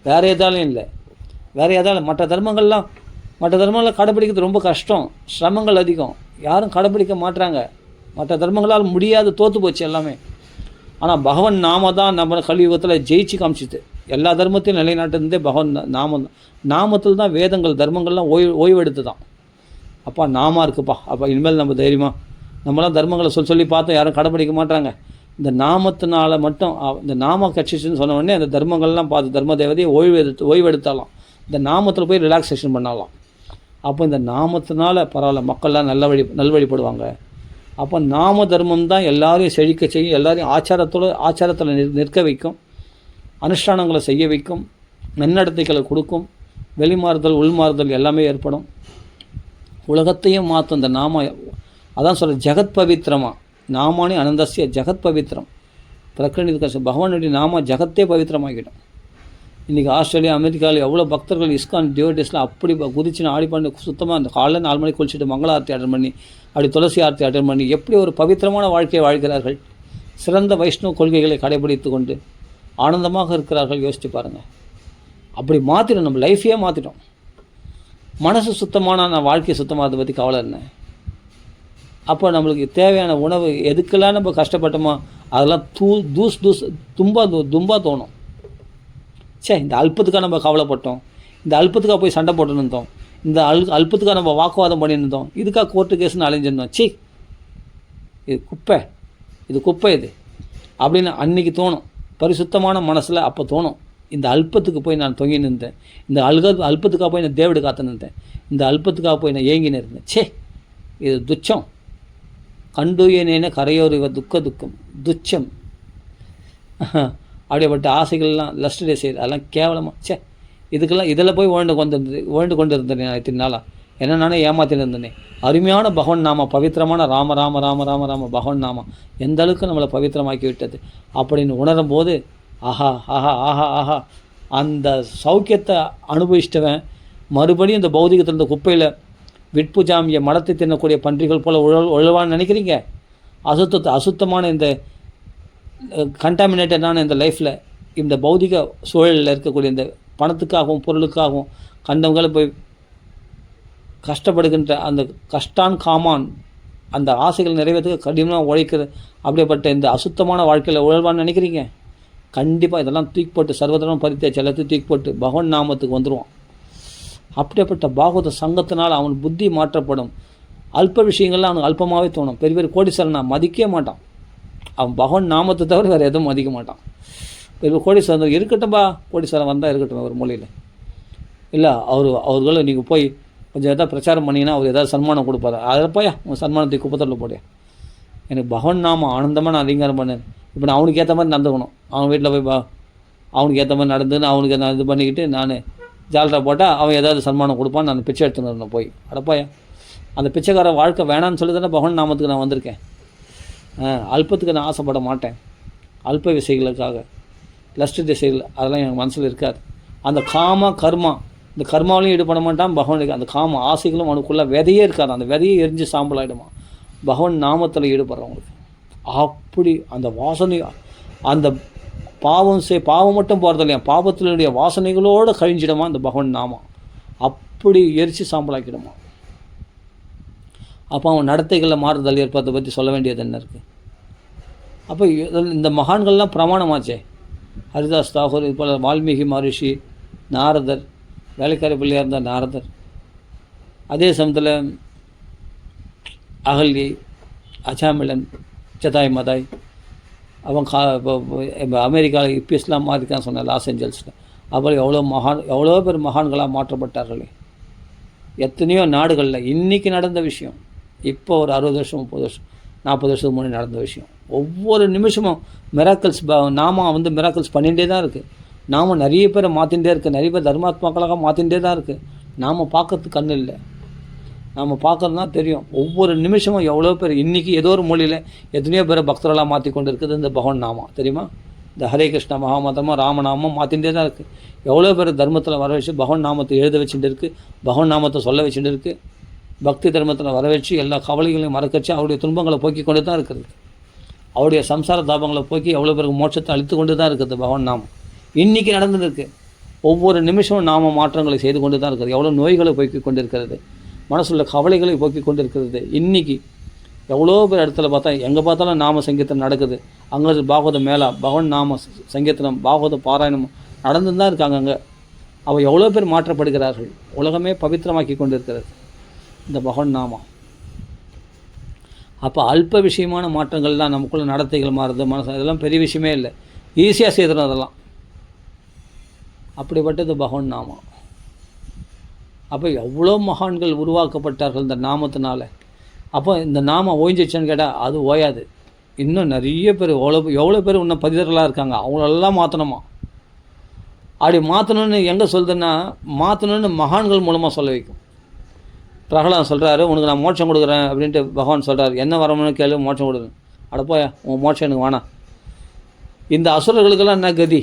வேறு எதாலும் இல்லை. வேறு எதாலும் மற்ற தர்மங்களை கடைப்பிடிக்கிறது ரொம்ப கஷ்டம், சிரமங்கள் அதிகம், யாரும் கடைப்பிடிக்க மாட்டுறாங்க. மற்ற தர்மங்களால் முடியாது, தோற்று போச்சு எல்லாமே. ஆனால் பகவன் நாம தான் நம்ம கலியுகத்தில் ஜெயிச்சு காமிச்சிது. எல்லா தர்மத்தையும் நிலைநாட்டிருந்தே பகவன் நாமத்தில் தான் வேதங்கள் தர்மங்கள்லாம் ஓய்வெடுத்து தான். அப்பா நாமா இருக்குப்பா, அப்போ இனிமேல் நம்ம தைரியமாக நம்மளாம் தர்மங்களை சொல்லி பார்த்தோம், யாரும் கடைப்பிடிக்க மாட்டாங்க. இந்த நாமத்தினால மட்டும் இந்த நாம கட்சிச்சுன்னு சொன்ன உடனே அந்த தர்மங்கள்லாம் பார்த்து தர்ம தேவதையை ஓய்வெடுத்தாலாம். இந்த நாமத்தில் போய் ரிலாக்ஸேஷன் பண்ணலாம். அப்போ இந்த நாமத்தினால பரவாயில்ல, மக்கள்லாம் நல்வழிப்படுவாங்க. அப்போ நாம தர்மம் தான் எல்லாரையும் செழிக்க செய்யும், எல்லாரையும் ஆச்சாரத்தில் நிற்க வைக்கும், அனுஷ்டானங்களை செய்ய வைக்கும், நன்னடத்தைகளை கொடுக்கும், வெளிமாறுதல் உள்மாறுதல் எல்லாமே ஏற்படும். உலகத்தையும் மாற்றும் இந்த நாம. அதான் சொல்கிற ஜெகத் பவித்திரமா நாமானி அனந்தசிய ஜெகத் பவித்திரம் பிரகடனிக்க பகவானுடைய நாம ஜெகத்தே பவித்திரமாகிடும். இன்றைக்கி ஆஸ்திரேலியா அமெரிக்காவில் எவ்வளோ பக்தர்கள் இஸ்கான் டிவோட்டிஸ்லாம் அப்படி குதிச்சுன்னு ஆடி பண்ணி சுத்தமாக அந்த காலைல 4 மணிக்கு குளிச்சுட்டு மங்கள ஆரத்தி அட்டன் பண்ணி அப்படி துளசி ஆரத்தி அட்டன் பண்ணி எப்படி ஒரு பவித்திரமான வாழ்க்கையை வாழ்கிறார்கள். சிறந்த வைஷ்ணவ கொள்கைகளை கடைபிடித்து கொண்டு ஆனந்தமாக இருக்கிறார்கள். யோசித்து பாருங்கள். அப்படி மாற்றிடும், நம்ம லைஃபையே மாற்றிட்டோம். மனசு சுத்தமான நான் வாழ்க்கையை சுத்தமானதை பற்றி கவலை என்ன? அப்போ நம்மளுக்கு தேவையான உணவு எதுக்கெல்லாம் நம்ம கஷ்டப்பட்டோமோ அதெல்லாம் தும்பா தோணும். இந்த அல்பத்துக்காக நம்ம கவலைப்பட்டோம், இந்த அல்பத்துக்காக போய் சண்டை போட்டு இருந்தோம், இந்த அல்பத்துக்காக நம்ம வாக்குவாதம் பண்ணியிருந்தோம், இதுக்காக கோர்ட்டு கேஸ்ன்னு அலைஞ்சிருந்தோம். இது குப்பை இது அப்படின்னு அன்றைக்கி தோணும். பரிசுத்தமான மனசில் அப்போ தோணும். இந்த அல்பத்துக்கு போய் நான் தொங்கி நின்றேன், இந்த அல்பத்துக்காக போய் நான் தேவடு காத்து நின்றேன், இந்த அல்பத்துக்காக போய் நான் ஏங்கி நின்றேன். சே, இது துச்சம். கண்டுயனேன கரையோர் இவ துக்கம் துச்சம். அப்படியேப்பட்ட ஆசைகள்லாம் லஸ்ட் டே செய்யுது, அதெல்லாம் கேவலமாக. சே, இதில் போய் ஓண்டு கொண்டு இருந்தேன் நான் இத்தனை நாளாக. என்ன நானே ஏமாத்தின்னு இருந்தேனே. அருமையான பகவன் நாமா, பவித்திரமான ராம ராம ராம ராம ராம பகவன் நாமா எந்த அளவுக்கு நம்மளை பவித்திரமாக்கி விட்டது அப்படின்னு உணரும் போது ஆஹா ஆஹா ஆஹா ஆஹா, அந்த சௌக்கியத்தை அனுபவிச்சிட்டவன் மறுபடியும் இந்த பௌதிகத்தில் இந்த குப்பையில் விட்புஜாமிய மலத்தை தின்னக்கூடிய பன்றிகள் போல் உழவான்னு நினைக்கிறீங்க? அசுத்தமான இந்த கண்டாமினேட்டடான இந்த லைஃப்பில், இந்த பௌதிக சூழலில் இருக்கக்கூடிய இந்த பணத்துக்காகவும் பொருளுக்காகவும் கண்டவங்களை போய் கஷ்டப்படுகின்ற அந்த கஷ்டான் காமான், அந்த ஆசைகள் நிறைவேற்றுக்க கடினமாக உழைக்கிற அப்படியேப்பட்ட இந்த அசுத்தமான வாழ்க்கையில் உழல்வான்னு நினைக்கிறீங்க? கண்டிப்பாக இதெல்லாம் தூக்கி போட்டு சர்வதனம் பரித்தேச்சு எல்லாத்தையும் தூக்கி போட்டு பகவான் நாமத்துக்கு வந்துடுவான். அப்படியேப்பட்ட பாகவத சங்கத்தினால் அவன் புத்தி மாற்றப்படும். அல்ப விஷயங்கள்லாம் அவனுக்கு அல்பமாகவே தோணும். பெரிய பெரிய கோடீஸ்வரன் நான் மதிக்கவே மாட்டான். அவன் பகவான் நாமத்தை தவிர வேறு எதுவும் மதிக்க மாட்டான். பெரிய கோடீஸ்வரன் இருக்கட்டும்பா, கோடீஸ்வரன் வந்தால் இருக்கட்டும் ஒரு மூலையில். இல்லை அவர்களை நீங்கள் போய் கொஞ்சம் எதாவது பிரச்சாரம் பண்ணிங்கன்னா அவர் ஏதாவது சன்மானம் கொடுப்பாரு. அதில் போயா உங்கள் சன்மானத்தை குப்பத்தில் போடியா. எனக்கு பகவான் நாம ஆனந்தமாக நான் அதிகாரம் பண்ணேன். இப்போ நான் அவனுக்கு ஏற்ற மாதிரி நடந்துக்கணும். அவன் வீட்டில் போய் அவனுக்கு ஏற்ற மாதிரி நடந்துன்னு அவனுக்கு நான் இது பண்ணிக்கிட்டு நான் ஜாலரா போட்டால் அவன் ஏதாவது சன்மானம் கொடுப்பான்னு நான் பிச்சை எடுத்துன்னு இருந்தேன் போய். அடப்பாயா, அந்த பிச்சைக்கார வாழ்க்கை வேணான்னு சொல்லி தானே பகவான் நாமத்துக்கு நான் வந்திருக்கேன். அல்பத்துக்கு நான் ஆசைப்பட மாட்டேன். அல்ப விஷயங்களுக்காக லஸ்ட் திசைகள் அதெல்லாம் என் மனசில் இருக்காது. அந்த காம கர்மா, இந்த கர்மாவிலையும் ஈடுபட மாட்டான் பகவானுக்கு. அந்த காம ஆசைகளும் அவனுக்குள்ளே விதையே இருக்காது. அந்த விதையை எரிஞ்சு சாம்பல் ஆகிடுமா பகவான் நாமத்தில் ஈடுபடுறவங்களுக்கு. அப்படி அந்த வாசனை, அந்த பாவம் மட்டும் போகிறது இல்லையா, பாவத்தினுடைய வாசனைகளோடு கழிஞ்சிடுமா அந்த பகவான் நாமம். அப்படி எரிச்சு சாம்பலாக்கிடுமா. அப்போ அவன் நடத்தைகளில் மாறுதல் ஏற்பதை பற்றி சொல்ல வேண்டியது என்ன இருக்குது? அப்போ இந்த மகான்கள்லாம் பிரமாணமாச்சே. ஹரிதாஸ் தாகூர், இது போல் வால்மீகி மகரிஷி, நாரதர், வேலைக்காரி பிள்ளையாக இருந்தார் நாரதர். அதே சமயத்தில் அகல்யை, அச்சாமிலன், சதாய் மதாய், அவன் இப்போ அமெரிக்காவில் இப்போ இஸ்லாம் மாதிரிக்கான்னு சொன்னார் லாஸ் ஏஞ்சல்ஸில். அப்புறம் எவ்வளோ பேர் மகான்களாக மாற்றப்பட்டார்களே. எத்தனையோ நாடுகளில் இன்றைக்கி நடந்த விஷயம், இப்போ ஒரு 60 வருஷம் 30 வருஷம் 40 வருஷத்துக்கு முன்னாடி நடந்த விஷயம். ஒவ்வொரு நிமிஷமும் மிராக்கிள்ஸ் நாம மிராக்கிள்ஸ் பண்ணிகிட்டே தான் இருக்குது. நாம் நிறைய பேரை மாற்றிகிட்டே இருக்குது. நிறைய பேர் தர்மாத்மாக்களாக மாற்றிகிட்டே தான் இருக்குது. நாம் பார்க்கறதுக்கு கண்ணு இல்லை, நாம் பார்க்குறது தான் தெரியும். ஒவ்வொரு நிமிஷமும் எவ்வளோ பேர் இன்றைக்கி ஏதோ ஒரு மொழியில் எத்தனையோ பேரை பக்தர்களாக மாற்றி கொண்டு இருக்குது இந்த பகவான் நாமம். தெரியுமா? இந்த ஹரே கிருஷ்ண மகாமதமாக ராமநாமம் மாற்றிகிட்டே தான் இருக்குது. எவ்வளோ பேர் தர்மத்தில் வர வச்சு பகவான் நாமத்தை எழுத வச்சுட்டு இருக்குது, பகவான் நாமத்தை சொல்ல வச்சுட்டு இருக்குது. பக்தி தர்மத்தில் வர வச்சு எல்லா கவலைகளையும் மறக்கச்சு அவருடைய துன்பங்களை போக்கி கொண்டு தான் இருக்கிறது. அவருடைய சம்சார தாபங்களை போக்கி எவ்வளோ பேருக்கு மோட்சத்தை அளித்து கொண்டு தான் இருக்குது பகவான் நாமம். இன்றைக்கி நடந்துருக்கு. ஒவ்வொரு நிமிஷமும் நாம மாற்றங்களை செய்து கொண்டு தான் இருக்கிறது. எவ்வளோ நோய்களை போக்கி கொண்டு இருக்கிறது, மனசுள்ள கவலைகளை போக்கி கொண்டு இருக்கிறது. இன்றைக்கி எவ்வளோ பேர் இடத்துல பார்த்தா எங்கே பார்த்தாலும் நாம சங்கீதம் நடக்குது. அங்கே பாகவத மேலா, பகவான் நாம சங்கீதனம், பாகவத பாராயணம் நடந்து தான் இருக்காங்க. அங்கே அவள் எவ்வளோ பேர் மாற்றப்படுகிறார்கள். உலகமே பவித்திரமாக்கி கொண்டு இருக்கிறது இந்த பகவான் நாமம். அப்போ அல்ப விஷயமான மாற்றங்கள் தான் நமக்குள்ள நடத்தைகள் மாறுது, மனசு, அதெல்லாம் பெரிய விஷயமே இல்லை, ஈஸியாக செய்துடும் அதெல்லாம். அப்படிப்பட்டது பகவான் நாமம். அப்போ எவ்வளோ மகான்கள் உருவாக்கப்பட்டார்கள் இந்த நாமத்தினால. அப்போ இந்த நாமம் ஓய்ஞ்சிச்சான்னு கேட்டால் அது ஓயாது. இன்னும் நிறைய பேர் எவ்வளோ பேர் இன்னும் பதிதர்களாக இருக்காங்க. அவங்களெல்லாம் மாற்றணுமா. அப்படி மாற்றணுன்னு எங்கே சொல்லுதுன்னா, மாற்றணுன்னு மகான்கள் மூலமாக சொல்ல வைக்கும். பிரகலாதன் சொல்கிறாரு, உனக்கு நான் மோட்சம் கொடுக்குறேன் அப்படின்ட்டு பகவான் சொல்கிறார். என்ன வரணும்னு கேளு, மோட்சம் கொடுக்குறேன். அடப்போயா, உன் மோட்சம் எனக்கு வேணாம். இந்த அசுரர்களுக்கெல்லாம் என்ன கதி?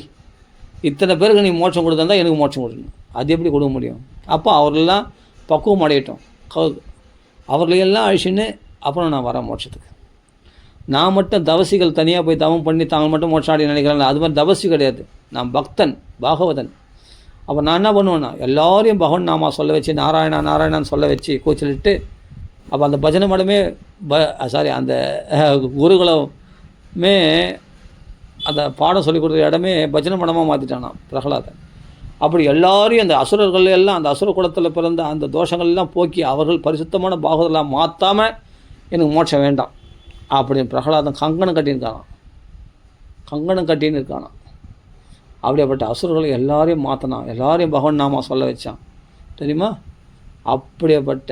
இத்தனை பேருக்கு நீ மோட்சம் கொடுத்தா எனக்கு மோட்சம் கொடுக்கணும். அது எப்படி கொடுக்க முடியும்? அப்போ அவர்களெல்லாம் பக்குவம் அடையட்டும், அவர்களையெல்லாம் அழிச்சுன்னு அப்புறம் நான் வரேன் மோட்சத்துக்கு. நான் மட்டும் தவசிகள் தனியாக போய் தவம் பண்ணி தாங்க மட்டும் மோட்சம் அடைய நினைக்கிறாங்க. அது மாதிரி தவசி கிடையாது. நான் பக்தன், பாகவதன். அப்போ நான் என்ன பண்ணுவேன்னா, எல்லோரையும் பகவான் நாமா சொல்ல வச்சு நாராயணா நாராயணான்னு சொல்ல வச்சு கூச்சலிட்டு, அப்போ அந்த பஜனை மடமே அந்த குருகுலமே அந்த பாடம் சொல்லிக் கொடுக்குற இடமே பஜனை மடமாக மாற்றிட்டானா பிரகலாதன். அப்படி எல்லாரையும் அந்த அசுரர்கள் எல்லாம், அந்த அசுர குலத்தில் பிறந்த அந்த தோஷங்கள்லாம் போக்கி அவர்கள் பரிசுத்தமான பாகவதெல்லாம் மாற்றாமல் எனக்கு மோட்சம் வேண்டாம் அப்படின்னு பிரகலாதன் கங்கணம் கட்டின்னு இருக்கானான். அப்படியேப்பட்ட அசுரர்களை எல்லாரையும் மாற்றினான், எல்லாரையும் பகவான் நாமா சொல்ல வச்சான் தெரியுமா. அப்படியேப்பட்ட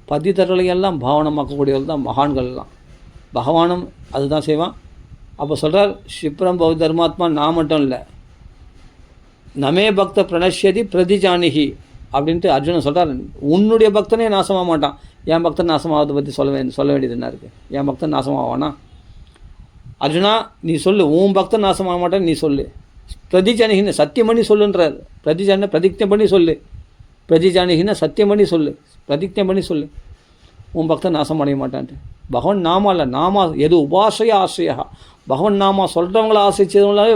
பதிதர்களையெல்லாம் பாவனமாக்கக்கூடியவர்கள் தான் மகான்கள்லாம். பகவானும் அதுதான் செய்வான். அப்போ சொல்கிறார், க்ஷிப்ரம் பௌ தர்மாத்மா நான் மட்டும் இல்லை, நமே பக்த பிரணஷ்யதி பிரதிஜானிகி அப்படின்ட்டு அர்ஜுனன் சொல்கிறார். உன்னுடைய பக்தனே நாசமாக மாட்டான், என் பக்தன் நாசமாவதை பற்றி சொல்ல வேண்டியது என்ன இருக்குது? என் பக்தன் நாசமாவானா? அர்ஜுனா நீ சொல்லு, உன் பக்தன் நாசமாக மாட்டான் நீ சொல்லு. பிரதிஜானிகின்னு சத்தியம் பண்ணி சொல்லுன்றார். பிரதிஜான பிரதிஜை பண்ணி சொல்லு, பிரதிஜானிகின்னு சத்தியம் பண்ணி சொல்லு, பிரதிஜை பண்ணி சொல்லு, உன் பக்தன் நாசம் அடைய மாட்டான்ட்டு. பகவன் நாமா இல்லை, நாமா எது உபாசைய ஆசையா, பகவன் நாமா சொல்கிறவங்கள ஆசைச்சவங்களாவே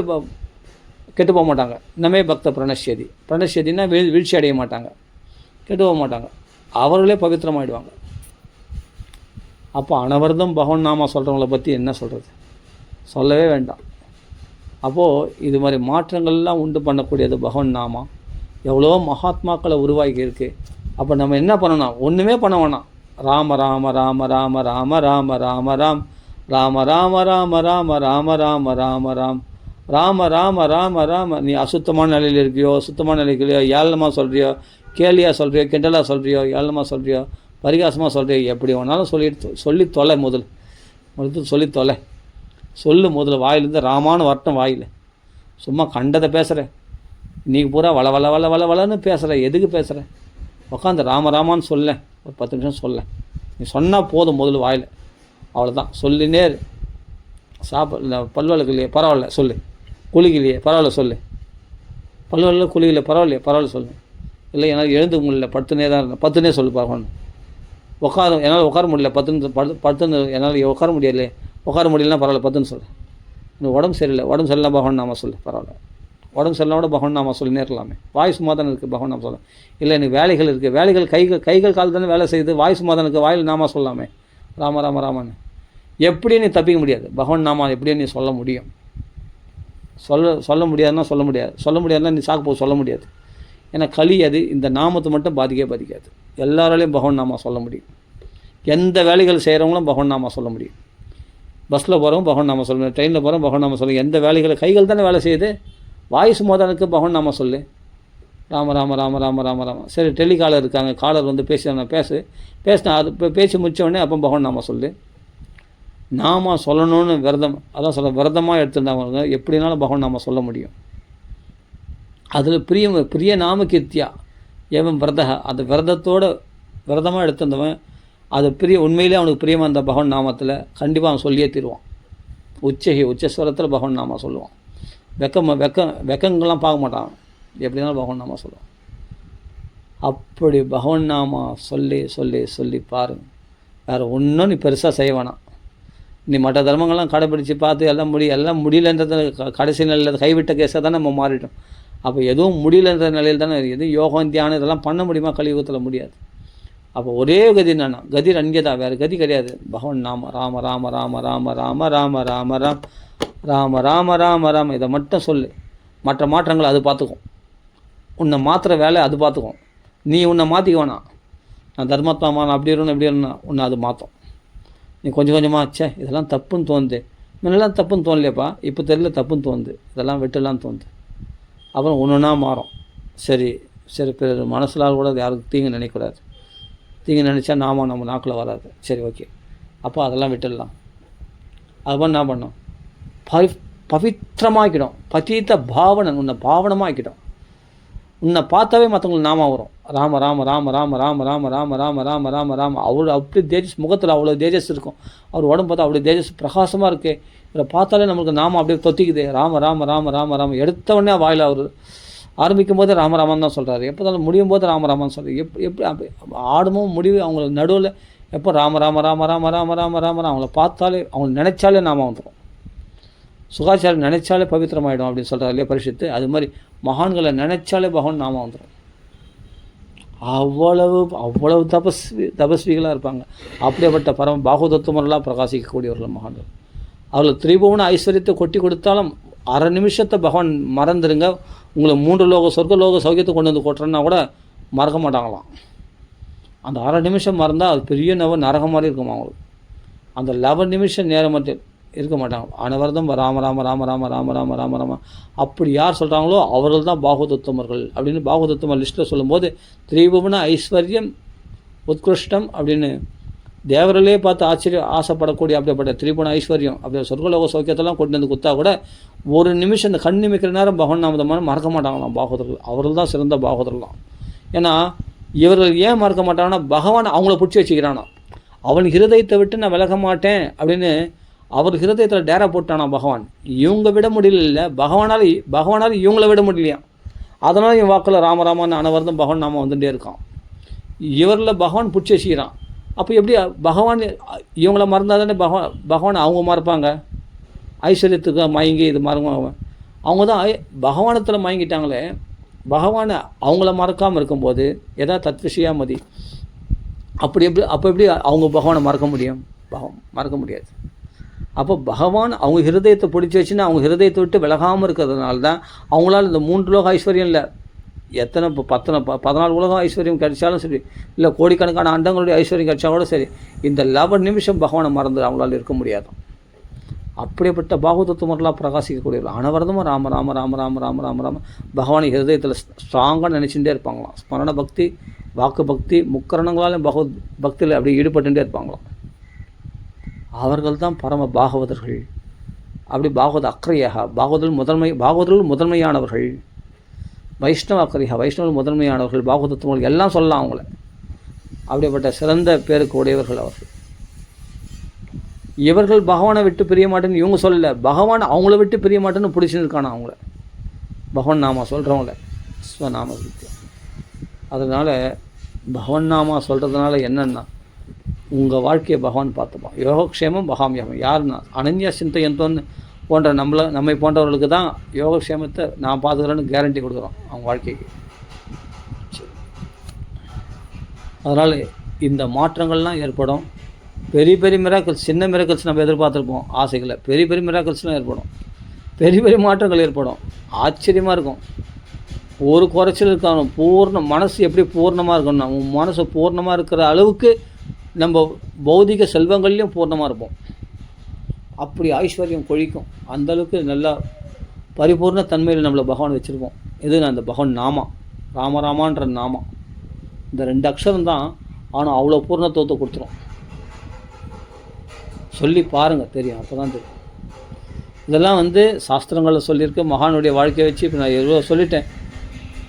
கெட்டு போக மாட்டாங்க. இன்னமே பக்த பிரணஷ்யதினா வீழ்ச்சி அடைய மாட்டாங்க, கெட்டு போக மாட்டாங்க, அவர்களே பவித்திரமாயிடுவாங்க. அப்போ அனவர்தம் பகவன் நாமா சொல்கிறவங்கள பற்றி என்ன சொல்கிறது? சொல்லவே வேண்டாம். அப்போது இது மாதிரி மாற்றங்கள்லாம் உண்டு பண்ணக்கூடியது பகவன் நாமா. எவ்வளோ மகாத்மாக்களை உருவாக்கி இருக்குது. அப்போ நம்ம என்ன பண்ணணும்? ஒன்றுமே பண்ண வேணாம். ராம ராம ராம ராம ராம ராம ராம ராம் ராம ராம ராம ராம ராம ராம ராம ராம் ராம ராம ராம ராம. நீ அசுத்தமான நிலையில் இருக்கியோ, சுத்தமான நிலையிலையோ, ஏளனமாக சொல்கிறியோ, கேலியாக சொல்கிறியோ, கிண்டலாக சொல்கிறியோ, ஏளனமாக சொல்கிறியோ, பரிகாசமாக சொல்கிறியோ, எப்படி வேணாலும் சொல்லி தொலை. முதல்ல சொல்லி தொலை. சொல்லு முதல்ல. வாயிலேருந்து ராமான்னு வரட்டும் வாயில். சும்மா கண்டதை பேசுகிறேன் இன்றைக்கி பூரா வள வள வள வள வளன்னு பேசுகிறேன். எதுக்கு பேசுகிறேன்? உட்காந்து ராமராமான்னு சொல்ல, ஒரு 10 நிமிஷம் சொல்ல. நீ சொன்னால் போதும் முதல்ல வாயில், அவ்வளோதான். சொல்லினே பல்வழக்குலையே பரவாயில்ல சொல்லு, குளிக்கலையே பரவாயில்ல சொல்லு, பல்வழில் குளிக்கலையே பரவாயில்ல சொல்லு. இல்லை என்னால் எழுந்து முடியல, படுத்துனே தான் இருந்தேன், பத்துனே சொல்லு பரவாயில்ல. என்னால் உட்கார முடியல, பத்துன்னு என்னால் உட்கார முடியலையே, உட்கார முடியலன்னா பரவாயில்ல, பத்துன்னு சொல்லு. இன்னும் உடம்பு சரியில்லை பகவான் நாம சொல்லு, பரவாயில்ல. உடம்பு சரியில்லை கூட பகவான் நாம சொல்லினே இருக்கலாமே. வாய் சும்மா தானே இருக்குது, பகவான் நாம சொல்ல. இல்லை எனக்கு வேலைகள் இருக்குது, வேலைகள் கைகள் கால் தானே வேலை செய்யுது, வாய் சும்மா தானே இருக்குது, வாயில் நாம சொல்லலாமே ராம ராம ராமன்னு. எப்படியும் நீ தப்பிக்க முடியாது. பகவான் நாமா எப்படியும் நீ சொல்ல முடியும்? சொல்ல முடியாதுன்னா சொல்ல முடியாதுன்னா நீ சாக்கு போக சொல்ல முடியாது. ஏன்னா கலி அது இந்த நாமத்தை மட்டும் பாதிக்காது. எல்லாராலையும் பகவான் நாமா சொல்ல முடியும். எந்த வேலைகள் செய்கிறவங்களும் பகவான் நாமா சொல்ல முடியும். பஸ்ஸில் போகிறவங்க பகவான் நாம சொல்லணும், ட்ரெயினில் போகிறவங்க பகவான் நாம சொல்லணும். எந்த வேலைகளை கைகள் தானே வேலை செய்யுது, வாய் சும்மா தானுக்கு பகவான் நாம சொல்லு. ராம ராம ராம ராம ராம ராம. சரி, டெலிகாலர் இருக்காங்க, காலர் வந்து பேசினா அது பேச்சு முடித்தோடனே அப்போ பகவான் நாம சொல்லு. நாம சொல்லணும்னு அதான் விரதமாக எடுத்துருந்தாங்க. எப்படினாலும் பகவான் நாம சொல்ல முடியும். அதில் பிரிய நாம கீர்த்தியா ஏவம் விரதக, அந்த விரதமாக எடுத்திருந்தவன் அது உண்மையிலே அவனுக்கு பிரியமாக அந்த பகவான் நாமத்தில் கண்டிப்பாக அவன் சொல்லியே தீருவான். உச்சஸ்வரத்தில் பகவான் நாம சொல்லுவான். வெக்கங்கள்லாம் பார்க்க மாட்டான், எப்படினாலும் பகவான் நாம சொல்லுவான். அப்படி பகவான் நாமா சொல்லி பாருங்க. வேறு ஒன்றும் நீ பெருசாக செய்ய வேணாம். நீ மற்ற தர்மங்கள்லாம் கடைப்பிடிச்சு பார்த்து எல்லாம் முடியலன்றது கடைசி நிலையில் கைவிட்ட கேஸாக தானே நம்ம மாறிட்டோம். அப்போ எதுவும் முடியலன்ற நிலையில் தானே, எதுவும் யோகம் தியானம் இதெல்லாம் பண்ண முடியுமா? கலியுகத்தில் முடியாது. அப்போ ஒரே கதி என்னன்னா, கதி ரன்யதா, வேறு கதி கிடையாது. பகவான் நாம ராம ராம ராம ராம ராம ராம ராம ராம் ராம ராம ராம ராம. இதை மட்டும் சொல்லு. மற்ற மாற்றங்களை அது பார்த்துக்கும். உன்னை மாற்றுற வேலை அது பார்த்துக்கும். நீ உன்னை மாற்றிக்க வேணாம். நான் தர்மத்மா நான் அப்படி இருக்கணும் இப்படி இருக்கணும், உன்னை அது மாற்றும். நீ கொஞ்சமாக இதெல்லாம் தப்புன்னு தோணுது, முன்னெல்லாம் தப்புன்னு தோணலையப்பா, இப்போ தெரியல தப்புன்னு தோணுது, இதெல்லாம் வெட்டலாம் தோணுது. அப்புறம் ஒன்றுனா மாறும். சரி பிறர் மனசில் கூட யாருக்கு தீங்கு நினைக்கக்கூடாது. தீங்கு நினச்சா நம்ம நாக்கில் வராது. சரி ஓகே, அப்போ அதெல்லாம் விட்டுடலாம். அதுபோல் என்ன பண்ணோம்? பவித்திரமாக்கிடும். பதீத்த பாவனன், உன்னை பாவனமாக்கிடும். உன்னை பார்த்தாவே மற்றவங்களுக்கு நாம வரும். ராம ராம ராம ராம ராம ராம ராம ராம ராம ராம ராம. அவ்வளோ அப்படி தேஜஸ், முகத்தில் அவ்வளோ தேஜஸ் இருக்கும். அவர் உடம்பு பார்த்தா அவ்வளோ தேஜஸ் பிரகாசமாக இருக்குது. இதை பார்த்தாலே நம்மளுக்கு நாம அப்படியே தொத்திக்குது. ராம ராம ராம ராம ராம. எடுத்தவொடனே வாயில் அவர் ஆரம்பிக்கும் போது ராமராமன் தான் சொல்கிறாரு. எப்போ தான் முடியும் போது ராமராமன் சொல்கிறார். எப்படி ஆடுமும் முடிவு அவங்களுக்கு நடுவில் எப்போ ராம ராம ராம ராம ராம ராம ராம ராம. அவங்கள பார்த்தாலே அவங்க நினச்சாலே நாம வந்துடும். சுகாச்சாரம் நினைச்சாலே பவித்திரமாயிடும் அப்படின்னு சொல்கிறார் இல்லையா பரிஷத்து. அது மாதிரி மகான்களை நினைச்சாலே பகவான் நாம வந்துடும். அவ்வளவு தபஸ்விகளாக இருப்பாங்க. அப்படியேப்பட்ட பரம பாகவதத்துவமெல்லாம் பிரகாசிக்கக்கூடியவர்கள் மகான்கள். அவர்கள் திரிபுவன ஐஸ்வர்யத்தை கொட்டி கொடுத்தாலும் அரை நிமிஷத்தை பகவான் மறந்துடுங்க, உங்களை 3 லோக சொர்க்கலோக சௌக்கியத்தை கொண்டு வந்து கொட்டுறேன்னா கூட மறக்க மாட்டாங்களாம். அந்த அரை நிமிஷம் மறந்தால் அது பெரிய நரகம் மாதிரி இருக்குமா அவங்களுக்கு. அந்த 11 நிமிஷம் நேரம் மட்டும் இருக்க மாட்டாங்க. அனவரதம் ராம ராம ராம ராம ராம ராம ராம ராம அப்படி யார் சொல்கிறாங்களோ அவர்கள் தான் பாகவதோத்தமர்கள் அப்படின்னு பாகவதோத்தமர் லிஸ்ட்டில் சொல்லும்போது திரிபுவன ஐஸ்வர்யம் உத்கிருஷ்டம் அப்படின்னு தேவர்களே பார்த்து ஆசைப்படக்கூடிய அப்படிப்பட்ட திரிபுவன ஐஸ்வர்யம் அப்படி சொர்க்கலோக சௌக்கியத்தெல்லாம் கொண்டு வந்து குத்தா கூட ஒரு நிமிஷம் இந்த கண் நிமிக்கிற நேரம் பகவான் நாமதமான மறக்க மாட்டாங்களாம் பாகவதர்கள். அவர்கள் தான் சிறந்த பாகவதர்களாம். ஏன்னா இவர்கள் ஏன் மறக்க மாட்டாங்கன்னா பகவான் அவங்கள பிடிச்சி வச்சுக்கிறானா. அவன் ஹிருதயத்தை விட்டு நான் விலக மாட்டேன் அப்படின்னு அவர் ஹிருதயத்தில் டேரா போட்டானா பகவான். இவங்க விட முடியல, பகவானால் இவங்கள விட முடியலையா. அதனால் இவன் வாக்கில் ராமராமான்னு அனவரதம் பகவான் நாம வந்துகிட்டே இருக்கான். இவரில் பகவான் பிடிச்சி வச்சுக்கிறான். அப்போ எப்படி பகவான் இவங்கள மறந்தால் தானே பகவான் அவங்க மறப்பாங்க. ஐஸ்வர்யத்துக்கு மயங்கி இது மறங்க அவங்க தான் பகவானத்தில் மயங்கிட்டாங்களே. பகவானை அவங்கள மறக்காமல் இருக்கும்போது எதா தத்விஷயா மதி அப்போ எப்படி அவங்க பகவானை மறக்க முடியும்? மறக்க முடியாது. அப்போ பகவான் அவங்க ஹிருதயத்தை பிடிச்சி வச்சுன்னா அவங்க ஹிருதயத்தை விட்டு விலகாமல் இருக்கிறதுனால தான் அவங்களால இந்த 3 உலக ஐஸ்வர்யம் இல்லை, எத்தனை இப்போ 14 உலகம் ஐஸ்வர்யம் கிடைச்சாலும் சரி, இல்லை கோடிக்கணக்கான அண்டங்களுடைய ஐஸ்வர்யம் கிடைச்சா கூட சரி, இந்த 11 நிமிஷம் பகவானை மறந்து அவங்களால இருக்க முடியாது. அப்படிப்பட்ட பாகவதத்துவரெலாம் பிரகாசிக்கக்கூடியவர்கள் அனவரதமாக ராம ராம ராம ராம ராம ராம ராம பகவானை ஹிருதயத்தில் ஸ்ட்ராங்காக நினச்சிட்டே இருப்பாங்களாம். ஸ்மரண பக்தி, வாக்கு பக்தி, முக்கரணங்களாலும் பக்தியில் அப்படி ஈடுபட்டுட்டே இருப்பாங்களாம். அவர்கள் தான் பரம பாகவதர்கள். அப்படி பாகவத அக்கறையாக பாகவதர்கள் முதன்மையானவர்கள். வைஷ்ணவ அக்கறையாக வைஷ்ணவர்கள் முதன்மையானவர்கள். பாகவதத்துவங்கள் எல்லாம் சொல்லலாம் அவங்கள. அப்படிப்பட்ட சிறந்த பேருக்கு உடையவர்கள் அவர்கள். இவர்கள் பகவானை விட்டு பிரிய மாட்டேன்னு இவங்க சொல்லலை, பகவான் அவங்கள விட்டு பிரிய மாட்டேன்னு பிடிச்சின்னு இருக்கானா அவங்கள. பகவான் நாமா சொல்கிறவங்கள ஸ்வநாம வித்யா. அதனால் பகவான் நாமா சொல்கிறதுனால என்னென்னா உங்கள் வாழ்க்கையை பகவான் பார்த்துப்பான். யோகக்ஷேமம் பகாமியகம். யாருன்னா அனன்யா சிந்தையந்தோன்னு போன்ற நம்மை போன்றவர்களுக்கு தான் யோகக்ஷேமத்தை நான் பார்த்துக்கிறேன்னு கேரண்டி கொடுக்குறோம் அவங்க வாழ்க்கைக்கு. அதனால் இந்த மாற்றங்கள்லாம் ஏற்படும். பெரிய பெரிய மிராக்கிள்ஸ், சின்ன மிராக்கிள்ஸ் நம்ம எதிர்பார்த்துருப்போம் ஆசைகளை, பெரிய பெரிய மிராக்கிள்ஸ்லாம் ஏற்படும். பெரிய பெரிய மாற்றங்கள் ஏற்படும். ஆச்சரியமாக இருக்கும். ஒரு குறைச்சல் இருக்காங்க. மனசு எப்படி பூர்ணமாக இருக்கணும்னா உன் மனசு பூர்ணமாக இருக்கிற அளவுக்கு நம்ம பௌதிக செல்வங்கள்லேயும் பூர்ணமாக இருப்போம். அப்படி ஐஸ்வர்யம் கொழிக்கும். அந்தளவுக்கு நல்லா பரிபூர்ண தன்மையில் நம்மளை பகவான் வச்சுருப்போம். இது அந்த பகவான் நாமா ராமராமான்ற நாமா. இந்த 2 அக்ஷரம் தான், ஆனால் அவ்வளோ பூர்ணத்துவத்தை கொடுத்துரும். சொல்லி பாருங்கள், தெரியும். அப்போ தான் தெரியும். இதெல்லாம் சாஸ்திரங்களில் சொல்லியிருக்கு. மகானுடைய வாழ்க்கையை வச்சு இப்போ நான் எவ்வளோ சொல்லிட்டேன்.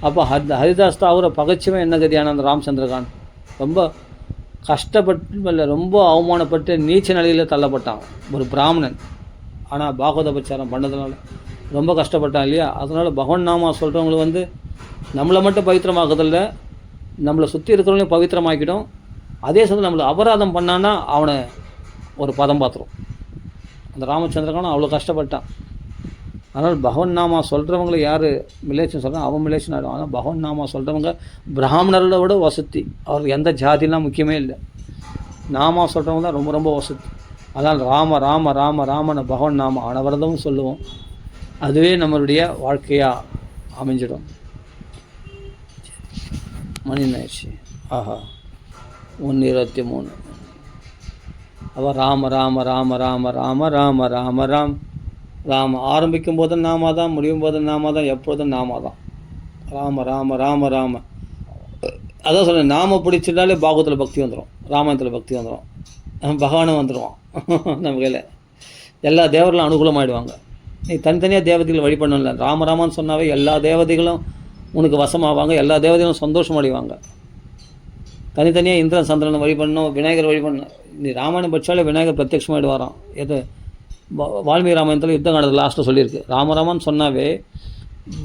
அப்போ ஹரிதாஸ் தான் அவரை பகச்சிவன் என்ன கதியான அந்த ராமச்சந்திரகாந்த் ரொம்ப கஷ்டப்பட்டு ரொம்ப அவமானப்பட்டு நீச்ச நிலையில் தள்ளப்பட்டான். ஒரு பிராமணன், ஆனால் பாகவத பிரச்சாரம் பண்ணதுனால ரொம்ப கஷ்டப்பட்டான் இல்லையா. அதனால் பகவான் நாமா சொல்கிறவங்களுக்கு நம்மளை மட்டும் பவித்திரமாக்குறதில்ல, நம்மளை சுற்றி இருக்கிறவங்களையும் பவித்திரமாக்கிடும். அதே சமயம் நம்மளை அபராதம் பண்ணான்னா அவனை ஒரு பதம் பார்த்துரும். அந்த ராமச்சந்திரகானும் அவ்வளோ கஷ்டப்பட்டான். அதனால் பகவன் நாமா சொல்கிறவங்களை யார் மிலேஷன் சொல்கிறான் அவன் மிலேஷன் ஆகிடும். ஆனால் பகவன் நாமா சொல்கிறவங்க பிராமணர்களை விட வசதி. அவருக்கு எந்த ஜாதிலாம் முக்கியமே இல்லை. நாமா சொல்கிறவங்க தான் ரொம்ப ரொம்ப வசதி. அதனால் ராம ராம ராம ராமன பகவன் நாம அனவரதமும் சொல்லுவோம். அதுவே நம்மளுடைய வாழ்க்கையாக அமைஞ்சிடும். மணி ஆயிடுச்சு. ஆஹா 1:23. அவள் ராம ராம ராம ராம ராம ராம ராம ராம் ராம ஆரம்பிக்கும் போது நாம தான், முடியும் போது நாம தான், எப்போதும் நாம தான். ராம ராம ராம ராம. அதான் சொல்கிறேன், நாம பிடிச்சிட்டாலே பாகவத்தில் பக்தி வந்துடும், ராமாயணத்தில் பக்தி வந்துடும், பகவானும் வந்துடுவான் நம்ம கையில். எல்லா தேவர்களும் அனுகூலமாகிடுவாங்க. நீ தனித்தனியாக தேவதைகளை வழிபடணும்ல. ராமராமான்னு சொன்னாவே எல்லா தேவதைகளும் உனக்கு வசமாவாங்க, எல்லா தேவதைகளும் சந்தோஷம் அடைவாங்க. தனித்தனியாக இந்திரன் சந்திரனை வழிபடணும், விநாயகர் வழிபடணும். நீ ராமாயணம் படித்தாலே விநாயகர் பிரத்யட்சமாகிடுவாராம். எது வால்மீகி ராமாயணத்தில் யுத்தம் காலத்தில் லாஸ்ட்டில் சொல்லியிருக்கு. ராமராமன் சொன்னாவே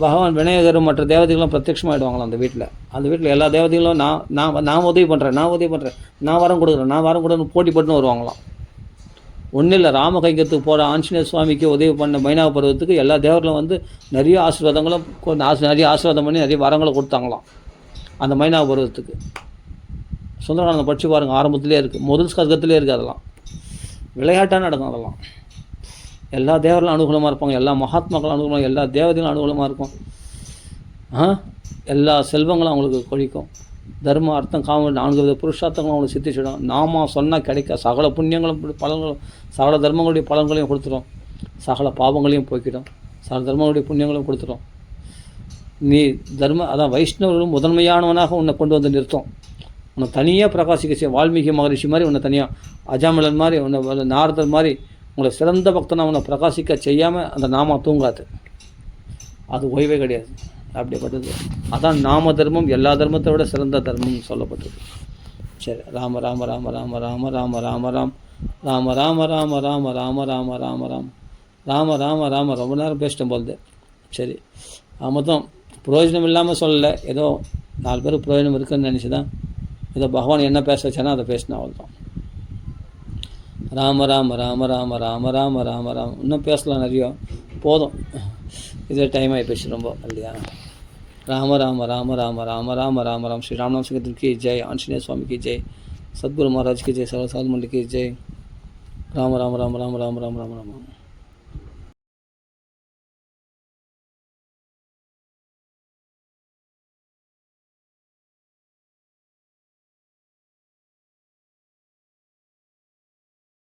பகவான் விநாயகரும் மற்ற தேவதைகளும் பிரத்யட்சமாகிடுவாங்களாம் அந்த வீட்டில். அந்த வீட்டில் எல்லா தேவதைகளும் நான் உதவி பண்ணுறேன், நான் வரம் கொடுக்குறேன்னு போட்டி போட்டுன்னு வருவாங்களாம். ஒன்றும் இல்லை, ராம கைங்கத்துக்கு போகிற ஆஞ்சநேய சுவாமிக்கு உதவி பண்ண மைனாக பருவத்துக்கு எல்லா தேவர்களும் நிறைய ஆசீர்வாதங்களும் நிறைய ஆசீர்வாதம் பண்ணி நிறைய வரங்களை கொடுத்தாங்களாம் அந்த மைனாக பருவத்துக்கு. சுந்தரகாண்டத்தை படித்து பாருங்கள், ஆரம்பத்திலே இருக்குது, முதல் ஸ்கர்கத்திலே இருக்குது. அதெல்லாம் விளையாட்டாக நடக்கும். அதெல்லாம் எல்லா தேவர்களும் அனுகூலமாக இருப்பாங்க, எல்லா மகாத்மாக்களும் அனுகூலமாக, எல்லா தேவதைகளும் அனுகூலமாக இருக்கும். எல்லா செல்வங்களும் அவங்களுக்கு கொழிக்கும். தர்ம அர்த்தம் காம 4 வித புருஷார்த்தங்களும் அவனுக்கு சித்திச்சிடும். நாம சொன்னால் கிடைக்க சகல புண்ணியங்களும் பலன்களும் சகல தர்மங்களுடைய பலன்களையும் கொடுத்துரும், சகல பாவங்களையும் போக்கிடும், சகல தர்மங்களுடைய புண்ணியங்களையும் கொடுத்துரும். நீ அதான் வைஷ்ணவர்களும் முதன்மையானவனாக உன்னை கொண்டு வந்து நிறுத்தும். உன்னை தனியாக பிரகாசிக்க செய்ய வால்மீகி மகரிஷி மாதிரி உன்னை தனியாக அஜாமிலன் மாதிரி உன்னை நாரதர் மாதிரி உங்களை சிறந்த பக்தனை உன்னை பிரகாசிக்க செய்யாமல் அந்த நாம தூங்காது. அது ஓய்வே கிடையாது. அப்படிப்பட்டது அதான் நாம தர்மம் எல்லா தர்மத்தை விட சிறந்த தர்மம் சொல்லப்பட்டது. சரி, ராம ராம ராம ராம ராம ராம ராம ராம் ராம ராம ராம ராம ராம ராம ராம ராம் ராம ராம ராம ரொம்ப நேரம் பேசிட்டேன் போகுது. சரி, மொத்தம் பிரயோஜனம் இல்லாமல் சொல்லலை, ஏதோ 4 பேருக்கு பிரயோஜனம் இருக்குதுன்னு நினச்சி தான் ஏதோ பகவான் என்ன பேச வச்சானா அதை பேசினா அவள் தான். ராம ராம ராம ராம ராம ராம ராம ராம். இன்னும் பேசலாம் நிறைய, போதும், இதே டைம் ஆகி போச்சு ரொம்ப இல்லையா. ராம ராம ராம ராம ராம ராம ராம ராம். ஸ்ரீ ராமநாம் சங்கத்தில் की जय, आंजनेय स्वामी की जय, सद्गुरु महाराज की जय, सर्व साधु मंडली की जय. राम राम राम राम राम राम राम राम.